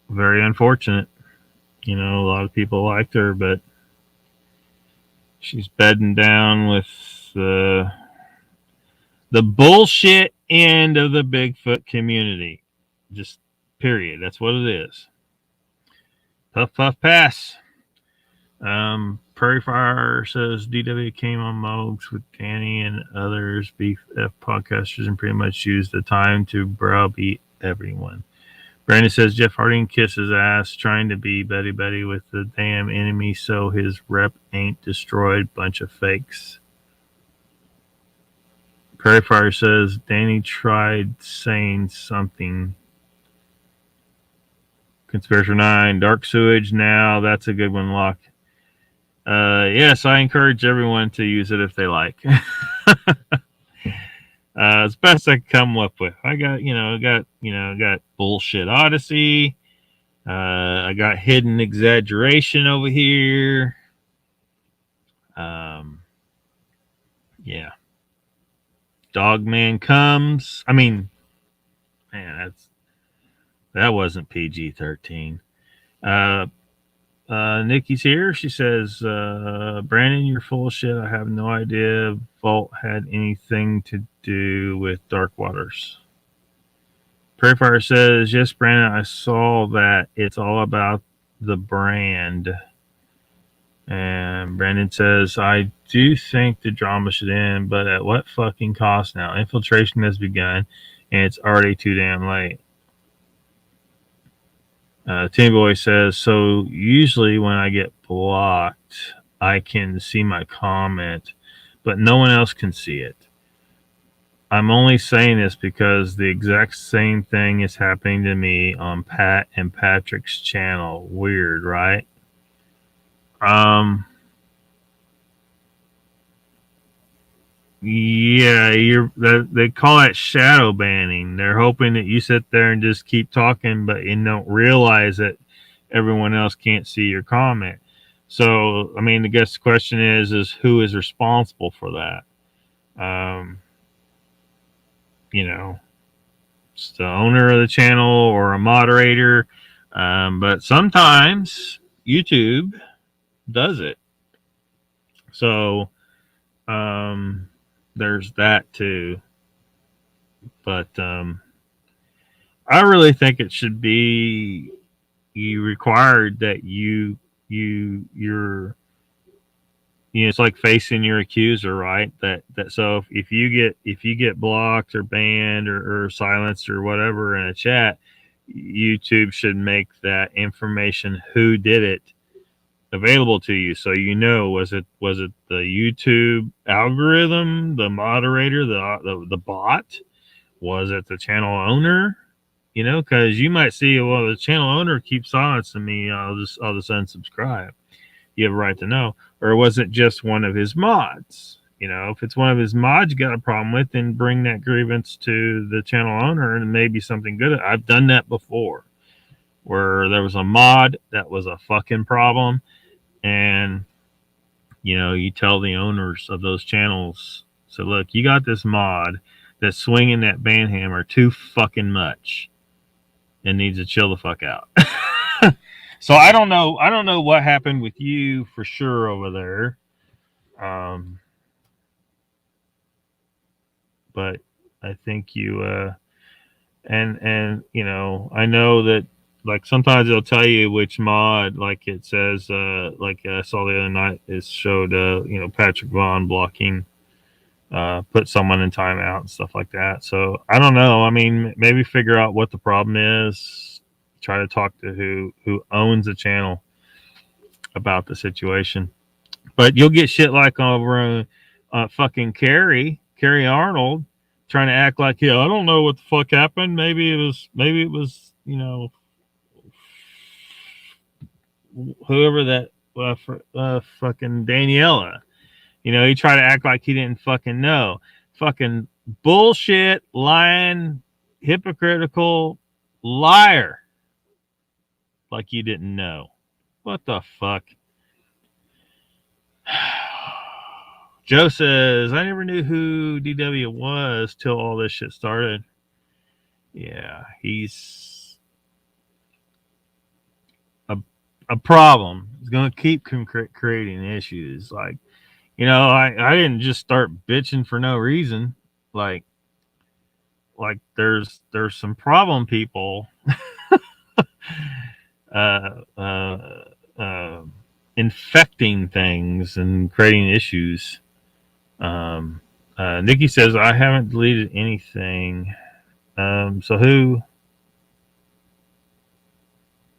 Very unfortunate. A lot of people liked her, but she's bedding down with the bullshit end of the Bigfoot community. Just period. That's what it is. Puff, puff, pass. Prairie Fire says DW came on Mogs with Danny and others BF podcasters and pretty much used the time to browbeat everyone. Brandon says Jeff Harding kisses ass trying to be buddy with the damn enemy so his rep ain't destroyed. Bunch of fakes. Prairie Fire says Danny tried saying something. Conspiracy 9, dark sewage. Now that's a good one, Lock. Yes, I encourage everyone to use it if they like. It's best I can come up with. I got bullshit Odyssey. I got hidden exaggeration over here. Yeah. Dogman comes. I mean, man, that wasn't PG-13. Nikki's here. She says, Brandon, you're full of shit. I have no idea Vault had anything to do with Dark Waters. Prairie Fire says, yes, Brandon, I saw that. It's all about the brand. And Brandon says, I do think the drama should end, but at what fucking cost now? Infiltration has begun, and it's already too damn late. Team Boy says, so usually when I get blocked, I can see my comment, but no one else can see it. I'm only saying this because the exact same thing is happening to me on Pat and Patrick's channel. Weird, right? Yeah, they call that shadow banning. They're hoping that you sit there and just keep talking, but you don't realize that everyone else can't see your comment. So, I mean, I guess the question is who is responsible for that? It's the owner of the channel or a moderator. But sometimes YouTube does it. So, there's that too. But I really think it should be required that you're it's like facing your accuser, right? That so if you get blocked or banned or silenced or whatever in a chat, YouTube should make that information who did it available to you, so was it the YouTube algorithm, the moderator, the bot, was it the channel owner? Because you might see, well, the channel owner keeps silencing me, I'll just unsubscribe. You have a right to know. Or was it just one of his mods? If it's one of his mods you got a problem with, then bring that grievance to the channel owner and maybe something good. I've done that before where there was a mod that was a fucking problem. And, you tell the owners of those channels, so look, you got this mod that's swinging that ban hammer too fucking much. and needs to chill the fuck out. So I don't know. I don't know what happened with you for sure over there. But I think you and you know, I know that like sometimes it'll tell you which mod, like it says like I saw the other night it showed you know, Patrick Vaughn blocking put someone in timeout and stuff like that. So I don't know. I mean, maybe figure out what the problem is. Try to talk to who owns the channel about the situation. But you'll get shit like over fucking Carrie Arnold trying to act like, yeah, I don't know what the fuck happened. Maybe it was you know, whoever that fucking Daniela. You know, he tried to act like he didn't fucking know. Fucking bullshit, lying, hypocritical liar. Like you didn't know. What the fuck? Joe says, I never knew who DW was till all this shit started. Yeah, he's a problem. He's going to keep creating issues. Like, you know, I didn't just start bitching for no reason. Like there's some problem people infecting things and creating issues. Nikki says, I haven't deleted anything. So who?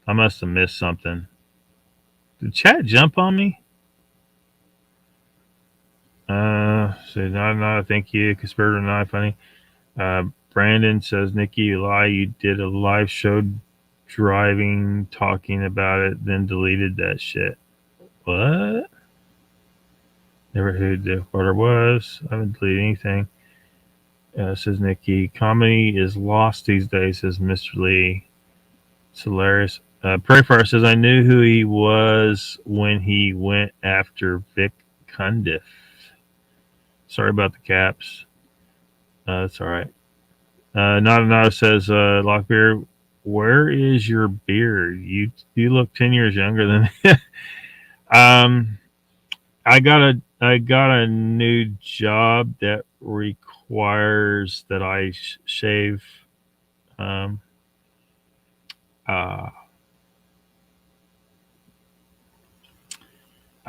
I must have missed something. Did chat jump on me? So not thank you. Conspirator not funny. Brandon says, Nikki, you lie. You did a live show driving, talking about it, then deleted that shit. What? Never heard what it was. I haven't deleted anything. Says Nikki. Comedy is lost these days, says Mr. Lee. It's hilarious. Prayfire says, I knew who he was when he went after Vic Cundiff. Sorry about the caps. That's all right. Nada says, Lockbeard, where is your beard? You look 10 years younger than me. I got a new job that requires that I shave.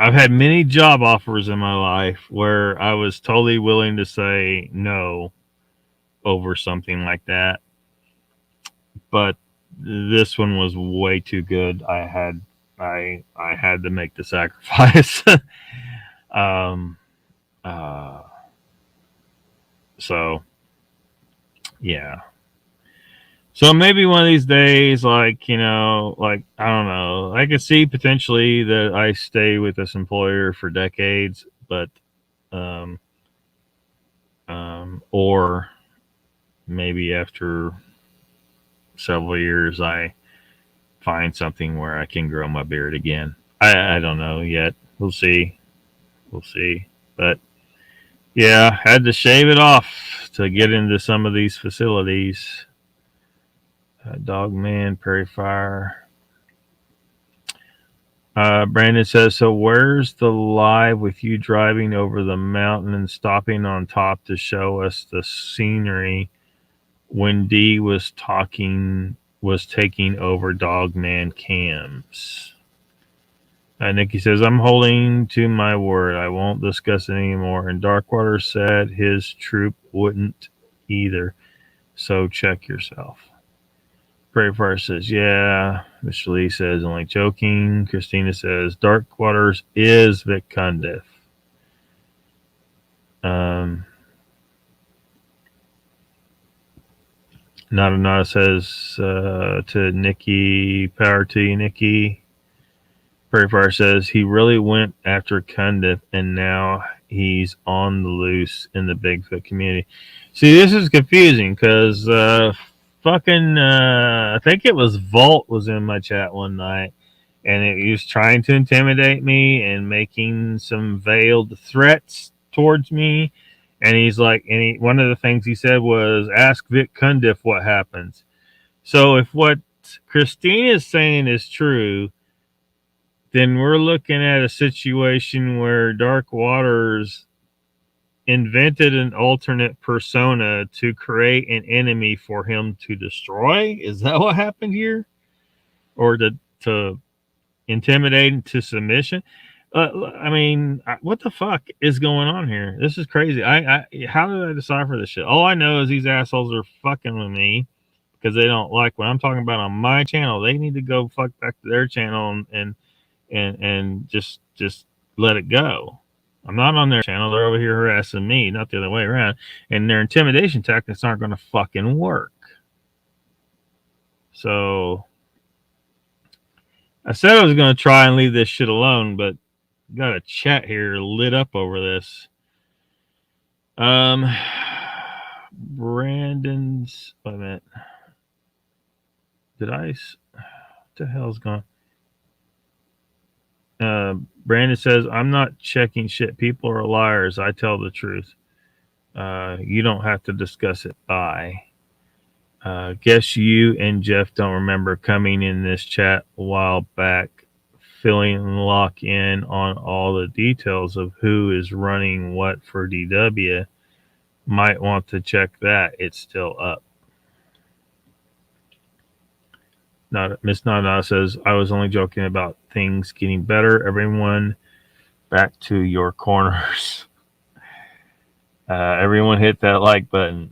I've had many job offers in my life where I was totally willing to say no over something like that, but this one was way too good. I had to make the sacrifice. So yeah. So maybe one of these days, like, you know, like, I don't know, I could see potentially that I stay with this employer for decades, but, or maybe after several years, I find something where I can grow my beard again. I don't know yet. We'll see. But yeah, had to shave it off to get into some of these facilities. Dogman, Prairie Fire. Brandon says, so where's the live with you driving over the mountain and stopping on top to show us the scenery when D was taking over Dogman cams? Nikki says, I'm holding to my word. I won't discuss it anymore. And Darkwater said his troop wouldn't either. So check yourself. Prairie Fire says, yeah. Mr. Lee says, only joking. Christina says, Darkwaters is Vic Cundiff. Nada says to Nikki, power to you, Nikki. Prairie Fire says, he really went after Cundiff and now he's on the loose in the Bigfoot community. See, this is confusing because I think it was Volt was in my chat one night and he was trying to intimidate me and making some veiled threats towards me. And he's like, one of the things he said was, ask Vic Cundiff what happens. So if what Christina's saying is true, then we're looking at a situation where Dark Waters invented an alternate persona to create an enemy for him to destroy. Is that what happened here? Or to intimidate into submission? I mean, what the fuck is going on here? This is crazy. How did I decipher this shit? All I know is these assholes are fucking with me because they don't like what I'm talking about on my channel. They need to go fuck back to their channel and just let it go. I'm not on their channel. They're over here harassing me, not the other way around. And their intimidation tactics aren't going to fucking work. So I said I was going to try and leave this shit alone, but got a chat here lit up over this. Brandon's, wait a minute. What the hell's going on? Brandon says, I'm not checking shit. People are liars. I tell the truth. You don't have to discuss it. Bye. Guess you and Jeff don't remember coming in this chat a while back, filling lock in on all the details of who is running what for DW. Might want to check that. It's still up. Miss Nana says, I was only joking about things getting better. Everyone back to your corners. Everyone hit that like button.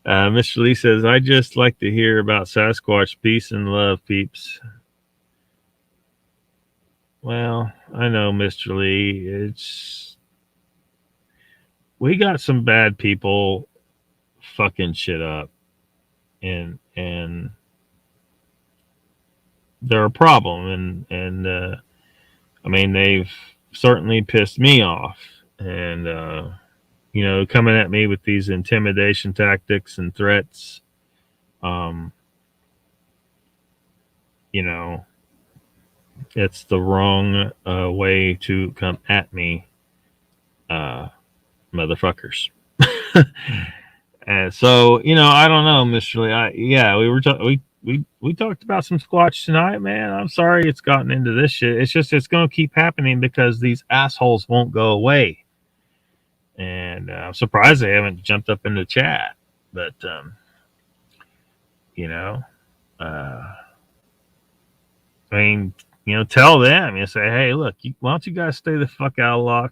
Mr. Lee says, I just like to hear about Sasquatch. Peace and love, peeps. Well, I know, Mr. Lee. We got some bad people fucking shit up. And they're a problem. And I mean, they've certainly pissed me off. And, you know, coming at me with these intimidation tactics and threats, you know, it's the wrong way to come at me, motherfuckers. And so, you know, I don't know, Mr. Lee. We talked about some Squatch tonight, man. I'm sorry it's gotten into this shit. It's going to keep happening because these assholes won't go away. And I'm surprised they haven't jumped up into chat. But, you know, I mean, you know, tell them, you say, hey, look, why don't you guys stay the fuck out of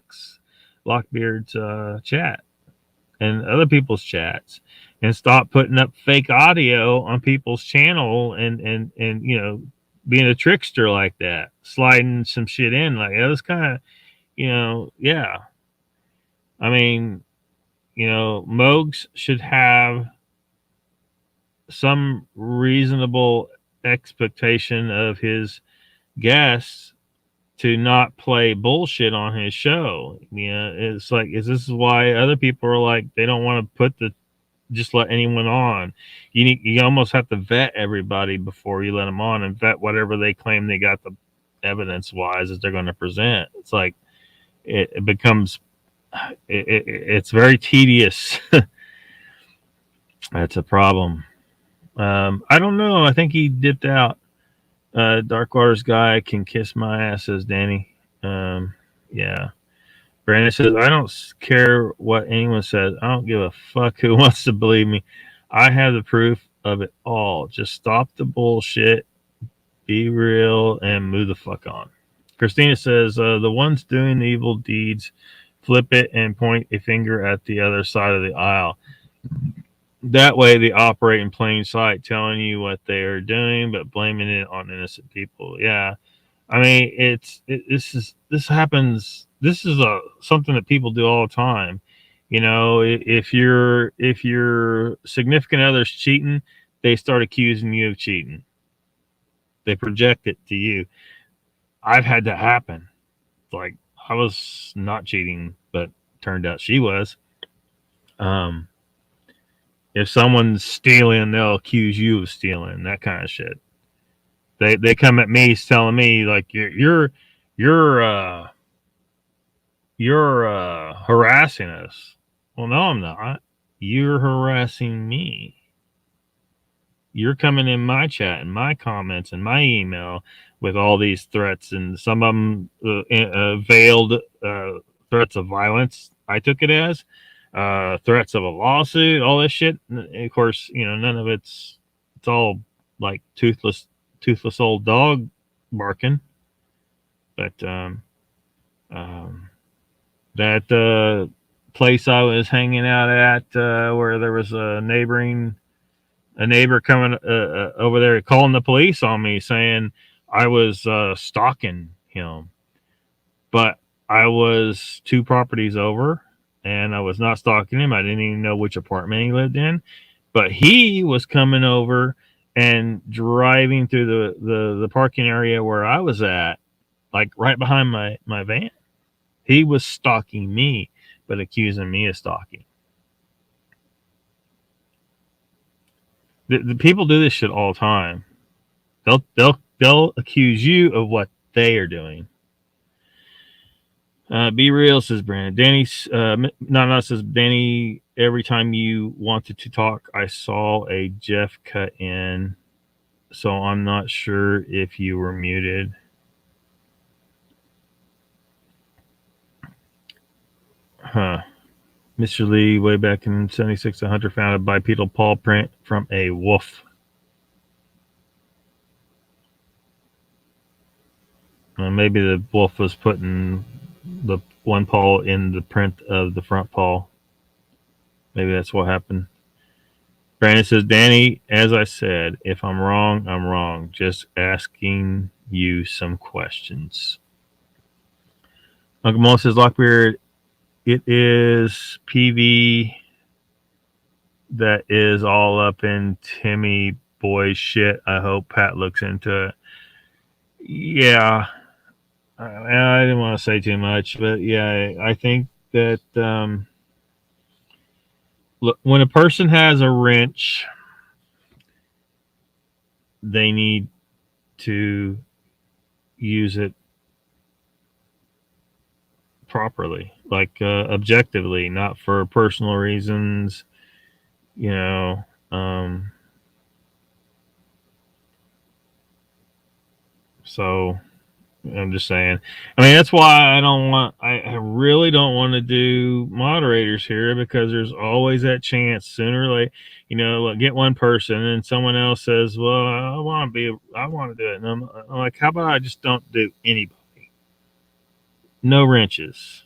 LOCKBEARD's chat and other people's chats and stop putting up fake audio on people's channel and you know, being a trickster like that, sliding some shit in like that was kind of, you know, yeah. I mean, you know, Mogs should have some reasonable expectation of his guests to not play bullshit on his show. You know, it's like, this is why other people are like, they don't want to just let anyone on. You almost have to vet everybody before you let them on, and vet whatever they claim they got the evidence wise that they're going to present. It's like, it becomes, it's very tedious. That's a problem. I don't know. I think he dipped out. Dark Waters guy can kiss my ass, says Danny. Yeah. Brandon says, I don't care what anyone says. I don't give a fuck who wants to believe me. I have the proof of it all. Just stop the bullshit, be real, and move the fuck on. Christina says, the ones doing the evil deeds flip it and point a finger at the other side of the aisle. That way they operate in plain sight, telling you what they are doing, but blaming it on innocent people. Yeah. I mean, this happens. This is something that people do all the time. You know, if your significant other's cheating, they start accusing you of cheating. They project it to you. I've had that happen. Like, I was not cheating, but turned out she was. If someone's stealing, they'll accuse you of stealing, that kind of shit. They come at me telling me like you're harassing us. Well, no, I'm not. You're harassing me. you're coming in my chat and my comments and my email with all these threats, and some of them veiled threats of violence. I took it as threats of a lawsuit, all this shit. And of course, none of it's all like toothless old dog barking. But that place I was hanging out at, where there was a neighbor coming over there calling the police on me, saying I was stalking him. But I was 2 properties over, and I was not stalking him. I didn't even know which apartment he lived in. But he was coming over and driving through the parking area where I was at, like right behind my van. He was stalking me, but accusing me of stalking. The people do this shit all the time. They'll accuse you of what they are doing. Be real, says Brandon. Danny's not says Danny. Every time you wanted to talk, I saw a Jeff cut in, so I'm not sure if you were muted. Huh. Mr. Lee, way back in 76, a hunter found a bipedal paw print from a wolf. Maybe the wolf was putting the one paw in the print of the front paw. Maybe that's what happened. Brandon says, Danny, as I said, if I'm wrong, I'm wrong. Just asking you some questions. Uncle Mo says, Lockbeard, it is PV that is all up in Timmy Boy's shit. I hope Pat looks into it. Yeah. I didn't want to say too much, but yeah, I think that look, when a person has a wrench, they need to use it properly, like objectively, not for personal reasons, so I'm just saying. I mean, that's why I really don't want to do moderators here, because there's always that chance sooner or later, get one person and someone else says, well, I want to do it. And I'm like, how about I just don't do anybody? No wrenches.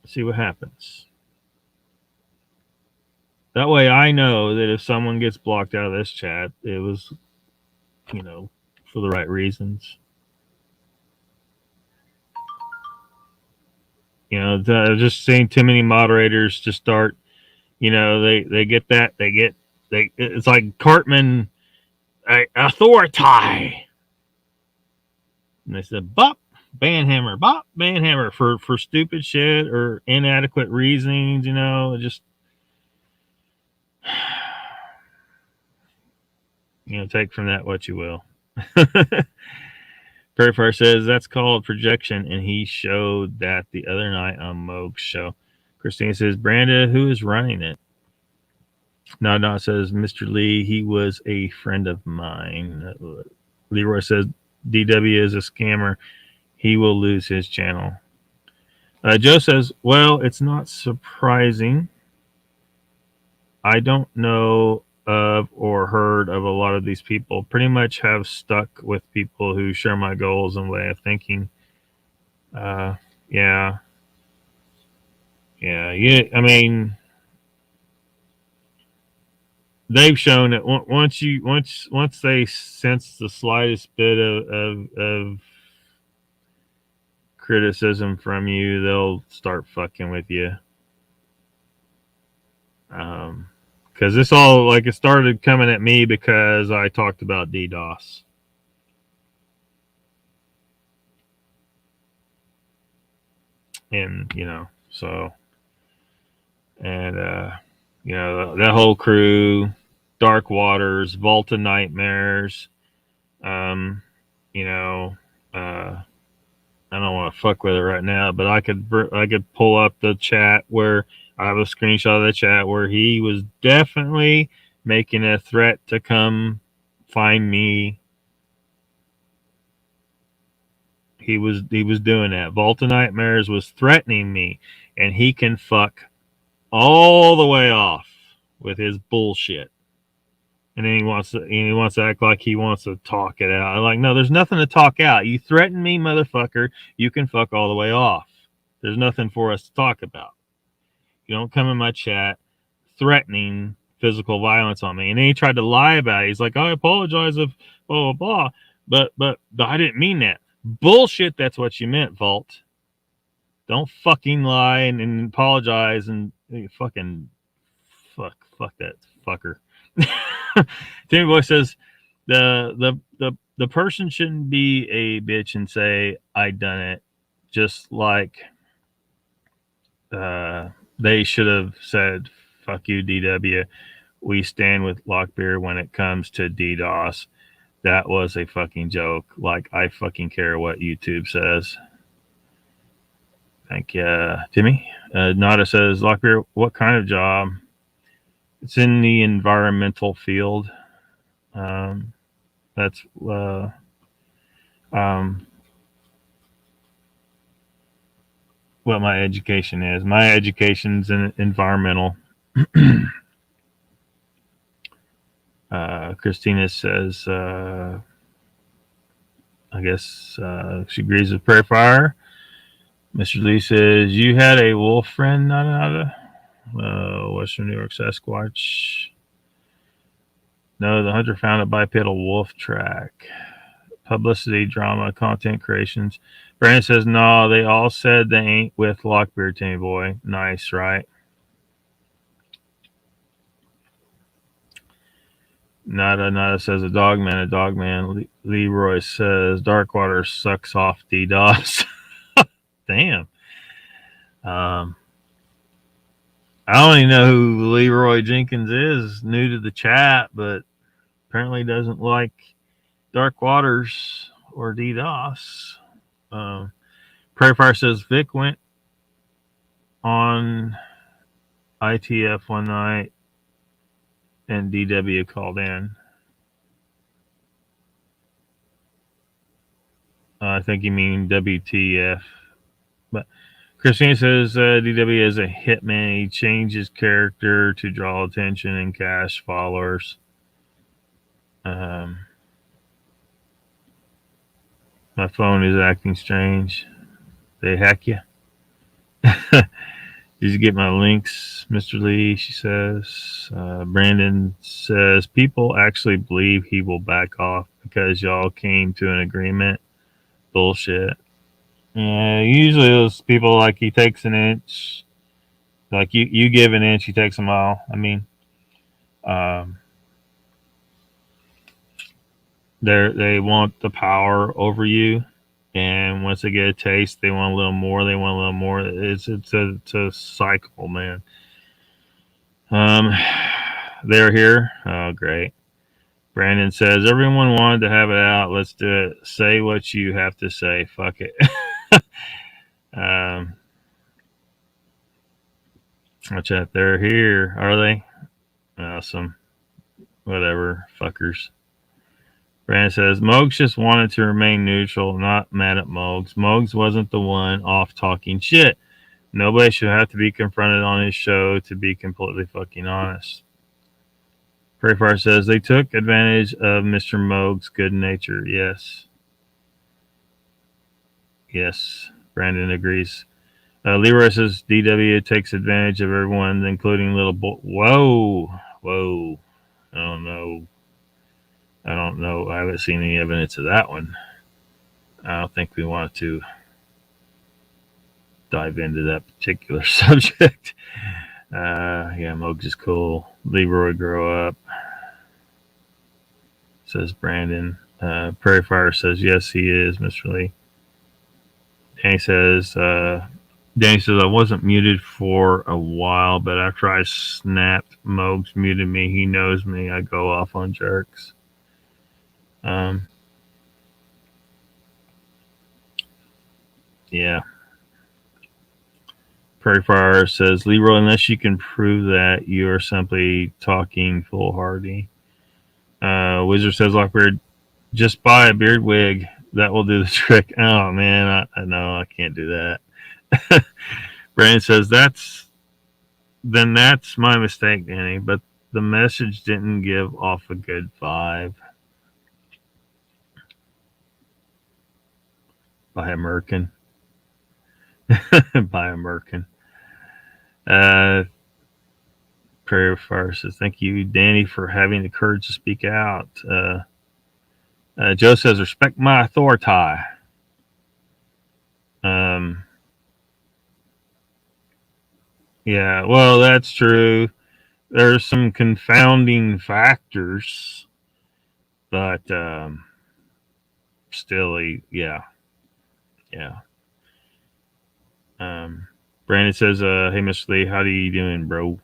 See what happens. That way I know that if someone gets blocked out of this chat, it was, for the right reasons. Just seeing too many moderators just start, they get that, it's like Cartman, authority. And they said, bop, banhammer for stupid shit or inadequate reasonings, just, take from that what you will. Perry Fire says that's called projection, and he showed that the other night on Moog's show. Christine says, Branda, who is running it? No, says Mr. Lee, he was a friend of mine. Leroy says DW is a scammer. He will lose his channel. Joe says, well, it's not surprising. I don't know of or heard of a lot of these people. Pretty much have stuck with people who share my goals and way of thinking. Yeah. I mean, they've shown that once they sense the slightest bit of criticism from you, they'll start fucking with you. Because this all, like, it started coming at me because I talked about DDoS. And, so, and, that whole crew, Dark Waters, Volta Nightmares, I don't want to fuck with it right now, but I could pull up the chat where I have a screenshot of the chat where he was definitely making a threat to come find me. He was doing that. Vault of Nightmares was threatening me, and he can fuck all the way off with his bullshit. And then he wants to act like he wants to talk it out. I'm like, no, there's nothing to talk out. You threaten me, motherfucker. You can fuck all the way off. There's nothing for us to talk about. You don't come in my chat threatening physical violence on me. And then he tried to lie about it. He's like, I apologize if blah blah blah. But I didn't mean that. Bullshit, that's what you meant, Vault. Don't fucking lie and apologize and fucking fuck that fucker. Timmy Boy says the person shouldn't be a bitch and say I done it, just like they should have said fuck you DW. We stand with Lockbeard when it comes to DDoS. That was a fucking joke. Like, I fucking care what YouTube says. Thank you, Timmy. Nada says, Lockbeard, what kind of job? It's in the environmental field. That's what my education is. My education's in environmental. Christina says, I guess she agrees with Prairie Fire. Mr. Lee says, you had a wolf friend, nada. Western New York Sasquatch. No, the hunter found a bipedal wolf track. Publicity, drama, content creations. Brandon says, no, they all said they ain't with Lockbeard, Timmy Boy. Nice, right? Nada says, a dog man. Leroy says, Darkwater sucks off DDoS. Damn. I don't even know who Leroy Jenkins is, new to the chat, but apparently doesn't like Dark Waters or DDoS. Prairie Fire says Vic went on ITF one night and DW called in. I think you mean WTF. But Christine says DW is a hitman. He changed his character to draw attention and cash followers. My phone is acting strange. They hack you. Did you get my links, Mr. Lee? She says. Brandon says people actually believe he will back off because y'all came to an agreement. Bullshit. Yeah, usually those people, like, he takes an inch. Like, you give an inch, he takes a mile. I mean, they want the power over you, and once they get a taste, they want a little more. They want a little more. It's a cycle, man. They're here. Oh, great. Brandon says everyone wanted to have it out. Let's do it. Say what you have to say. Fuck it. Watch out. They're here. Are they? Awesome. Whatever. Fuckers. Brandon says, Mogs just wanted to remain neutral, not mad at Mogs. Mogs wasn't the one off talking shit. Nobody should have to be confronted on his show, to be completely fucking honest. Prairie Fire says, they took advantage of Mr. Mogs' good nature. Yes. Yes. Brandon agrees. Leroy says, DW takes advantage of everyone, including little boy. Whoa. I don't know. I haven't seen any evidence of that one. I don't think we want to dive into that particular subject. Yeah, Mogs is cool. Leroy grow up, says Brandon. Prairie Fire says, yes, he is, Mr. Lee. Danny says, I wasn't muted for a while, but after I snapped, Mogs muted me. He knows me. I go off on jerks. Yeah. Prairie Fire says, Leroy, unless you can prove that, you are simply talking foolhardy. Wizard says, Lockbeard, just buy a beard wig. That will do the trick. Oh, man, I know I can't do that. Brandon says, that's my mistake, Danny, but the message didn't give off a good vibe. By American. By American. Prairie Fire says, thank you, Danny, for having the courage to speak out. Joe says, respect my authority. Yeah, well, that's true. There's some confounding factors, but still, yeah. Brandon says, hey, Mr. Lee, how are you doing, bro?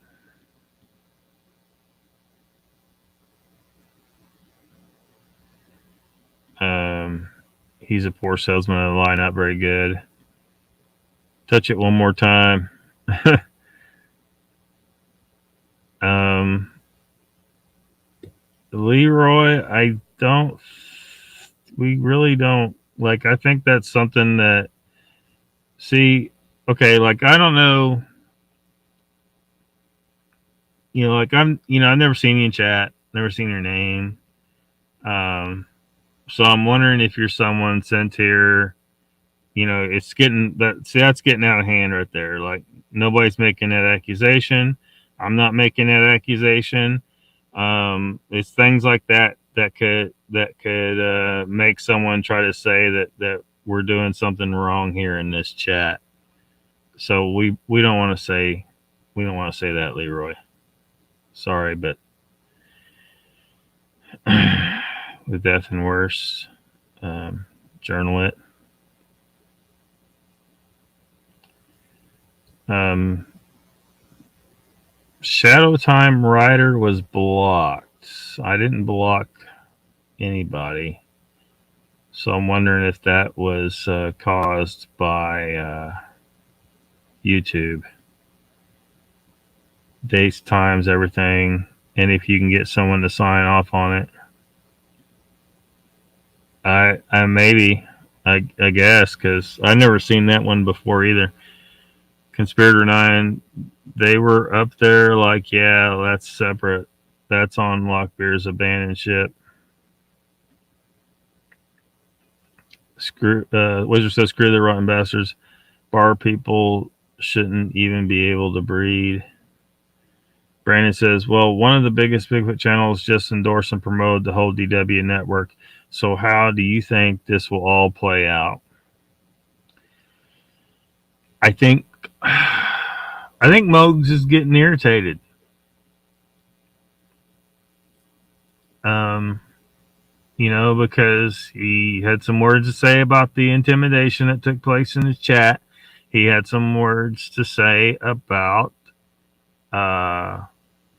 He's a poor salesman of the line, not very good. Touch it one more time. Leroy, we really don't, like, I think that's something that, okay, like, I don't know, like, I've never seen you in chat, never seen your name. So I'm wondering if you're someone sent here, it's that's getting out of hand right there. Like, nobody's making that accusation. I'm not making that accusation. It's things like that could make someone try to say that we're doing something wrong here in this chat. So we don't want to say that, Leroy. Sorry, but with death and worse, journal it. Shadow Time Rider was blocked. I didn't block anybody. So I'm wondering if that was caused by YouTube. Dates, times, everything. And if you can get someone to sign off on it. I guess, because I've never seen that one before either. Conspirator 9, they were up there like, yeah, that's separate. That's on Lockbeard's abandoned ship. Wizard says, screw the rotten bastards. Bar people shouldn't even be able to breed. Brandon says, well, one of the biggest Bigfoot channels just endorsed and promoted the whole DW network. So how do you think this will all play out? I think Mogs is getting irritated. Because he had some words to say about the intimidation that took place in his chat. He had some words to say about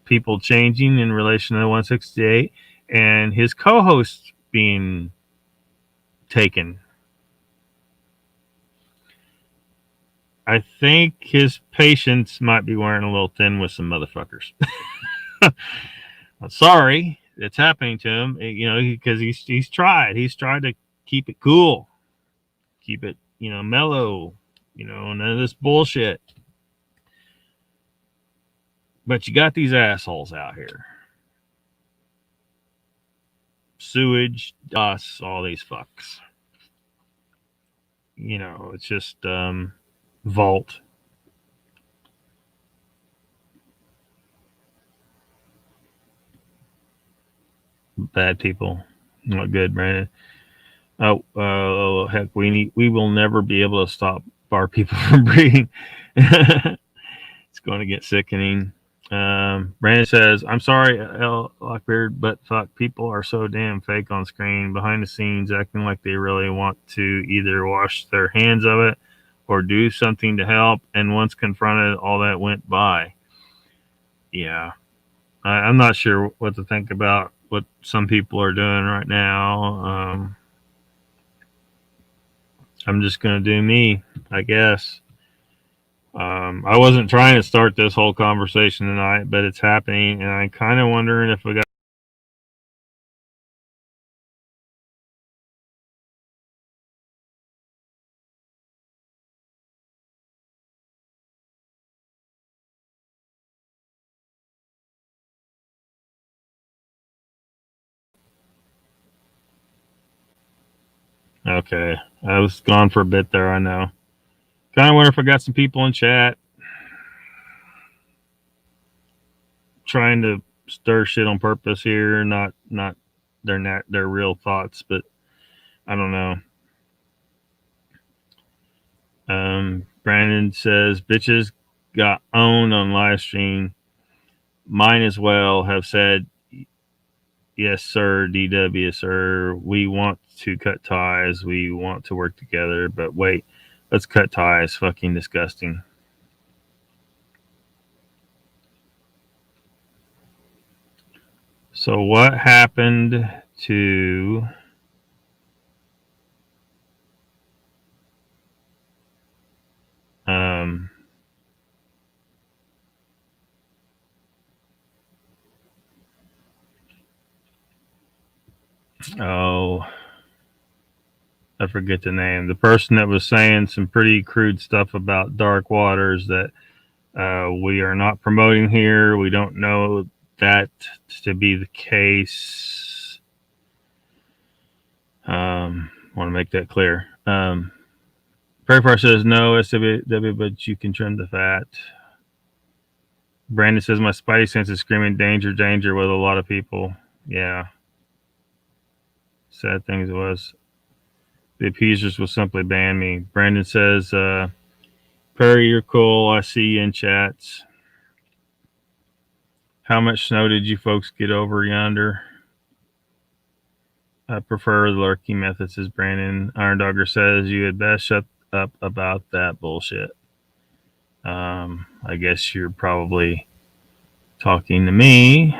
people changing in relation to the 168 and his co-host being taken. I think his patience might be wearing a little thin with some motherfuckers. I'm sorry it's happening to him, because he's tried to keep it cool, keep it, mellow, none of this bullshit. But you got these assholes out here. Sewage, us, all these fucks. It's just vault. Bad people. Not good, Brandon. Oh, heck, we will never be able to stop bar people from breeding. It's going to get sickening. Brandon says, I'm sorry, Lockbeard, but fuck, people are so damn fake on screen, behind the scenes, acting like they really want to either wash their hands of it or do something to help, and once confronted, all that went by. Yeah. I'm not sure what to think about what some people are doing right now. I'm just going to do me, I guess. I wasn't trying to start this whole conversation tonight, but it's happening, and I'm kind of wondering if we got. Okay, I was gone for a bit there. I know. Kind of wonder if I got some people in chat trying to stir shit on purpose here, not their real thoughts, but I don't know. Brandon says bitches got owned on live stream. Mine as well have said yes sir, DW sir, we want to cut ties, we want to work together, but wait, let's cut ties. Fucking disgusting. So what happened to oh, I forget the name. The person that was saying some pretty crude stuff about dark waters that we are not promoting here. We don't know that to be the case. Want to make that clear. Prairie Fire says no, SWW, but you can trim the fat. Brandon says my spidey sense is screaming danger, danger with a lot of people. Yeah. Sad thing as it was. The appeasers will simply ban me. Brandon says, Perry, you're cool. I see you in chats. How much snow did you folks get over yonder? I prefer the lurking methods, says Brandon. Iron Dogger says you had best shut up about that bullshit. I guess you're probably talking to me.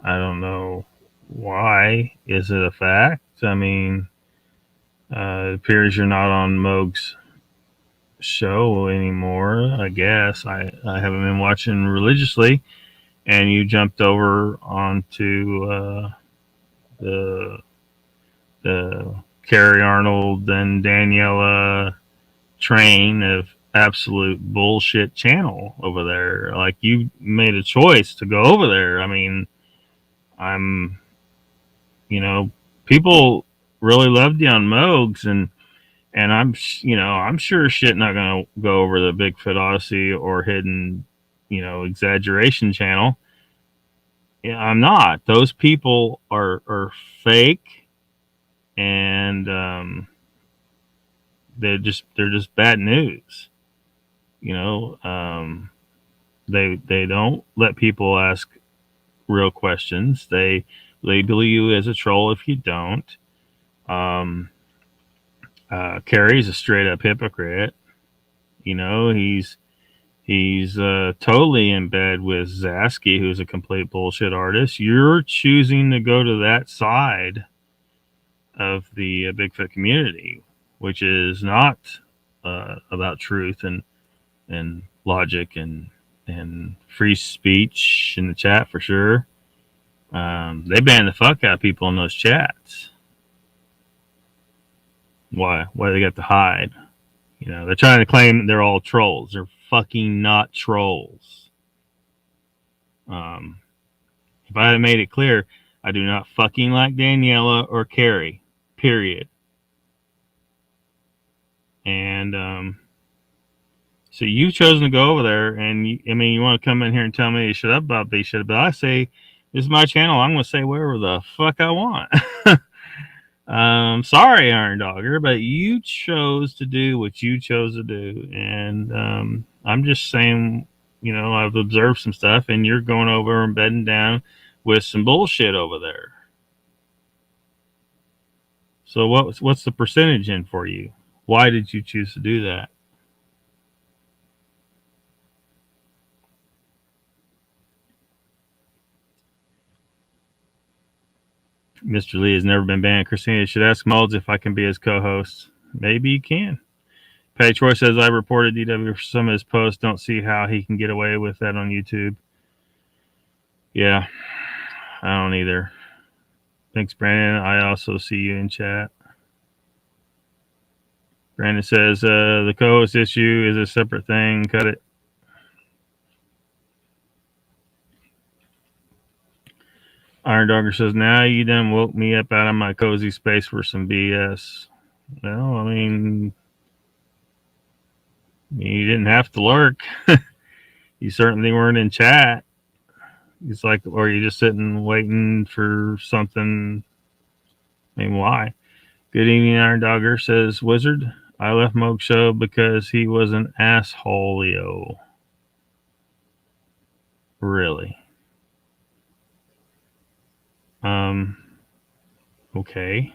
I don't know why. Is it a fact? I mean, it appears you're not on Moog's show anymore. I guess I haven't been watching religiously, and you jumped over onto the Carrie Arnold and Daniela train of absolute bullshit channel over there. Like, you made a choice to go over there. I mean, I'm, people really loved you on Moogs, and I'm sure shit not gonna go over the Bigfoot Odyssey or Hidden, Exaggeration channel. Yeah, I'm not. Those people are fake, and they're just bad news. They don't let people ask real questions. They label you as a troll if you don't. Carrie's a straight up hypocrite. He's totally in bed with Zasky, who's a complete bullshit artist. You're choosing to go to that side of the Bigfoot community, which is not about truth and logic and free speech in the chat for sure. They ban the fuck out of people in those chats. Why? Why they got to hide? They're trying to claim they're all trolls. They're fucking not trolls. If I had made it clear, I do not fucking like Daniela or Carrie. Period. And so you've chosen to go over there, and you want to come in here and tell me shut up about B shit, but I say this is my channel. I'm going to say whatever the fuck I want. Sorry, Iron Dogger, but you chose to do what you chose to do, and I'm just saying, I've observed some stuff, and you're going over and bedding down with some bullshit over there. So what's the percentage in for you? Why did you choose to do that? Mr. Lee has never been banned. Christina should ask Molds if I can be his co-host. Maybe you can. Patty Troy says, I reported DW for some of his posts. Don't see how he can get away with that on YouTube. Yeah, I don't either. Thanks, Brandon. I also see you in chat. Brandon says, the co-host issue is a separate thing. Cut it. Iron Dogger says, now you done woke me up out of my cozy space for some BS. Well, I mean, you didn't have to lurk. You certainly weren't in chat. It's like, or you just sitting waiting for something. I mean, why? Good evening, Iron Dogger says, Wizard, I left Moog Show because he was an assholeo. Really? Okay.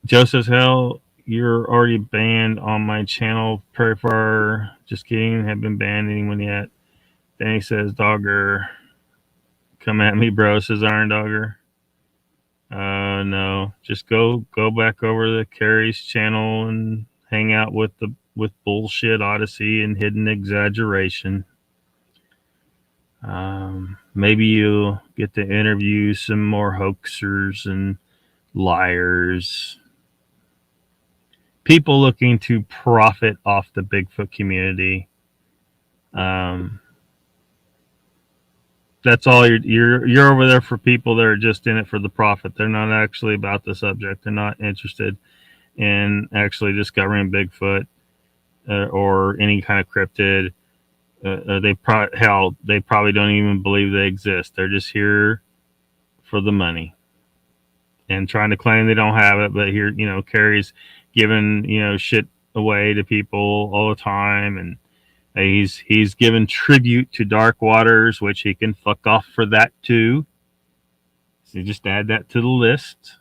Joe says, hell, you're already banned on my channel. Prairie Fire. Just kidding. Haven't been banned anyone yet. Danny says, Dogger, come at me, bro, says Iron Dogger. No. Just go back over to Carrie's channel and hang out with Bullshit Odyssey and Hidden Exaggeration. Maybe you'll get to interview some more hoaxers and liars. People looking to profit off the Bigfoot community. That's all you're over there for people that are just in it for the profit. They're not actually about the subject. They're not interested in actually discovering Bigfoot or any kind of cryptid. They probably don't even believe they exist. They're just here for the money and trying to claim they don't have it. But here, Carrie's giving shit away to people all the time, and he's given tribute to Dark Waters, which he can fuck off for that too. So just add that to the list.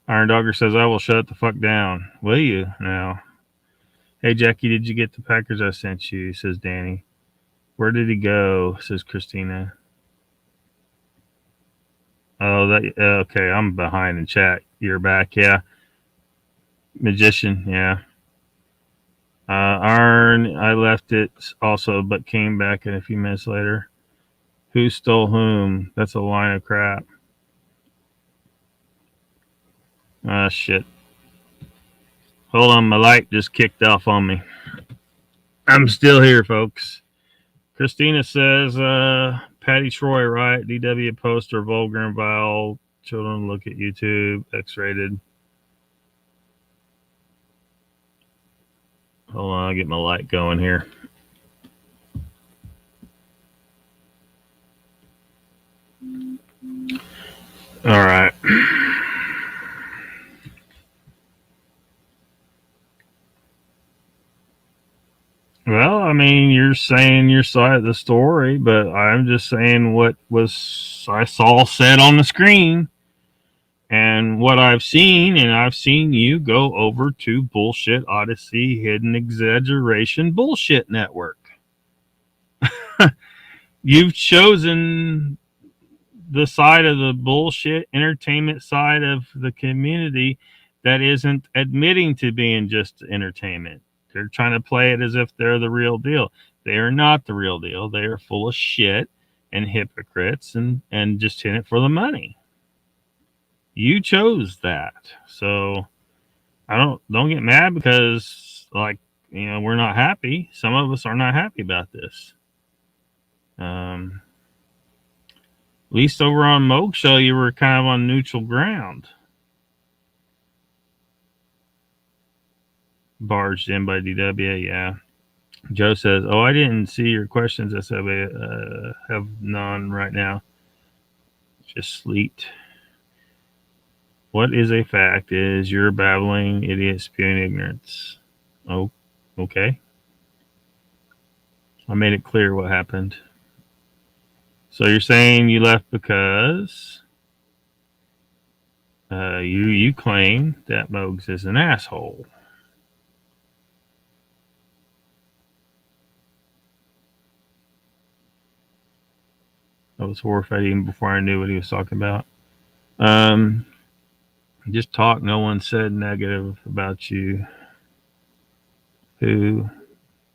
Iron Dogger says, I will shut the fuck down. Will you now? Hey, Jackie, did you get the package I sent you? Says Danny. Where did he go? Says Christina. Oh, okay. I'm behind in chat. You're back. Yeah. Magician. Yeah. Iron, I left it also, but came back a few minutes later. Who stole whom? That's a line of crap. Ah, shit. Hold on, my light just kicked off on me. I'm still here, folks. Christina says, Patty Troy, right? DW poster, vulgar and vile. Children look at YouTube, X-rated. Hold on, I'll get my light going here. All right. Well, I mean, you're saying your side of the story, but I'm just saying what I saw said on the screen and what I've seen, and I've seen you go over to Bullshit Odyssey Hidden Exaggeration Bullshit Network. You've chosen the side of the bullshit entertainment side of the community that isn't admitting to being just entertainment. They're trying to play it as if they're the real deal. They are not the real deal. They are full of shit and hypocrites and just in it for the money. You chose that. So don't get mad because we're not happy. Some of us are not happy about this. At least over on Moog Show, you were kind of on neutral ground. Barged in by DW, yeah. Joe says, oh, I didn't see your questions. I said, have none right now. Just sleet. What is a fact is you're babbling idiot spewing ignorance. Oh, okay. I made it clear what happened. So you're saying you left because you claim that Mogs is an asshole. was horrified even before I knew what he was talking about. Just talk. No one said negative about you. Who?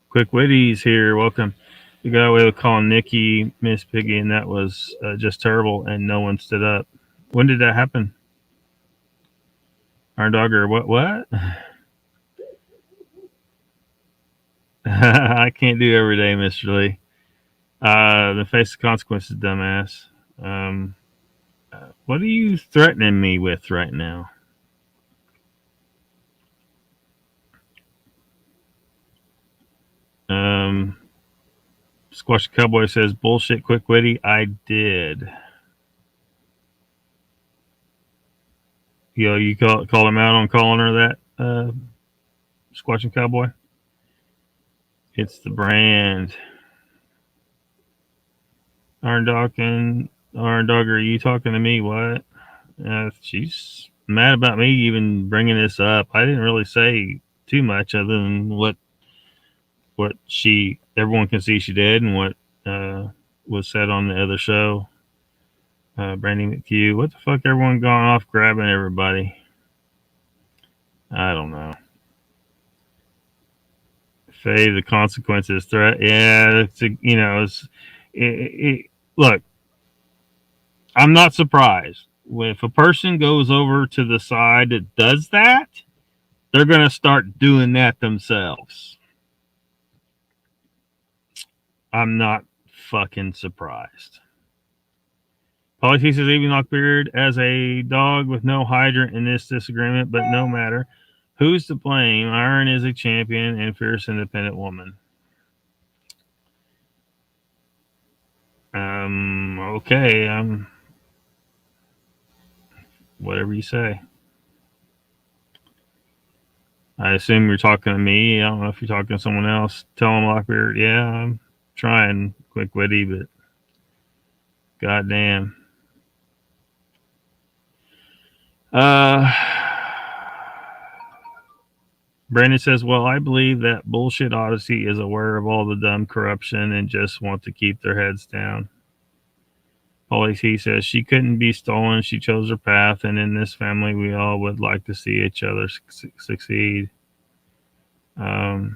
Quick Witty's here. Welcome. You got away with calling Nikki Miss Piggy, and that was just terrible, and no one stood up. When did that happen? Iron Dogger, what? I can't do every day, Mr. Lee. The face of consequences, dumbass. What are you threatening me with right now? Squash Cowboy says, bullshit, Quick Witty. I did. Yo, you call him out on calling her that, Squashing Cowboy? It's the brand. Iron Dog, are you talking to me? What? She's mad about me even bringing this up. I didn't really say too much other than what everyone can see she did and what was said on the other show. Brandy McHugh, what the fuck? Everyone gone off grabbing everybody. I don't know. Faye, the consequences threat. Yeah, look, I'm not surprised. If a person goes over to the side that does that, they're going to start doing that themselves. I'm not fucking surprised. Politics says, even Lockbeard as a dog with no hydrant in this disagreement, but no matter. Who's to blame? Iron is a champion and fierce independent woman. Okay. Whatever you say. I assume you're talking to me. I don't know if you're talking to someone else. Tell him, Lockbeard, yeah, I'm trying, Quick Witty, but goddamn. Brandon says, well, I believe that Bullshit Odyssey is aware of all the dumb corruption and just want to keep their heads down. Paulie T says, she couldn't be stolen. She chose her path. And in this family, we all would like to see each other succeed. I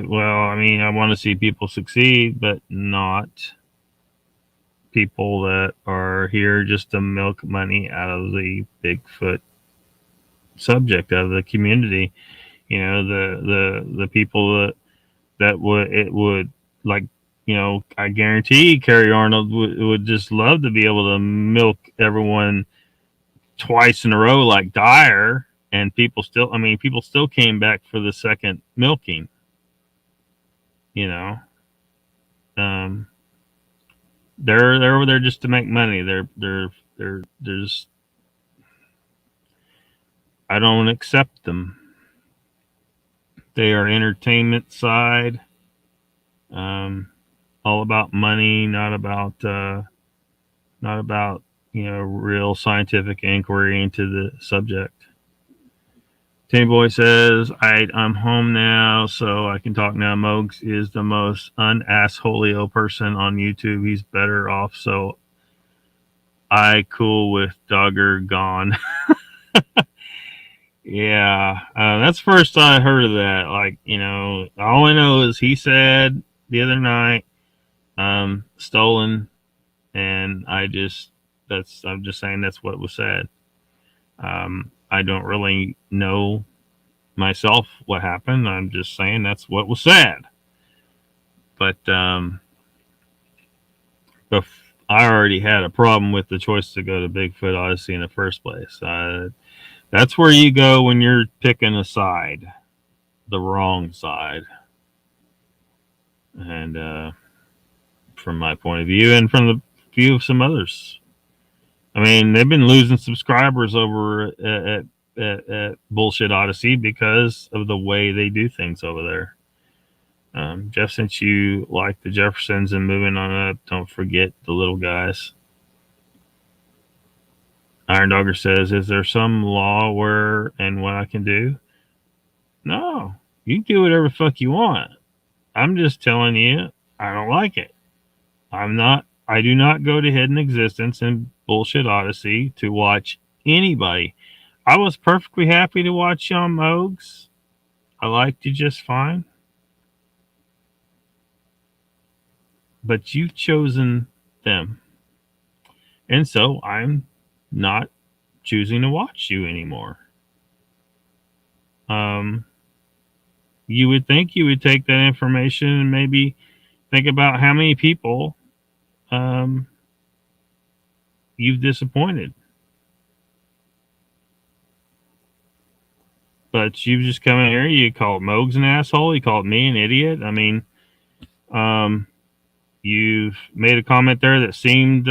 want to see people succeed, but not people that are here just to milk money out of the Bigfoot subject of the community. You know, the people that would like, you know, I guarantee Carrie Arnold would just love to be able to milk everyone twice in a row like Dyer, and people still came back for the second milking. You know, they're over there just to make money. They're just, I don't accept them. They are entertainment side, all about money, not about real scientific inquiry into the subject. Timmy Boy says, I'm home now, so I can talk now. Mogs is the most un-assholio person on YouTube. He's better off, so I cool with Dogger gone. Yeah, that's the first I heard of that. Like, you know, all I know is he said the other night, stolen, and I'm just saying that's what was said. I don't really know myself what happened. I'm just saying that's what was said. But I already had a problem with the choice to go to Bigfoot Odyssey in the first place. That's where you go when you're picking a side, the wrong side. And from my point of view and from the view of some others. I mean, they've been losing subscribers over at Bullshit Odyssey because of the way they do things over there. Jeff, since you like the Jeffersons and moving on up, don't forget the little guys. Iron Dogger says, is there some law where and what I can do? No, you can do whatever the fuck you want. I'm just telling you, I don't like it. I do not go to Hidden Existence and Bullshit Odyssey to watch anybody. I was perfectly happy to watch Young Mogs. I liked you just fine. But you've chosen them. And so I'm not choosing to watch you anymore. You would think you would take that information and maybe think about how many people you've disappointed. But you've just come in here, you called Mogs an asshole, you called me an idiot. I mean, you've made a comment there that seemed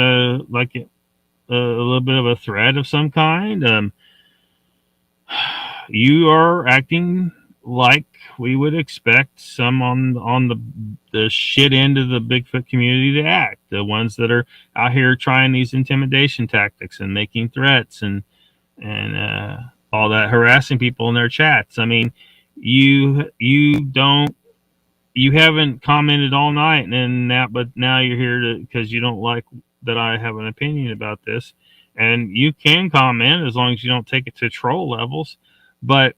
like a little bit of a threat of some kind. You are acting like we would expect some on the shit end of the Bigfoot community to act. The ones that are out here trying these intimidation tactics and making threats and all that, harassing people in their chats. I mean, you haven't commented all night, and now you're here because you don't like that I have an opinion about this. And you can comment as long as you don't take it to troll levels, but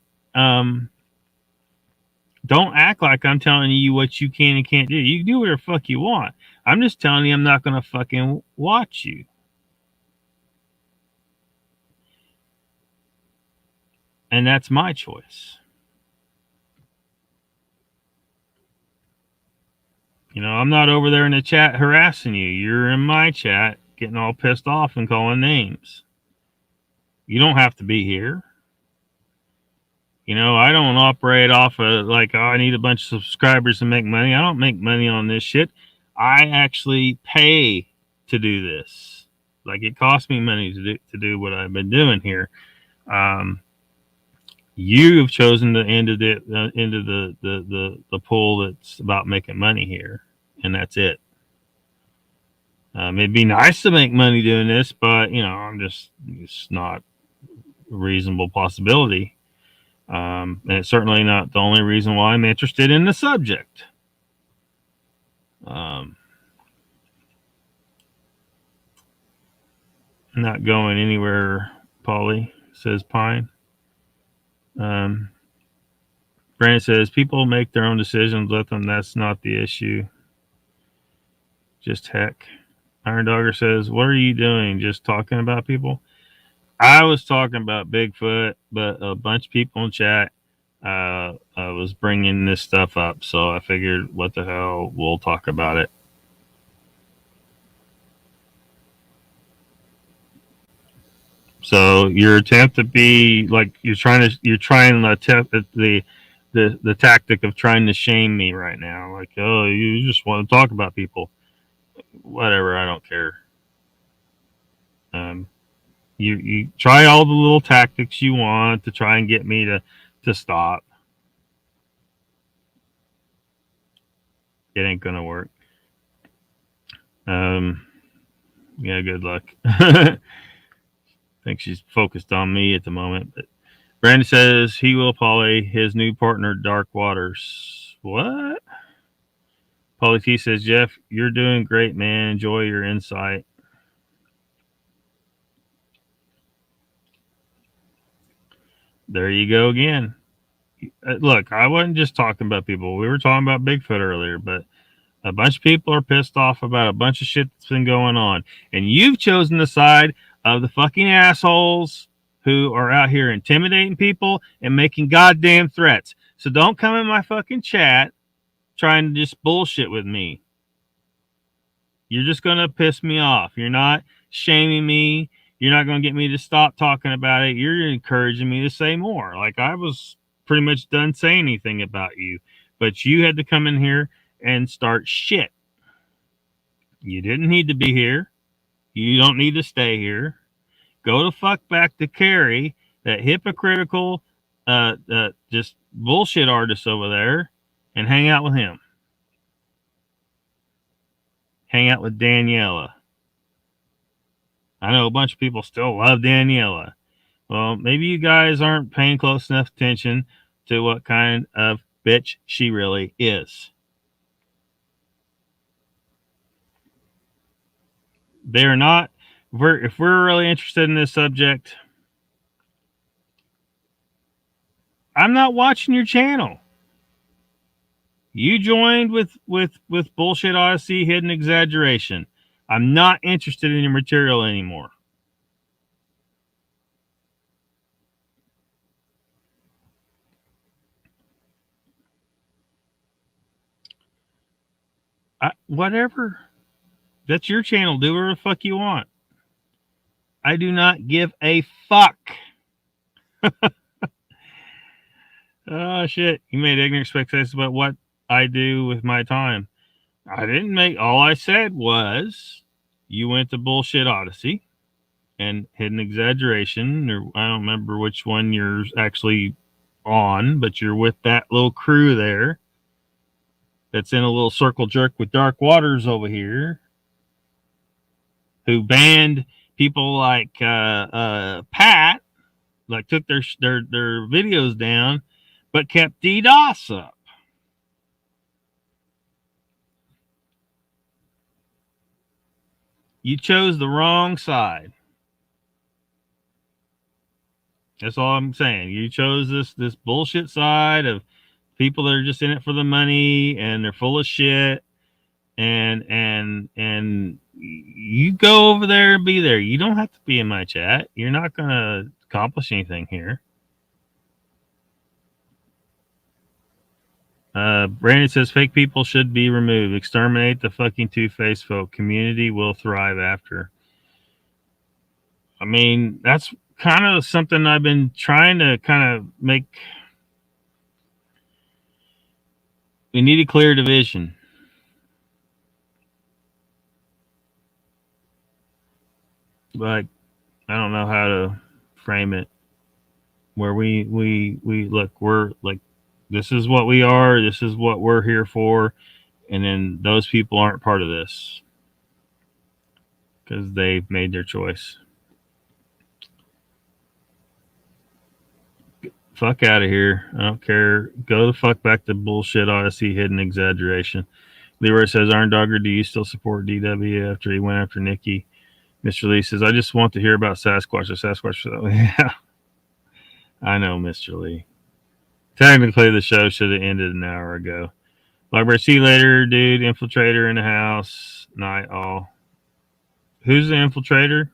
don't act like I'm telling you what you can and can't do. You can do whatever the fuck you want. I'm just telling you I'm not going to fucking watch you. And that's my choice. You know, I'm not over there in the chat harassing you. You're in my chat getting all pissed off and calling names. You don't have to be here. You know, I don't operate off of like, oh, I need a bunch of subscribers to make money. I don't make money on this shit. I actually pay to do this. Like, it costs me money to do what I've been doing here. You've chosen the end of the pool that's about making money here, and that's it. It'd be nice to make money doing this, but you know, it's not a reasonable possibility. And it's certainly not the only reason why I'm interested in the subject. Not going anywhere, Polly, says Pine. Brandon says, people make their own decisions, let them, that's not the issue. Just heck. Iron Dogger says, what are you doing? Just talking about people? I was talking about Bigfoot, but a bunch of people in chat was bringing this stuff up, so I figured, what the hell, we'll talk about it. So your attempt to be like you're trying to attempt the tactic of trying to shame me right now. Like, oh, you just want to talk about people. Whatever, I don't care. You try all the little tactics you want to try and get me to stop. It ain't gonna work. Yeah, good luck. I think she's focused on me at the moment. But Brandon says he will poly his new partner, Dark Waters. What? Polly T says, Jeff, you're doing great, man. Enjoy your insight. There you go again. Look, I wasn't just talking about people. We were talking about Bigfoot earlier, but a bunch of people are pissed off about a bunch of shit that's been going on. And you've chosen the side of the fucking assholes who are out here intimidating people and making goddamn threats. So don't come in my fucking chat trying to just bullshit with me. You're just going to piss me off. You're not shaming me. You're not going to get me to stop talking about it. You're encouraging me to say more. Like, I was pretty much done saying anything about you. But you had to come in here and start shit. You didn't need to be here. You don't need to stay here. Go the fuck back to Carrie, that hypocritical, just bullshit artist over there, and hang out with him. Hang out with Daniela. I know a bunch of people still love Daniela. Well, maybe you guys aren't paying close enough attention to what kind of bitch she really is. They're not. If we're really interested in this subject, I'm not watching your channel. You joined with Bullshit Odyssey, Hidden Exaggeration. I'm not interested in your material anymore. Whatever. That's your channel. Do whatever the fuck you want. I do not give a fuck. Oh, shit. You made ignorant expectations about what I do with my time. I didn't make... All I said was you went to Bullshit Odyssey and Hidden Exaggeration, or I don't remember which one you're actually on, but you're with that little crew there that's in a little circle jerk with Dark Waters over here, who banned people like Pat, like took their videos down, but kept DDoS up. You chose the wrong side. That's all I'm saying. You chose this bullshit side of people that are just in it for the money and they're full of shit. And you go over there and be there. You don't have to be in my chat. You're not gonna accomplish anything here. Brandon says fake people should be removed. Exterminate the fucking two-faced folk. Community will thrive after. I mean, that's kind of something I've been trying to kind of make. We need a clear division. But I don't know how to frame it. Where we look, we're like, this is what we are, this is what we're here for, and then those people aren't part of this because they've made their choice. Fuck out of here. I don't care. Go the fuck back to Bullshit Odyssey, Hidden Exaggeration. Leroy says, Iron Dogger, do you still support DW after he went after Nikki? Mr. Lee says, I just want to hear about Sasquatch. The Sasquatch. Yeah. I know, Mr. Lee. Technically, the show should have ended an hour ago. Lockbeard, see you later, dude. Infiltrator in the house. Night all. Who's the infiltrator?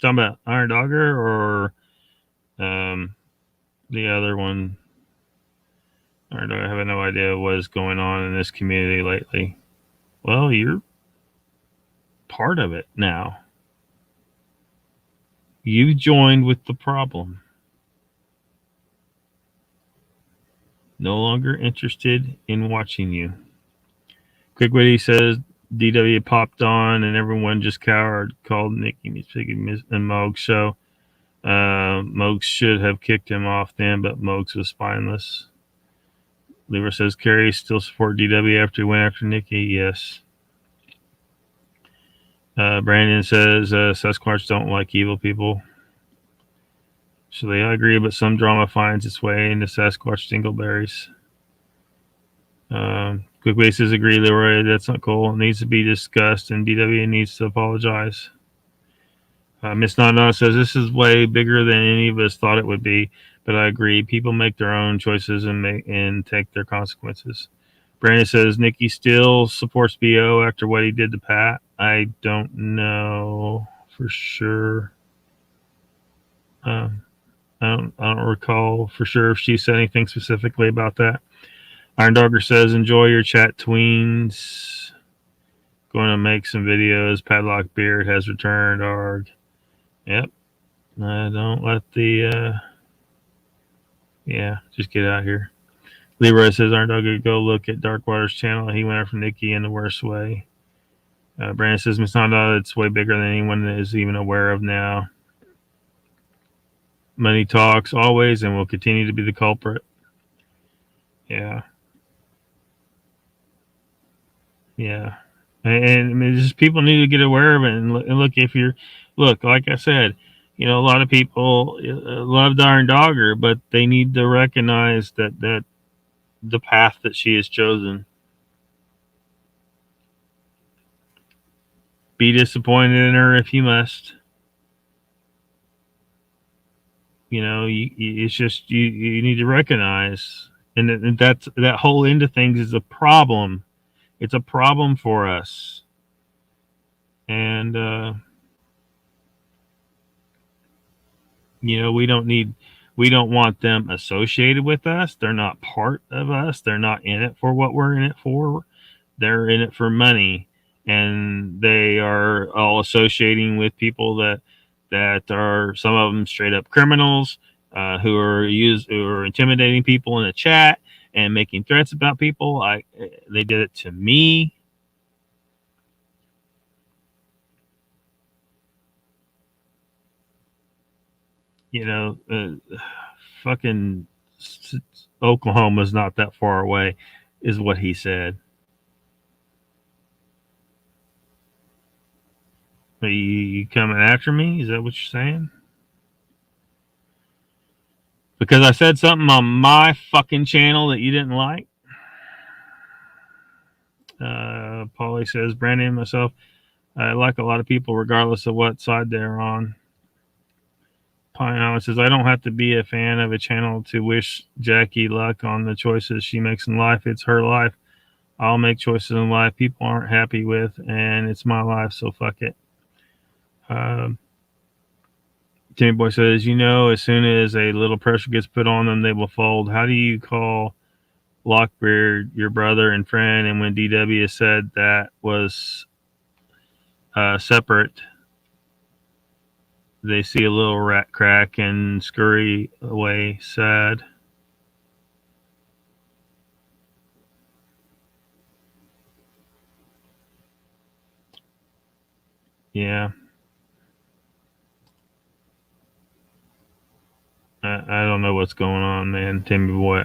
Talking about Iron Dogger or the other one? Iron Dogger, I have no idea what is going on in this community lately. Well, you're part of it now. You joined with the problem. No longer interested in watching you. Quick Witty says DW popped on and everyone just cowered. Called Nikki and Moog's show. Moog's should have kicked him off then, but Moog's was spineless. Lever says Carrie still support DW after he went after Nikki. Yes. Brandon says Sasquatch don't like evil people. So I agree, but some drama finds its way into Sasquatch dingleberries. Quick Bases agree, Leroy. That's not cool. It needs to be discussed, and DW needs to apologize. Miss Nana says this is way bigger than any of us thought it would be, but I agree. People make their own choices and take their consequences. Brandon says Nikki still supports BO after what he did to Pat. I don't know for sure. I don't recall for sure if she said anything specifically about that. Iron Dogger says, enjoy your chat, tweens. Going to make some videos. Padlock Beard has returned. Arg. Yep. Don't let the... yeah, just get out here. Leroy says, Iron Dogger, go look at Darkwater's channel. He went after Nikki in the worst way. Brandon says, Miss Nanda, it's way bigger than anyone is even aware of now. Money talks always and will continue to be the culprit. Yeah. Yeah. And I mean, just people need to get aware of it. And look, if you're, look, like I said, you know, a lot of people love Iron Dogger, but they need to recognize that the path that she has chosen. Be disappointed in her if you must. You know, it's just you need to recognize, and that whole end of things is a problem. It's a problem for us, and you know, we don't want them associated with us. They're not part of us. They're not in it for what we're in it for. They're in it for money, and they are all associating with people that are, some of them, straight up criminals, who are intimidating people in the chat and making threats about people. They did it to me. You know, fucking Oklahoma's not that far away, is what he said. Are you coming after me? Is that what you're saying? Because I said something on my fucking channel that you didn't like? Paulie says, Brandon and myself, I like a lot of people regardless of what side they're on. Pine Island says, I don't have to be a fan of a channel to wish Jackie luck on the choices she makes in life. It's her life. I'll make choices in life people aren't happy with, and it's my life, so fuck it. Timmy Boy says, you know, as soon as a little pressure gets put on them, they will fold. How do you call Lockbeard your brother and friend? And when DW said that was separate, they see a little rat crack and scurry away sad. Yeah. I don't know what's going on, man. Timmy Boy,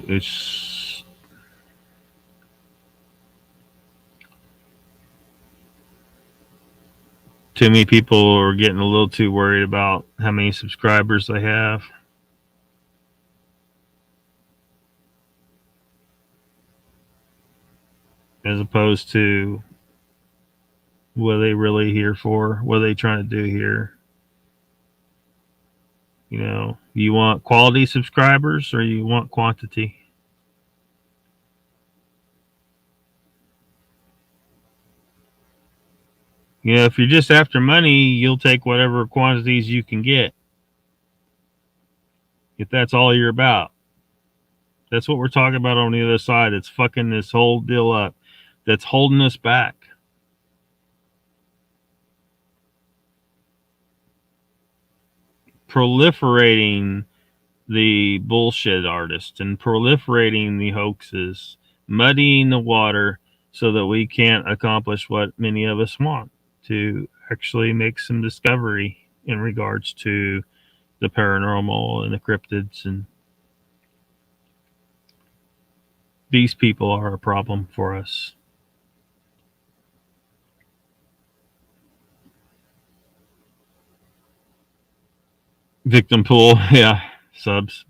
it's too many people are getting a little too worried about how many subscribers they have. As opposed to what are they really here for? What are they trying to do here? You know, you want quality subscribers or you want quantity? You know, if you're just after money, you'll take whatever quantities you can get. If that's all you're about. That's what we're talking about on the other side. It's fucking this whole deal up that's holding us back. Proliferating the bullshit artists and proliferating the hoaxes, muddying the water so that we can't accomplish what many of us want, to actually make some discovery in regards to the paranormal and the cryptids. And these people are a problem for us. Victim pool, yeah, subs.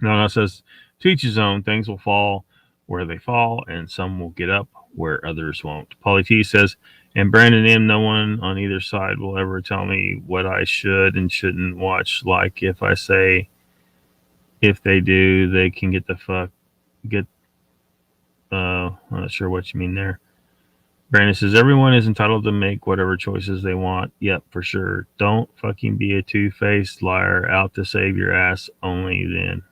No, says, to each his own. Things will fall where they fall, and some will get up where others won't. Polly T says, and Brandon M, no one on either side will ever tell me what I should and shouldn't watch. Like if I say, if they do, they can get the fuck, I'm not sure what you mean there. Brandon says, everyone is entitled to make whatever choices they want. Yep, for sure. Don't fucking be a two-faced liar out to save your ass only then.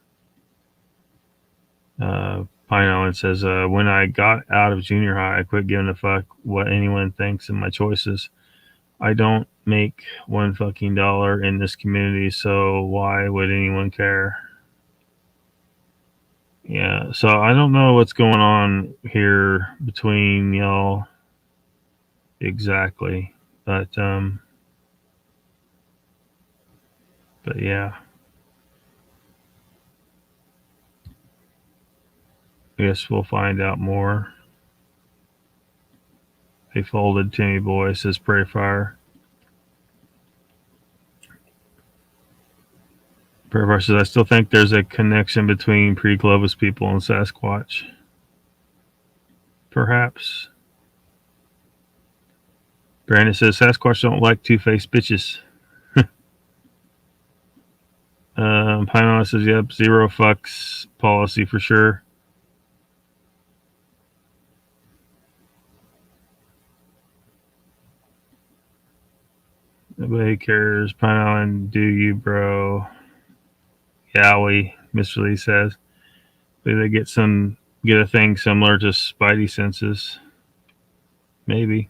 Pine Island says, when I got out of junior high, I quit giving a fuck what anyone thinks of my choices. I don't make one fucking dollar in this community, so why would anyone care? Yeah, so I don't know what's going on here between y'all exactly, but yeah. I guess we'll find out more. They folded Timmy Boy, says Prairie Fire. Prairie Fire says, I still think there's a connection between pre-Clovis people and Sasquatch. Perhaps. Brandon says Sasquatch don't like two-faced bitches. Pineapple says, yep, zero fucks policy for sure. Nobody cares. Pineapple, do you, bro? Yowie, Mr. Lee says. Maybe they get a thing similar to Spidey senses. Maybe.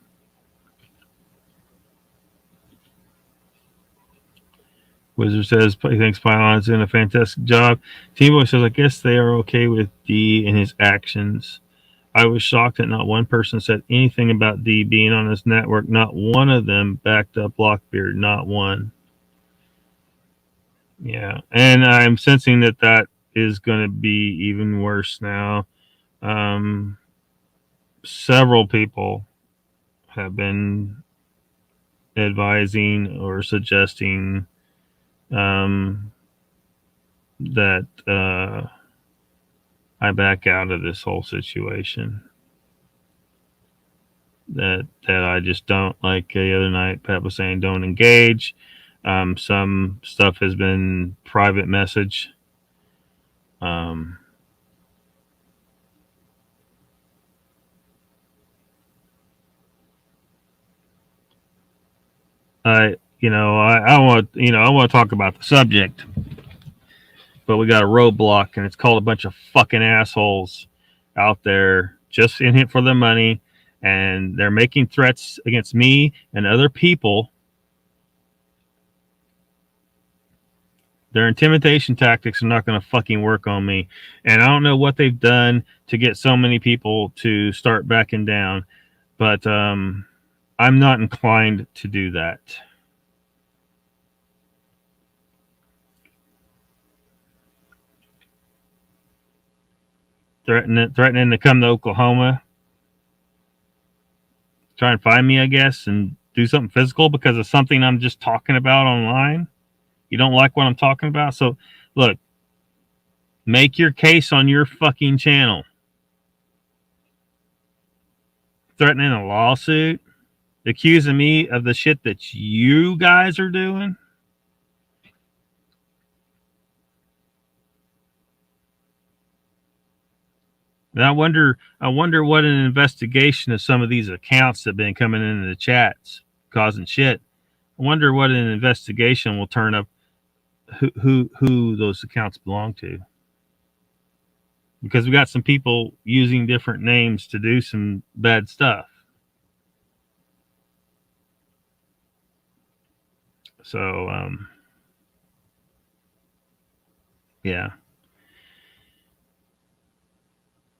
Wizard says he thinks Pylon's doing a fantastic job. Teamboy says, I guess they are okay with D and his actions. I was shocked that not one person said anything about D being on this network. Not one of them backed up Lockbeard. Not one. Yeah. And I'm sensing that is going to be even worse now. Several people have been advising or suggesting that I back out of this whole situation. That I just don't, like the other night, Pat was saying, don't engage. Some stuff has been private message. I want to talk about the subject, but we got a roadblock, and it's called a bunch of fucking assholes out there just in it for the money, and they're making threats against me and other people. Their intimidation tactics are not going to fucking work on me, and I don't know what they've done to get so many people to start backing down, but I'm not inclined to do that. Threatening to come to Oklahoma, try and find me, I guess, and do something physical because of something I'm just talking about online. You don't like what I'm talking about? So, look, make your case on your fucking channel. Threatening a lawsuit, accusing me of the shit that you guys are doing. And I wonder what an investigation of some of these accounts that have been coming into the chats causing shit. I wonder what an investigation will turn up who those accounts belong to. Because we got some people using different names to do some bad stuff. So, yeah.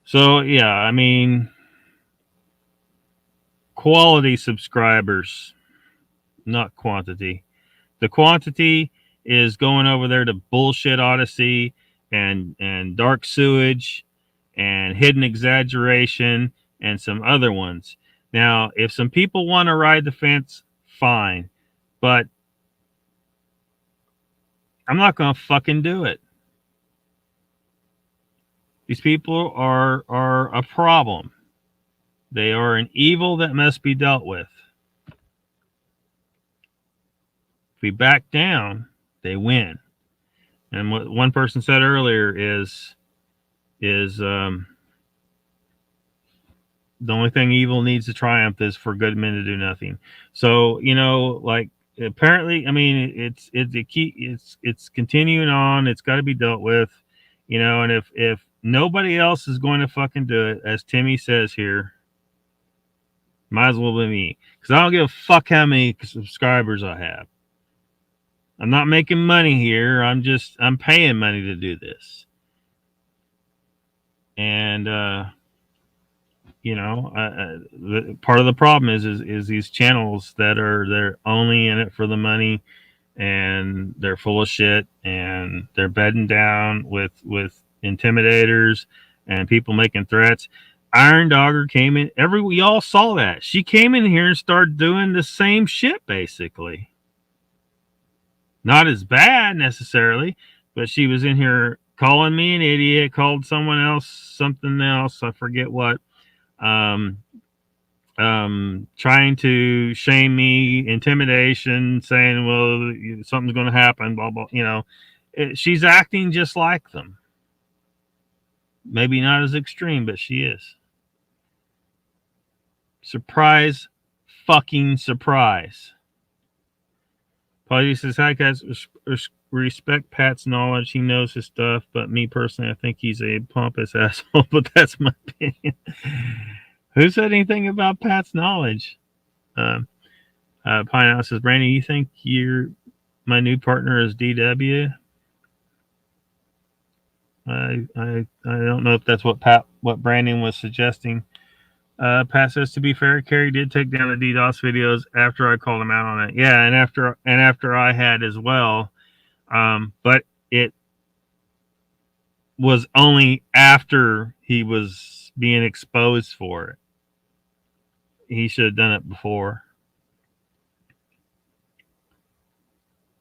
So, yeah, I mean, quality subscribers, not quantity. The quantity is going over there to Bullshit Odyssey and Dark Sewage and Hidden Exaggeration and some other ones. Now, if some people want to ride the fence, fine. But I'm not going to fucking do it. These people are a problem. They are an evil that must be dealt with. If we back down, they win. And what one person said earlier is the only thing evil needs to triumph is for good men to do nothing. So, like, apparently, I mean, it's continuing on. It's got to be dealt with, and if nobody else is going to fucking do it, as Timmy says here, might as well be me, because I don't give a fuck how many subscribers I have. I'm not making money here. I'm paying money to do this. And, part of the problem is these channels they're only in it for the money, and they're full of shit, and they're bedding down with intimidators and people making threats. Iron Dogger came in. We all saw that. She came in here and started doing the same shit, basically. Not as bad necessarily, but she was in here calling me an idiot, called someone else something else. I forget what. trying to shame me, intimidation, saying, well, something's going to happen, blah, blah. She's acting just like them. Maybe not as extreme, but she is. Surprise, fucking surprise. Paulie says, hi, guys. Respect Pat's knowledge. He knows his stuff, but me personally, I think he's a pompous asshole, but that's my opinion. Who said anything about Pat's knowledge? Pineapple says, Brandy, you think my new partner is DW? I don't know if that's what Brandon was suggesting. Pat says, to be fair, Kerry did take down the DDoS videos after I called him out on it. Yeah, and after I had as well. But it was only after he was being exposed for it. He should have done it before.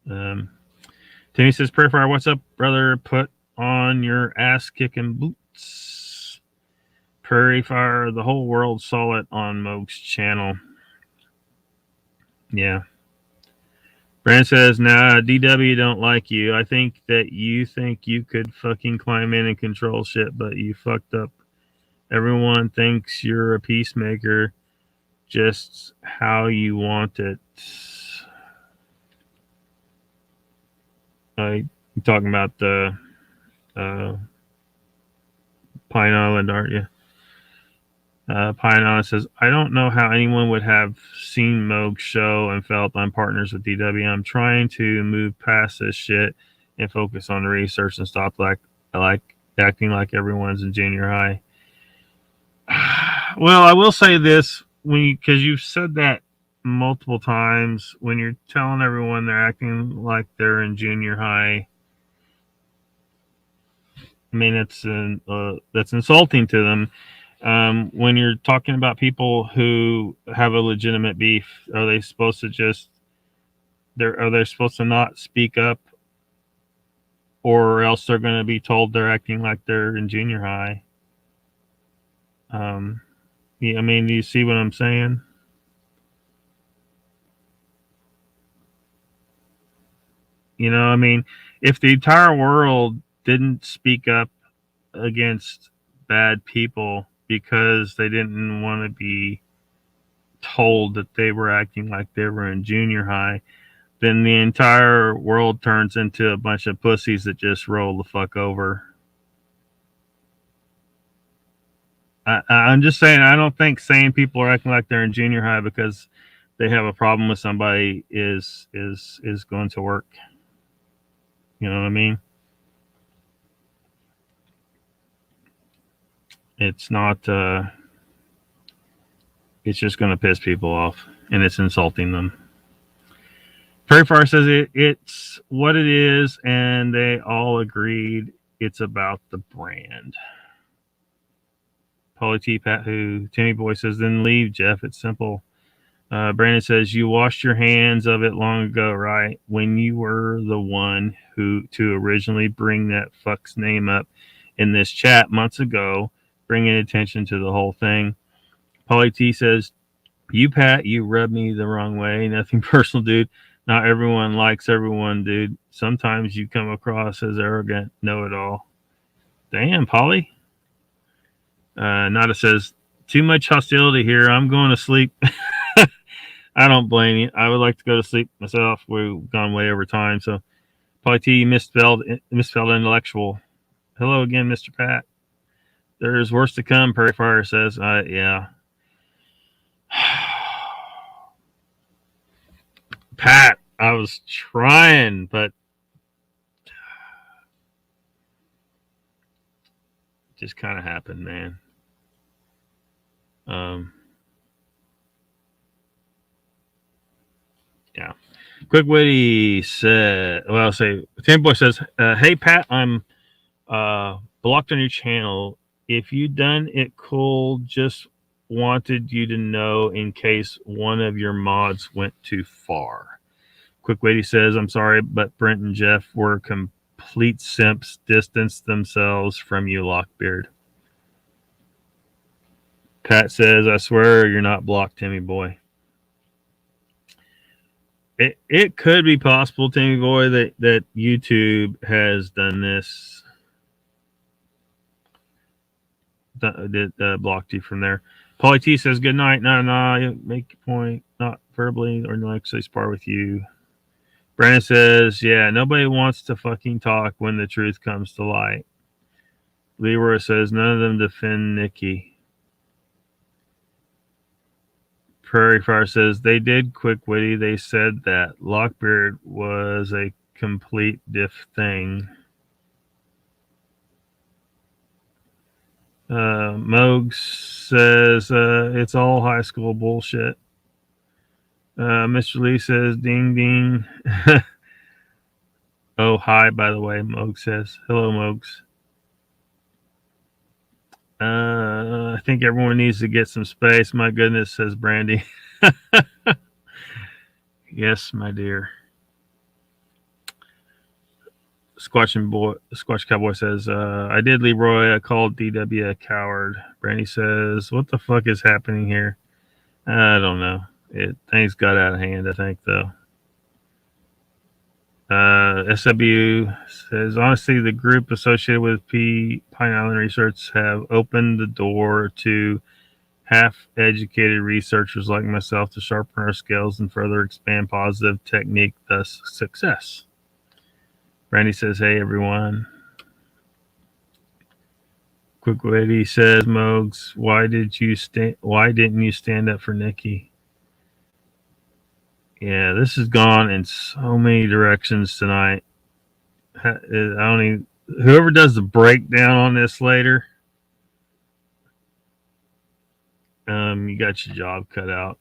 Timmy says, Prayer Fire, what's up, brother? Put on your ass kicking boots. Prairie Fire, the whole world saw it on Moog's channel. Yeah. Brand says, nah, DW don't like you. I think that you think you could fucking climb in and control shit, but you fucked up. Everyone thinks you're a peacemaker, just how you want it. You're talking about the Pine Island, aren't you? Pine Island says, I don't know how anyone would have seen Moog's show and felt I'm partners with DW. I'm trying to move past this shit and focus on the research and stop like acting like everyone's in junior high. Well, I will say this, because you've said that multiple times, when you're telling everyone they're acting like they're in junior high, I mean, that's insulting to them. When you're talking about people who have a legitimate beef, are they supposed to not speak up, or else they're going to be told they're acting like they're in junior high? Yeah, I mean, do you see what I'm saying? I mean, if the entire world didn't speak up against bad people because they didn't want to be told that they were acting like they were in junior high, then the entire world turns into a bunch of pussies that just roll the fuck over. I'm just saying, I don't think saying people are acting like they're in junior high because they have a problem with somebody is going to work. You know what I mean? It's not, it's just going to piss people off, and it's insulting them. Prairie Fire says it's what it is, and they all agreed it's about the brand. Polly T. Pat who Timmy Boy says, then leave, Jeff. It's simple. Brandon says, you washed your hands of it long ago, right? When you were the one to originally bring that fuck's name up in this chat months ago, bringing attention to the whole thing. Polly T says, you, Pat, you rubbed me the wrong way. Nothing personal, dude. Not everyone likes everyone, dude. Sometimes you come across as arrogant, know-it-all. Damn, Polly. Nada says, too much hostility here. I'm going to sleep. I don't blame you. I would like to go to sleep myself. We've gone way over time. So, Polly T, misspelled intellectual. Hello again, Mr. Pat. There's worse to come, Prairie Fire says. Yeah. Pat, I was trying, but it just kind of happened, man. Yeah. Quick Witty said, well, Tim Boy says, hey, Pat, I'm blocked on your channel. If you done it cool, just wanted you to know in case one of your mods went too far. Quick Witty says, I'm sorry, but Brent and Jeff were complete simps, distanced themselves from you, Lockbeard. Pat says, I swear you're not blocked, Timmy boy. It could be possible, Timmy boy, that YouTube has done this, that blocked you from there. Paulie T says, good night. Nah, make your point, not verbally or not actually spar with you. Brandon says, yeah, nobody wants to fucking talk when the truth comes to light. Leroy says, none of them defend Nikki. Prairie Fire says, they did quick witty. They said that Lockbeard was a complete diff thing. Mogs says, it's all high school bullshit. Mr. Lee says, ding, ding. Oh, hi, by the way, Mogs says. Hello, Mogs. I think everyone needs to get some space. My goodness, says Brandy. Yes, my dear. Squatch Cowboy says, I did Leroy. I called DW a coward. Brandy says, what the fuck is happening here? I don't know. Things got out of hand, I think, though. SW says, honestly, the group associated with Pine Island Research have opened the door to half-educated researchers like myself to sharpen our skills and further expand positive technique, thus success. Randy says, hey, everyone. Quick Lady says, Mogs, why didn't you stand up for Nikki? Yeah, this has gone in so many directions tonight. Whoever does the breakdown on this later, you got your job cut out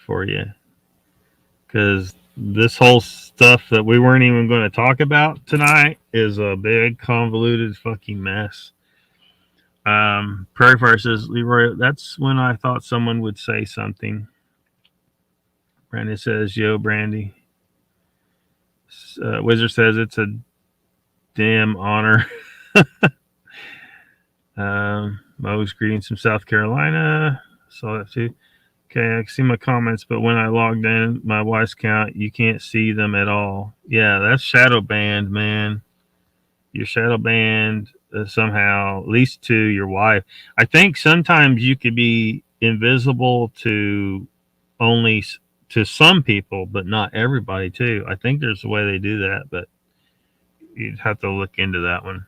for you. Because this whole stuff that we weren't even going to talk about tonight is a big convoluted fucking mess. Prairie Fire says, Leroy, that's when I thought someone would say something. Brandon says, yo, Brandy. Wizard says, it's a damn honor. Mo's greetings from South Carolina. Saw that too. Okay, I can see my comments, but when I logged in my wife's account, you can't see them at all. Yeah, that's shadow banned, man. You're shadow banned somehow, at least to your wife. I think sometimes you could be invisible to only to some people, but not everybody too. I think there's a way they do that, but you'd have to look into that one.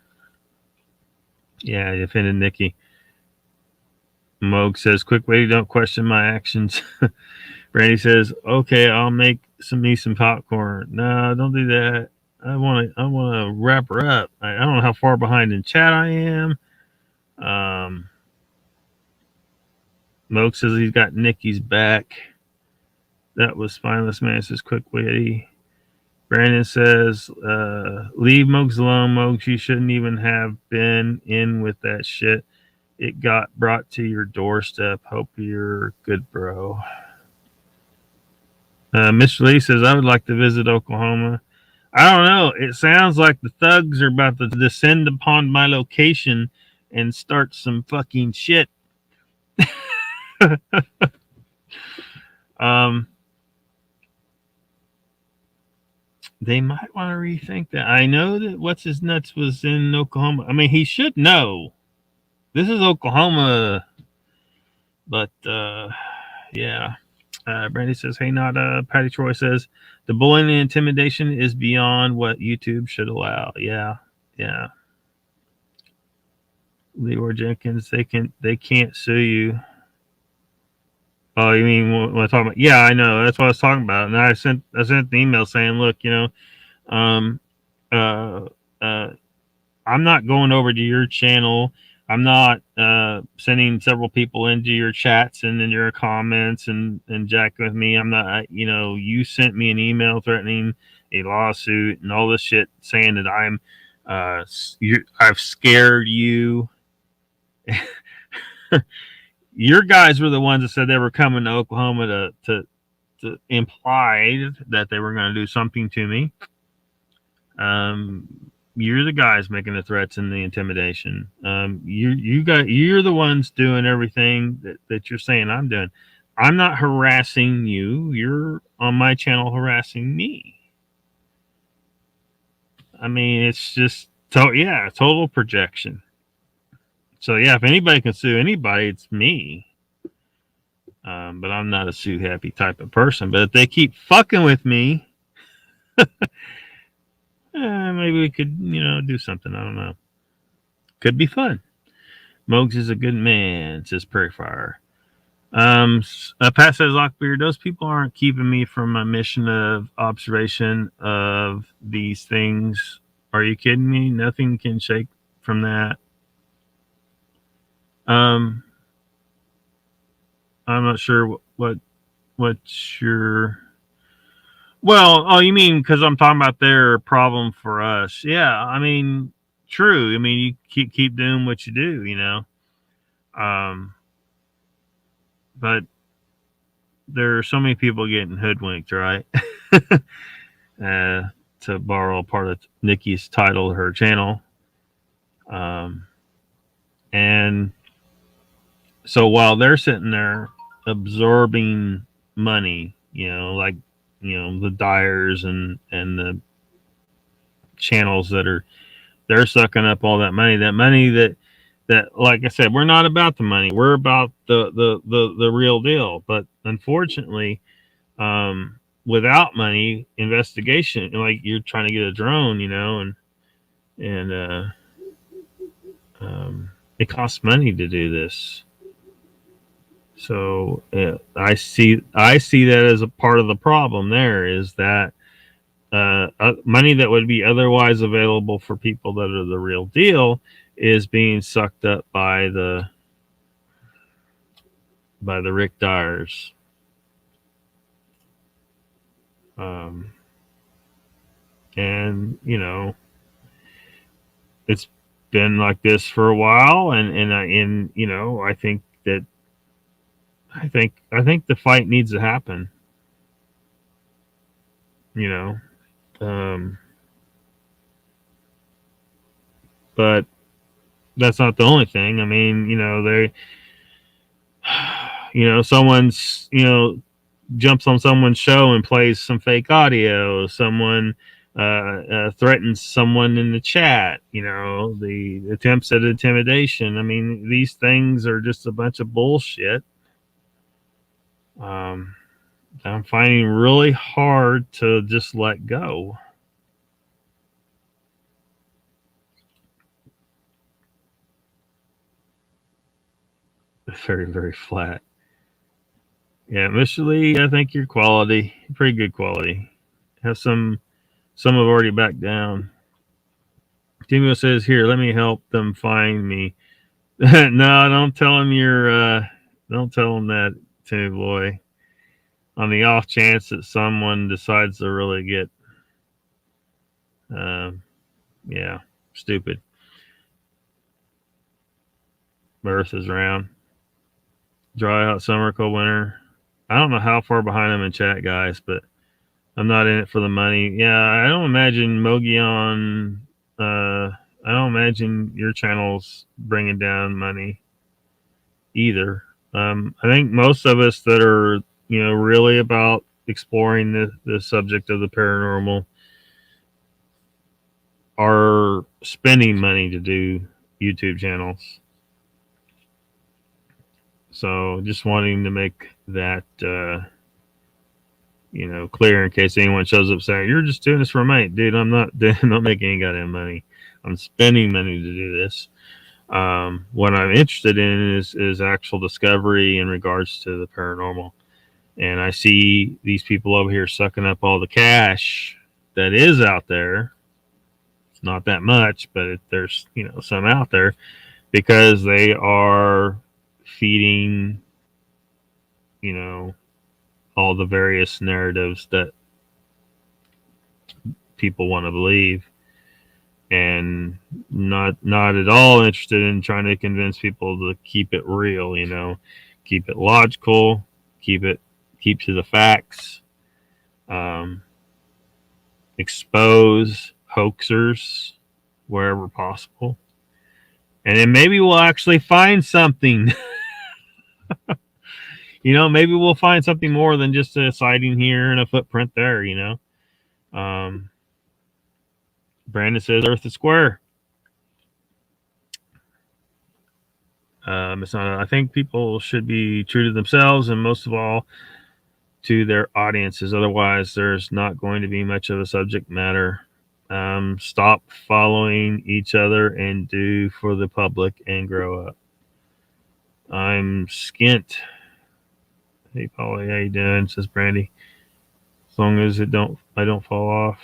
Yeah, you offended Nikki. Moog says, quick way, don't question my actions. Brandy says, okay, I'll make me some popcorn. No, don't do that. I want to wrap her up. I don't know how far behind in chat I am. Moog says he's got Nikki's back. That was Spineless Man says, quick witty. Brandon says, leave Mogs alone, Mogs. You shouldn't even have been in with that shit. It got brought to your doorstep. Hope you're good, bro. Mr. Lee says, I would like to visit Oklahoma. I don't know. It sounds like the thugs are about to descend upon my location and start some fucking shit. They might want to rethink that. I know that What's His Nuts was in Oklahoma. I mean, he should know. This is Oklahoma. But, yeah. Brandy says, hey, not Patty Troy says, the bullying and intimidation is beyond what YouTube should allow. Yeah. Leroy Jenkins, they can't sue you. Oh, you mean what I'm talking about? Yeah, I know. That's what I was talking about. And I sent the email saying, look, I'm not going over to your channel. I'm not sending several people into your chats and in your comments and jacking with me. I'm not, you sent me an email threatening a lawsuit and all this shit saying that I've scared you. Your guys were the ones that said they were coming to Oklahoma to imply that they were going to do something to me. You're the guys making the threats and the intimidation. You're the ones doing everything that you're saying I'm doing. I'm not harassing you. You're on my channel harassing me. I mean, it's just total projection. So yeah, if anybody can sue anybody, it's me. But I'm not a sue happy type of person. But if they keep fucking with me, maybe we could, do something. I don't know. Could be fun. Mogs is a good man, says Prairie Fire. Pat says, Lockbeard, those people aren't keeping me from my mission of observation of these things. Are you kidding me? Nothing can shake from that. I'm not sure what's your... Well, oh, you mean because I'm talking about their problem for us? Yeah, I mean, true. I mean, you keep doing what you do, but there are so many people getting hoodwinked, right? To borrow part of Nikki's title to her channel. And so while they're sitting there absorbing money, like, the Dyers and the channels they're sucking up all that money that, like I said, we're not about the money. We're about the real deal. But unfortunately, without money, investigation, like you're trying to get a drone, and it costs money to do this. So I see that as a part of the problem. There is that money that would be otherwise available for people that are the real deal is being sucked up by the Rick Dyers. And it's been like this for a while, and I think that I think the fight needs to happen. But that's not the only thing. I mean, someone's jumps on someone's show and plays some fake audio. Someone threatens someone in the chat. The attempts at intimidation. I mean, these things are just a bunch of bullshit. I'm finding really hard to just let go. Very, very flat. Yeah, Mr. Lee, I think you're quality. Pretty good quality. Have some have already backed down. Timo says, here, let me help them find me. No, don't tell him don't tell him that, Timmy boy. On the off chance that someone decides to really get, stupid. Earth is round. Dry, hot summer, cold winter. I don't know how far behind I'm in chat, guys, but I'm not in it for the money. Yeah, I don't imagine Mogion. I don't imagine your channel's bringing down money either. I think most of us that are, really about exploring the subject of the paranormal are spending money to do YouTube channels. So just wanting to make that, clear in case anyone shows up saying, you're just doing this for money. Dude, I'm not making any goddamn money. I'm spending money to do this. What I'm interested in is actual discovery in regards to the paranormal. And I see these people over here sucking up all the cash that is out there. It's not that much, but there's, some out there because they are feeding, all the various narratives that people want to believe, and not at all interested in trying to convince people to keep it real, keep it logical, keep to the facts, expose hoaxers, wherever possible. And then maybe we'll actually find something. Maybe we'll find something more than just a sighting here and a footprint there, Brandon says Earth is square. It's not. I think people should be true to themselves and most of all to their audiences. Otherwise, there's not going to be much of a subject matter. Stop following each other and do for the public and grow up. I'm skint. Hey, Polly, how you doing? Says Brandy. As long as I don't fall off.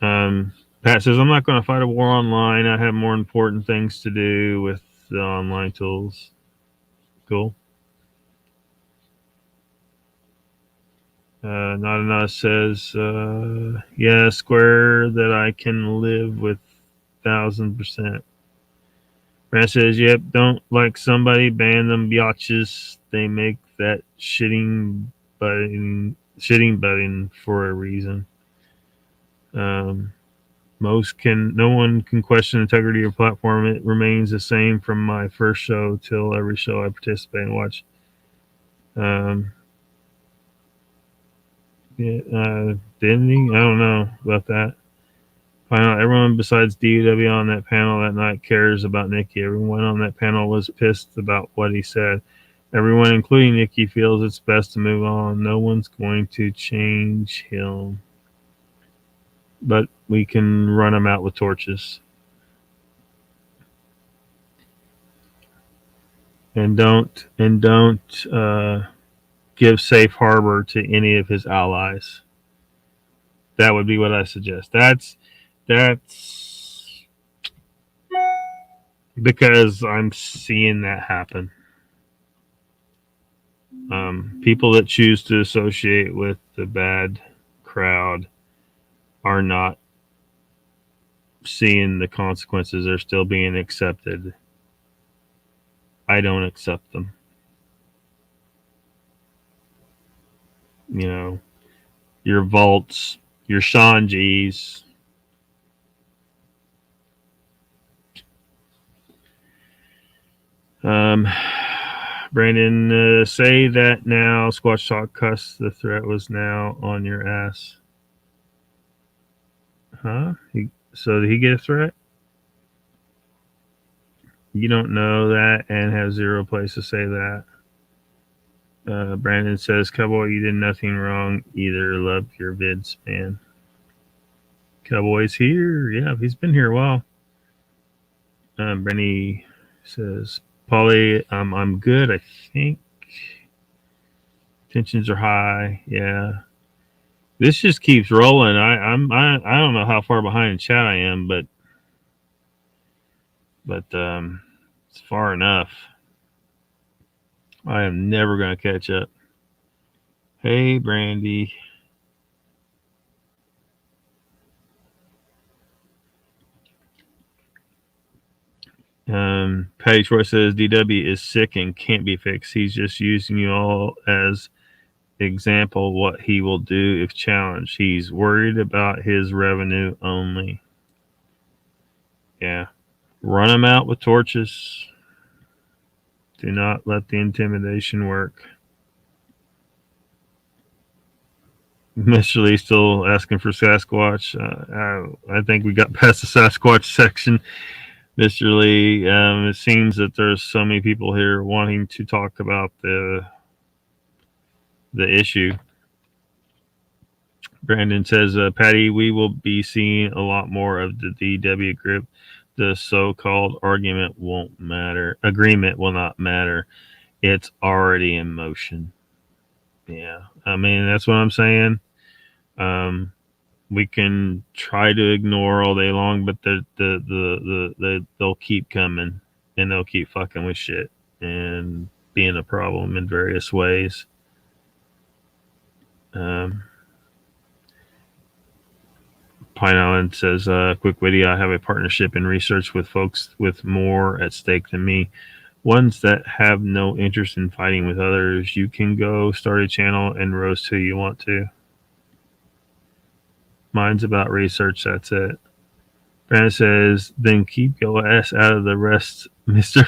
Pat says, I'm not going to fight a war online. I have more important things to do with the online tools. Cool. Not enough says, yeah, square that I can live with 1,000%. Brad says, yep, don't like somebody, ban them biatches. They make that shitting button for a reason. No one can question the integrity of your platform. It remains the same from my first show till every show I participate and watch. Didn't he? I don't know about that. Find out everyone besides DW on that panel that night cares about Nikki. Everyone on that panel was pissed about what he said. Everyone, including Nikki, feels it's best to move on. No one's going to change him. But we can run him out with torches. And don't give safe harbor to any of his allies. That would be what I suggest. That's because I'm seeing that happen. People that choose to associate with the bad crowd are not seeing the consequences. They're still being accepted. I don't accept them. Your Vaults, your Sean G's. Brandon, say that now. Squatch Talk cuss. The threat was now on your ass. Huh? So did he get a threat? You don't know that and have zero place to say that. Brandon says, Cowboy, you did nothing wrong either. Love your vids, man. Cowboy's here. Yeah, he's been here a while. Brenny says, Polly, I'm good, I think. Tensions are high. Yeah. This just keeps rolling. I don't know how far behind in chat I am, but it's far enough. I am never going to catch up. Hey, Brandy. Patty Troy says DW is sick and can't be fixed. He's just using you all as example what he will do if challenged. He's worried about his revenue only. Yeah. Run him out with torches. Do not let the intimidation work. Mr. Lee still asking for Sasquatch. I think we got past the Sasquatch section. Mr. Lee, it seems that there's so many people here wanting to talk about the issue. Brandon says, Patty, we will be seeing a lot more of the DW group. The so-called agreement will not matter. It's already in motion. Yeah, I mean, that's what I'm saying. We can try to ignore all day long, but they'll keep coming and they'll keep fucking with shit and being a problem in various ways. Pine Island says, quick witty, I have a partnership in research with folks with more at stake than me. Ones that have no interest in fighting with others. You can go start a channel and roast who you want to. Mine's about research, that's it. Brandon says, then keep your ass out of the rest, Mr.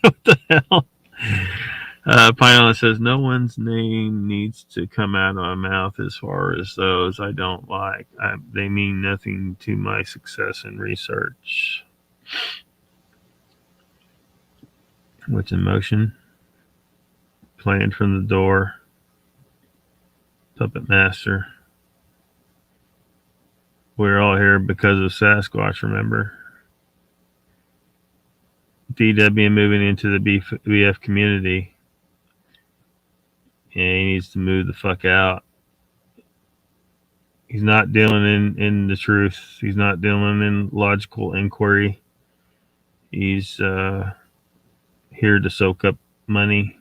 What the hell? Pineapple says, no one's name needs to come out of my mouth as far as those I don't like. They mean nothing to my success in research. What's in motion? Playing from the door. Puppet Master. We're all here because of Sasquatch, remember? DW moving into the BF community. Yeah, he needs to move the fuck out. He's not dealing in the truth. He's not dealing in logical inquiry. He's here to soak up money.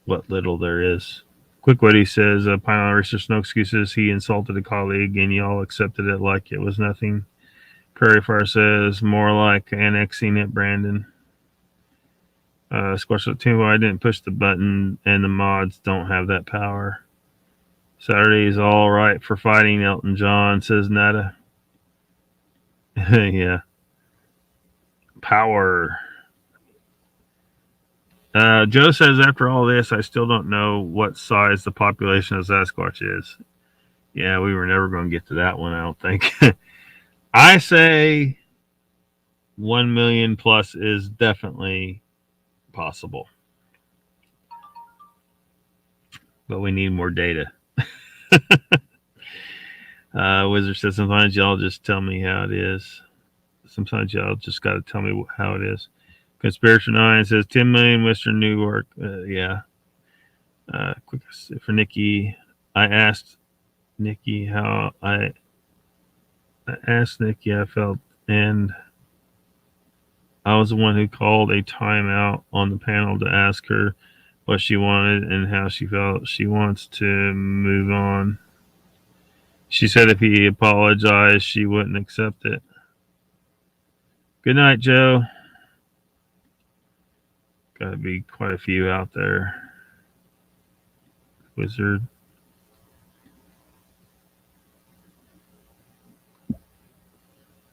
What little there is. Quick what he says, Pineapple Research, no excuses. He insulted a colleague and y'all accepted it like it was nothing. Prairie Fire says, more like annexing it, Brandon. Squash Up Team, well, I didn't push the button and the mods don't have that power. Saturday is all right for fighting Elton John, says Nada. Yeah. Power. Joe says, after all this, I still don't know what size the population of Sasquatch is. Yeah, we were never going to get to that one, I don't think. I say 1 million plus is definitely possible. But we need more data. Wizard says, sometimes y'all just tell me how it is. Sometimes y'all just got to tell me how it is. Conspiracy 9 says 10 million Western Newark. Yeah. Quick for Nikki. I asked Nikki how I felt, and I was the one who called a timeout on the panel to ask her what she wanted and how she felt. She wants to move on. She said if he apologized, she wouldn't accept it. Good night, Joe. Got to be quite a few out there. Wizard.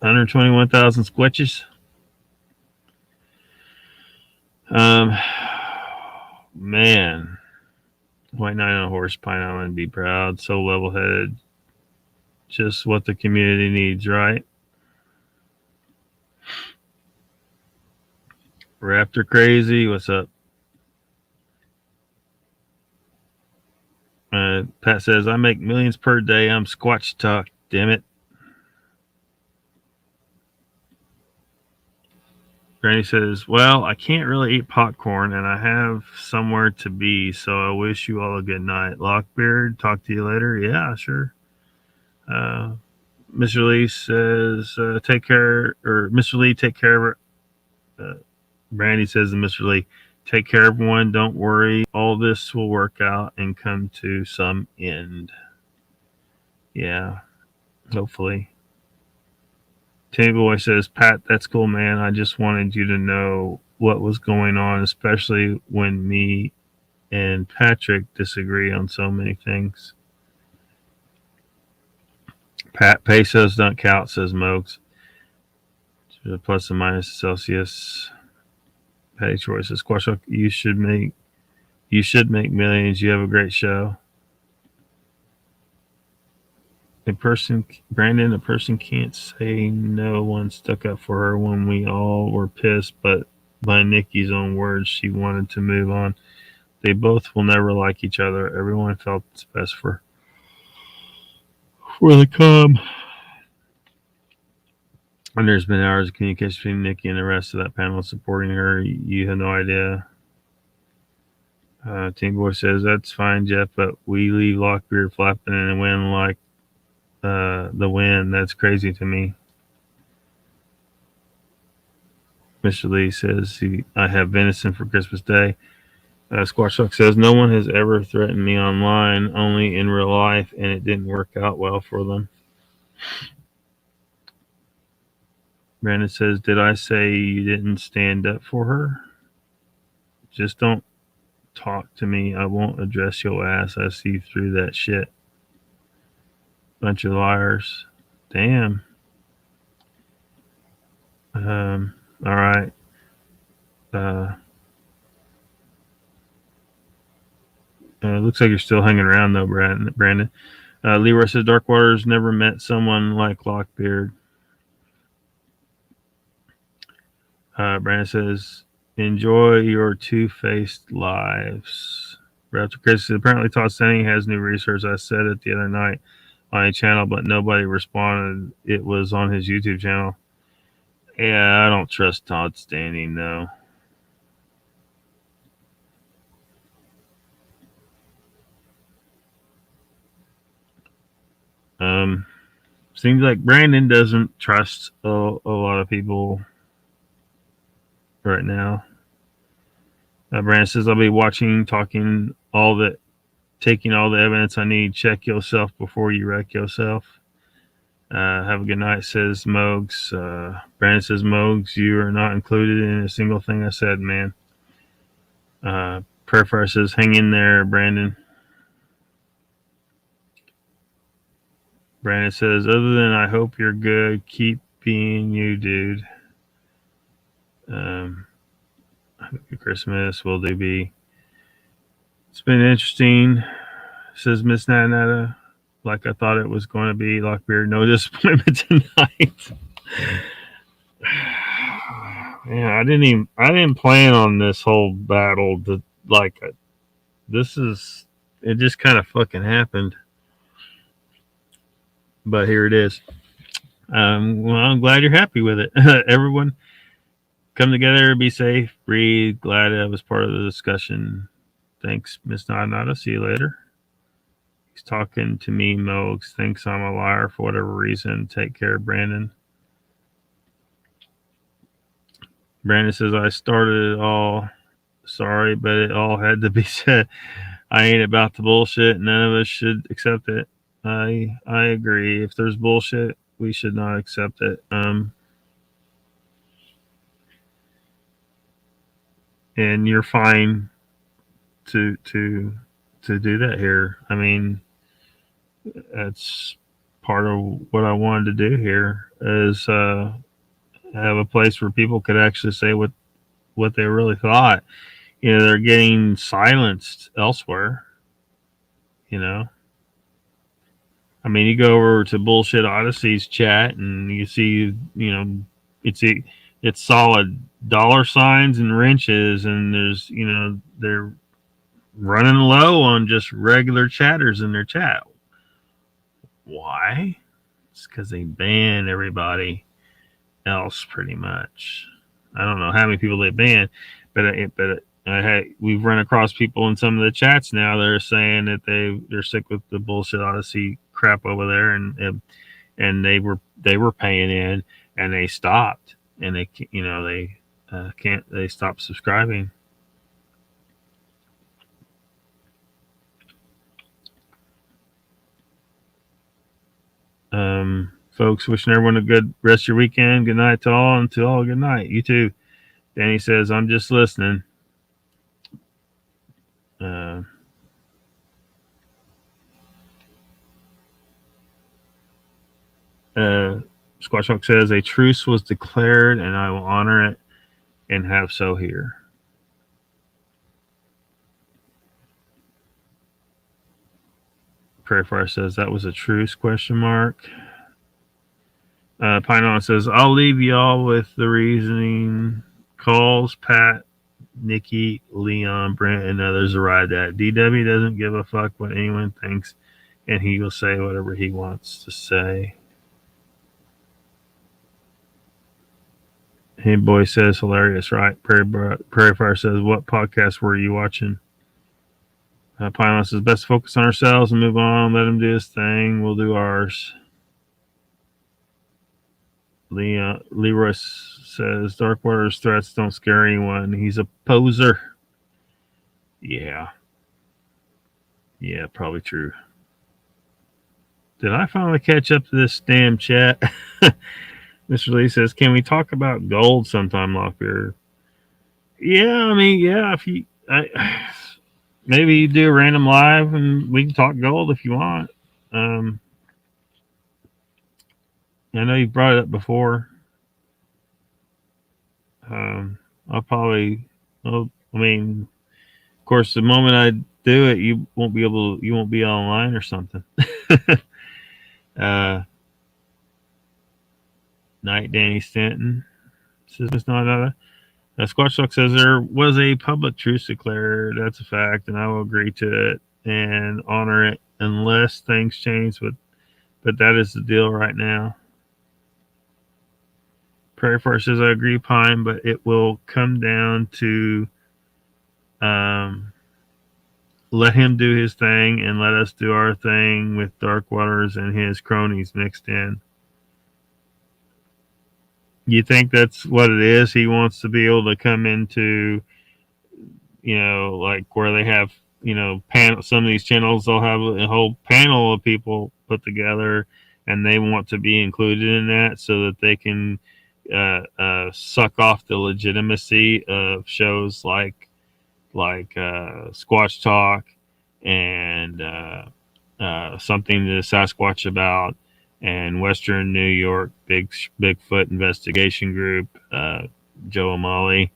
$121,000 squetches. Man. White Knight on a horse, Pine Island, be proud. So level-headed. Just what the community needs, right? Raptor Crazy, what's up? Pat says, I make millions per day. I'm Squatch Talk, damn it. Granny says, well, I can't really eat popcorn and I have somewhere to be, so I wish you all a good night. Lockbeard, talk to you later. Yeah, sure. Mr. Lee says, take care, or Mr. Lee, take care of her. Brandy says to Mr. Lee, take care, everyone. Don't worry. All this will work out and come to some end. Yeah, hopefully. Timmy Boy says, Pat, that's cool, man. I just wanted you to know what was going on, especially when me and Patrick disagree on so many things. Pat, pesos don't count, says Mokes. Plus and minus Celsius. Patty Troy says, Squash, you should make millions. You have a great show. Brandon, a person can't say no one stuck up for her when we all were pissed, but by Nikki's own words, she wanted to move on. They both will never like each other. Everyone felt it's best for the calm. And there's been hours of communication between Nikki and the rest of that panel supporting her. You have no idea. Team Boy says, that's fine, Jeff, but we leave Lockbeard flapping in the wind like the wind. That's crazy to me. Mr. Lee says, I have venison for Christmas Day. Squash Talk says, no one has ever threatened me online, only in real life, and it didn't work out well for them. Brandon says, did I say you didn't stand up for her? Just don't talk to me. I won't address your ass. I see through that shit. Bunch of liars. Damn. All right. Looks like you're still hanging around though, Brandon. Leroy says Darkwater's never met someone like Lockbeard. Brandon says, enjoy your two-faced lives. Raptor Chris says, apparently Todd Stanning has new research. I said it the other night on a channel, but nobody responded. It was on his YouTube channel. Yeah, I don't trust Todd Stanning, though. Seems like Brandon doesn't trust a lot of people right now. Brandon says, I'll be watching, taking all the evidence I need. Check yourself before you wreck yourself. Have a good night, says Mogs. Brandon says, Mogs, you are not included in a single thing I said, man. Prayer Fire says, hang in there, Brandon. Brandon says, other than I hope you're good, keep being you, dude. Happy Christmas, will do be. It's been interesting, says Miss Nana. Like I thought it was going to be. Lockbeard, no disappointment tonight. Man, I didn't plan on this whole battle. It just kind of fucking happened. But here it is. Well, I'm glad you're happy with it. Everyone, come together, be safe, breathe. Glad I was part of the discussion. Thanks, Miss Nada. See you later. He's talking to me, Mogs. Thinks I'm a liar for whatever reason. Take care, Brandon. Brandon says, I started it all. Sorry, but it all had to be said. I ain't about the bullshit. None of us should accept it. I agree. If there's bullshit, we should not accept it. And you're fine to do that here. I mean, that's part of what I wanted to do here is have a place where people could actually say what they really thought. You know, they're getting silenced elsewhere. You know, I mean, you go over to Bullshit Odyssey's chat and you see, you know, it's solid dollar signs and wrenches, and there's, you know, they're running low on just regular chatters in their chat. Why? It's because they ban everybody else pretty much. I don't know how many people they ban, but we've run across people in some of the chats now that are saying that they're sick with the Bullshit Odyssey crap over there, and they were paying in and they stopped, and they stopped subscribing. Folks, wishing everyone a good rest of your weekend. Good night to all, and to all, good night. You too. Danny says, I'm just listening. Squash Hawk says, a truce was declared, and I will honor it and have so here. Prairie Fire says, that was a truce, question mark. Pine On says, I'll leave y'all with the reasoning. Calls Pat, Nikki, Leon, Brent, and others arrived at. DW doesn't give a fuck what anyone thinks, and he will say whatever he wants to say. Hey Boy says, hilarious, right? Prairie Fire says, what podcast were you watching? Pine says, best focus on ourselves and move on. Let him do his thing. We'll do ours. Leroy says, Darkwater's threats don't scare anyone. He's a poser. Yeah, probably true. Did I finally catch up to this damn chat? Mr. Lee says, can we talk about gold sometime, Lockbeard? Yeah, I mean, yeah, if you maybe you do a random live and we can talk gold if you want. I know you brought it up before. I'll probably, well, I mean, of course, the moment I do it, you won't be online or something. uh, Night Danny Stanton says it's not Squatch Talk says there was a public truce declared. That's a fact, and I will agree to it and honor it unless things change. But that is the deal right now. Prairie Fire says I agree, Pine, but it will come down to let him do his thing and let us do our thing with Dark Waters and his cronies mixed in. You think that's what it is? He wants to be able to come into, like where they have, panel. Some of these channels, they'll have a whole panel of people put together, and they want to be included in that so that they can suck off the legitimacy of shows like Squatch Talk and something to Sasquatch about, and Western New York Bigfoot Investigation Group, Joe O'Malley.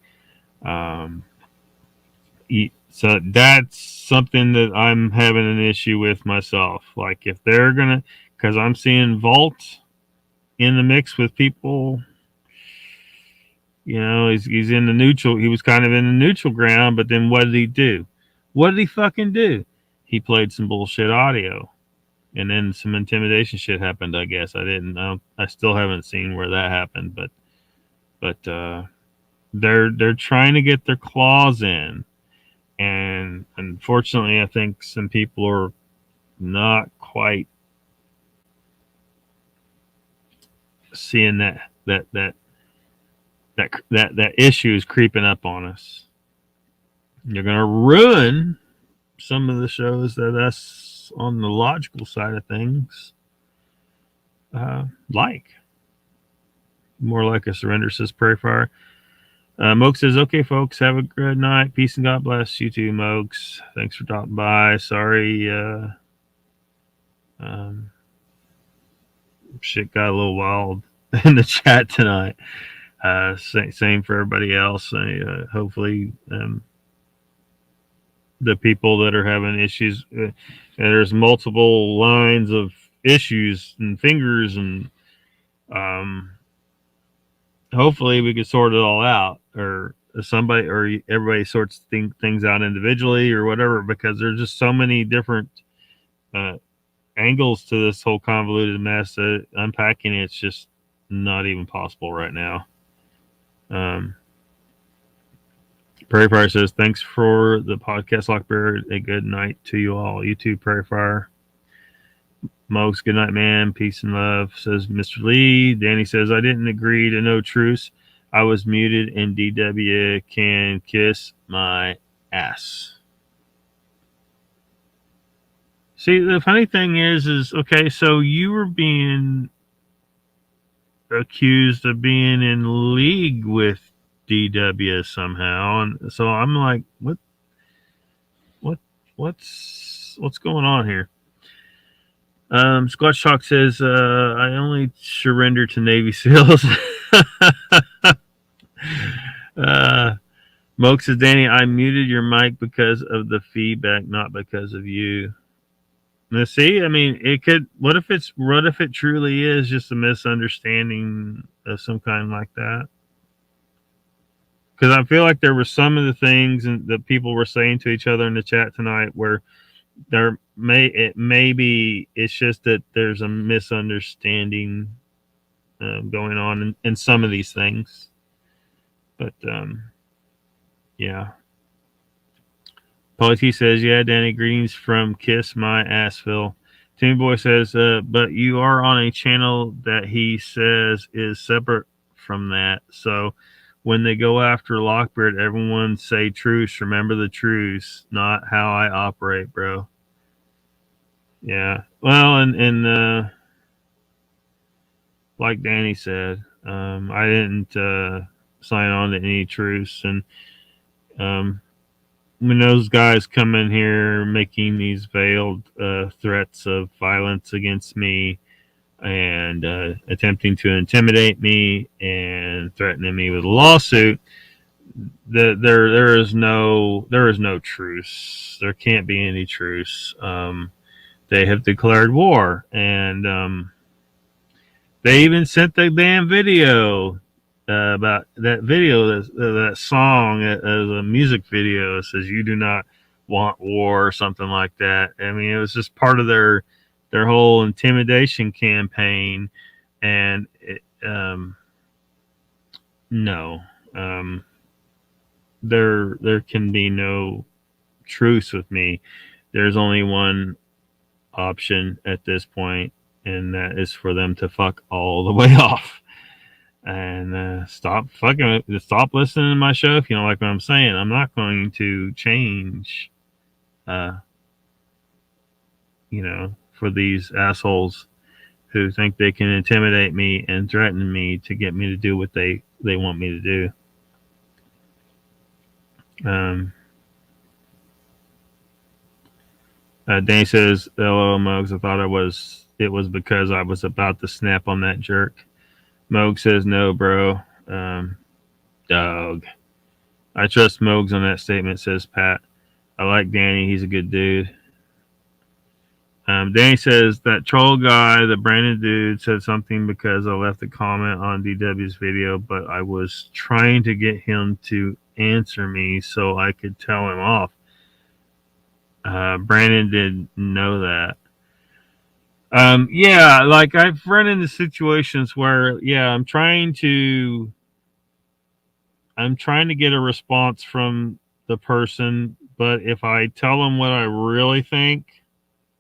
So that's something that I'm having an issue with myself. Like if they're gonna, because I'm seeing Vault in the mix with people. He's in the neutral. He was kind of in the neutral ground, but then what did he do? What did he fucking do? He played some bullshit audio, and then some intimidation shit happened. I guess I still haven't seen where that happened, but they're trying to get their claws in, and unfortunately, I think some people are not quite seeing that issue is creeping up on us. You're going to ruin some of the shows that us on the logical side of things like. More like a surrender, says Prairie Fire. Moke says, okay, folks, have a good night. Peace and God bless you too, Mokes. Thanks for dropping by. Sorry, shit got a little wild in the chat tonight. Same for everybody else. Hopefully, the people that are having issues, there's multiple lines of issues and fingers, and hopefully we can sort it all out, or somebody or everybody sorts things out individually or whatever, because there's just so many different angles to this whole convoluted mess that unpacking it's just not even possible right now. Prairie Fire says, thanks for the podcast, Lockbeard. A good night to you all. You too, Prairie Fire. Mokes, good night, man. Peace and love, says Mr. Lee. Danny says, I didn't agree to no truce. I was muted, and DW can kiss my ass. See, the funny thing is okay, so you were being accused of being in league with DW somehow, and so I'm like, what's going on here? Squatch Talk says, I only surrender to Navy SEALs. Moke says, Danny, I muted your mic because of the feedback, not because of you. Now, see, I mean, it could. What if it truly is just a misunderstanding of some kind like that? Because I feel like there were some of the things that people were saying to each other in the chat tonight where maybe it's just that there's a misunderstanding going on in some of these things. But yeah. Polly T says, yeah, Danny, greetings from Kiss My Assville. Timmy Boy says, but you are on a channel that he says is separate from that. So when they go after Lockbeard, everyone say truce. Remember the truce, not how I operate, bro. Yeah. Well, and like Danny said, I didn't sign on to any truce. And when those guys come in here making these veiled threats of violence against me, and attempting to intimidate me and threatening me with a lawsuit. There is no truce. There can't be any truce. They have declared war, and they even sent the damn video about that video, that song as a music video. It says "You do not want war" or something like that. I mean, it was just part of their whole intimidation campaign, and no, there can be no truce with me. There's only one option at this point, and that is for them to fuck all the way off and stop listening to my show if you don't like what I'm saying. I'm not going to change, for these assholes who think they can intimidate me and threaten me to get me to do what they want me to do. Danny says, "Hello, Mugs. I thought it was because I was about to snap on that jerk." Moog says, "No, bro. Dog. I trust Mogs on that statement," says Pat. "I like Danny. He's a good dude." Danny says, "That troll guy, the Brandon dude, said something because I left a comment on DW's video, but I was trying to get him to answer me so I could tell him off." Brandon didn't know that. Yeah, like I've run into situations where, yeah, I'm trying to get a response from the person, but if I tell them what I really think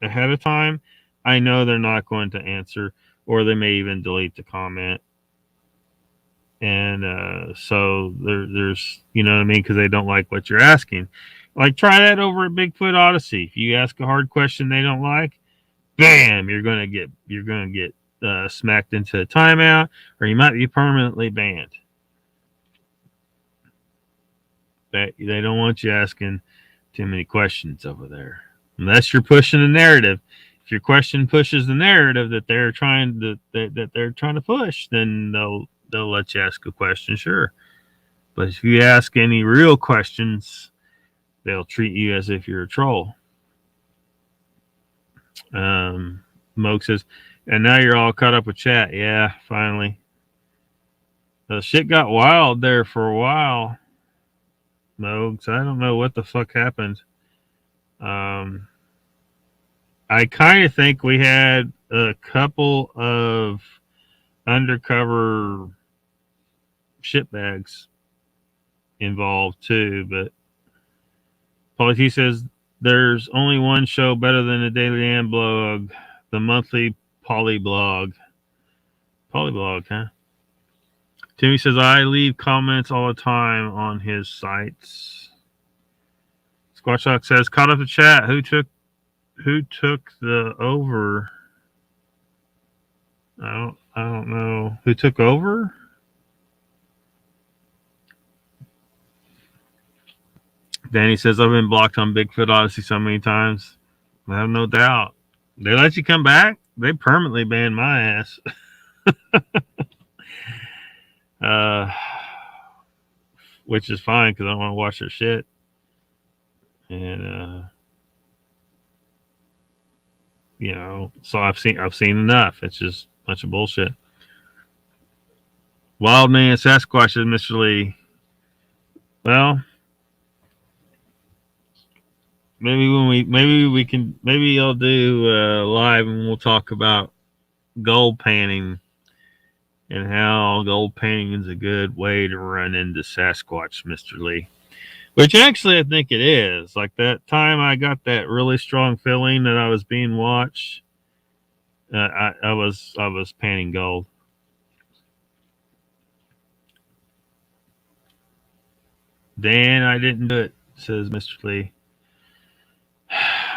ahead of time, I know they're not going to answer, or they may even delete the comment. And so there's, you know what I mean, because they don't like what you're asking. Like, try that over at Bigfoot Odyssey. If you ask a hard question they don't like, bam, you're gonna get smacked into a timeout, or you might be permanently banned. They don't want you asking too many questions over there, unless you're pushing the narrative. If your question pushes the narrative that they're trying to push, then they'll let you ask a question, sure. But if you ask any real questions, they'll treat you as if you're a troll. Moke says, "And now you're all caught up with chat." Yeah, finally. The shit got wild there for a while, Mogs. I don't know what the fuck happened. I kind of think we had a couple of undercover shitbags involved too, but Paulie T says there's only one show better than the Daily Am blog, the monthly Polyblog. Polyblog, huh? Timmy says I leave comments all the time on his sites. Squatchlock says, "Caught up the chat. Who took the over?" I don't know who took over. Danny says, "I've been blocked on Bigfoot Odyssey so many times. I have no doubt. They let you come back? They permanently banned my ass." Which is fine because I don't want to watch their shit. And so I've seen enough. It's just a bunch of bullshit. Wild Man Sasquatch says, "Mr. Lee, well, maybe I'll do live and we'll talk about gold panning and how gold panning is a good way to run into Sasquatch, Mr. Lee." Which actually I think it is. Like that time I got that really strong feeling that I was being watched. I was panning gold. Dan, I didn't do it, says Mr. Lee.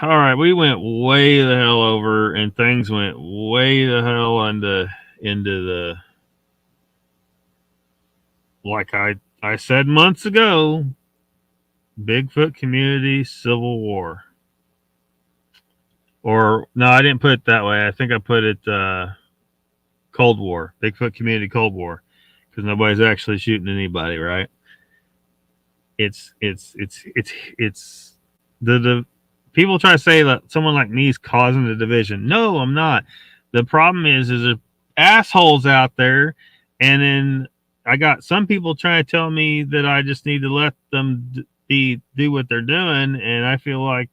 All right, we went way the hell over, and things went way the hell into the, like I said months ago, Bigfoot community civil war. Or no, I didn't put it that way. I think I put it Cold War, Bigfoot community Cold War, because nobody's actually shooting anybody, right? It's the people try to say that someone like me is causing the division. No, I'm not. The problem is there assholes out there, and then I got some people trying to tell me that I just need to let them do what they're doing, and I feel like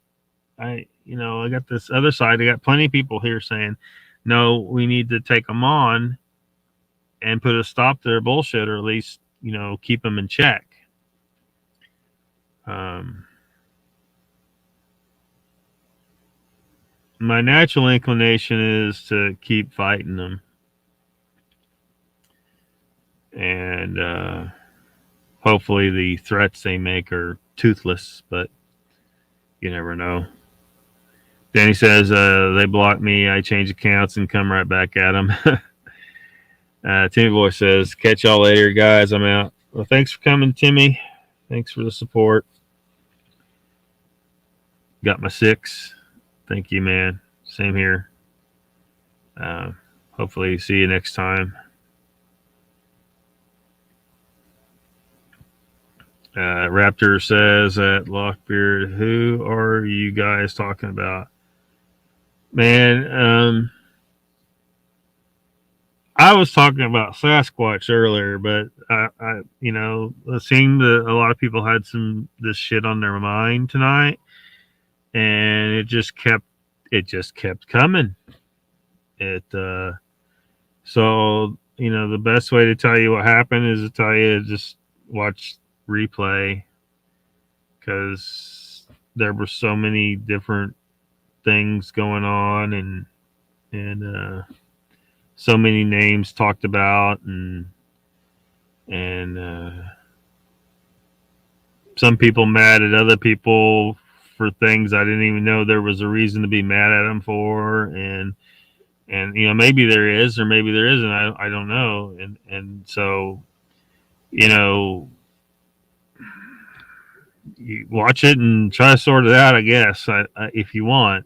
I got this other side. I got plenty of people here saying, no, we need to take them on and put a stop to their bullshit, or at least keep them in check. My natural inclination is to keep fighting them, and hopefully the threats they make are toothless, but you never know. Danny says they block me, I change accounts and come right back at them. Timmy Boy says, catch y'all later, guys, I'm out. Well, thanks for coming, Timmy. Thanks for the support. Got my 6. Thank you, man. Same here. Hopefully see you next time. Raptor says at Lockbeard, who are you guys talking about? Man, I was talking about Sasquatch earlier, but I it seemed that a lot of people had this shit on their mind tonight, and it just kept coming. So the best way to tell you what happened is to tell you to just watch replay, because there were so many different things going on, and so many names talked about, and some people mad at other people for things I didn't even know there was a reason to be mad at them for, and maybe there is or maybe there isn't. I don't know, and so you watch it and try to sort it out, I guess, if you want.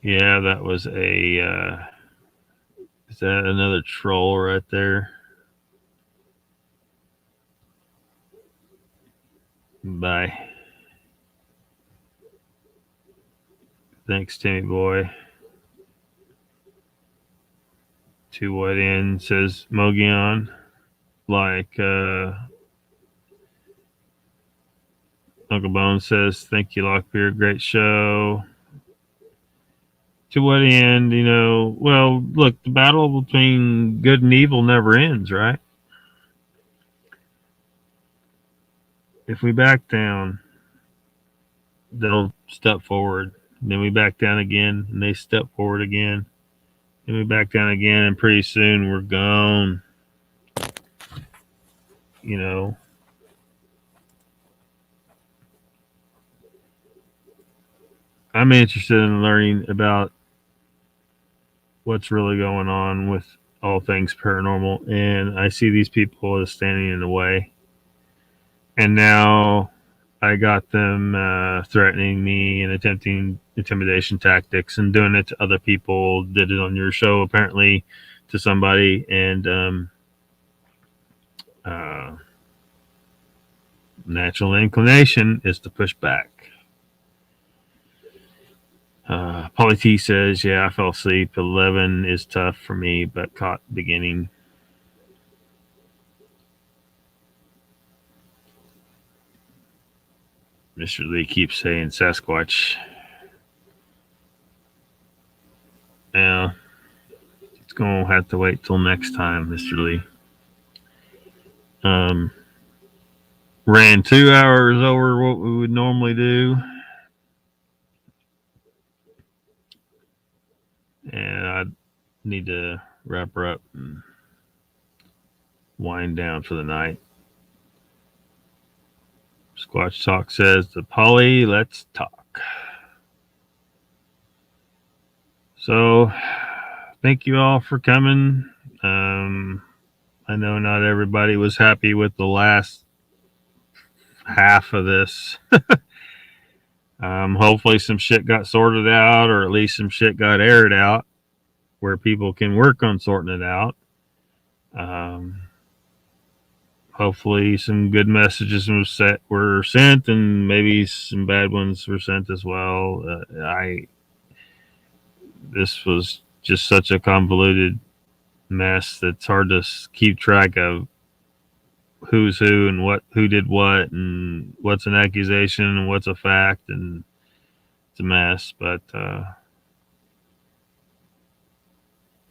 Yeah, that was is that another troll right there? Bye. Thanks, Timmy Boy. To what end, says Mogion. Like Uncle Bone says, thank you, Lockbeard. Great show. To what end, well, look, the battle between good and evil never ends, right? If we back down, they'll step forward. Then we back down again, and they step forward again. Then we back down again, and pretty soon we're gone. I'm interested in learning about what's really going on with all things paranormal, and I see these people as standing in the way. And now I got them threatening me and attempting intimidation tactics and doing it to other people. Did it on your show, apparently, to somebody. And natural inclination is to push back. Polly T says, yeah, I fell asleep. 11 is tough for me, but caught beginning. Mr. Lee keeps saying Sasquatch. Yeah, it's going to have to wait till next time, Mr. Lee. Ran 2 hours over what we would normally do. And I need to wrap her up and wind down for the night. Squatch Talk says, the Polly, let's talk. So, thank you all for coming. I know not everybody was happy with the last half of this. Hopefully some shit got sorted out, or at least some shit got aired out where people can work on sorting it out. Hopefully some good messages were sent, and maybe some bad ones were sent as well. This was just such a convoluted mess that's hard to keep track of who's who and who did what and what's an accusation and what's a fact, and it's a mess. But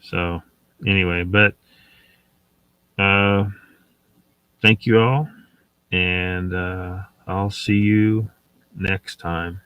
so anyway, but thank you all, and I'll see you next time.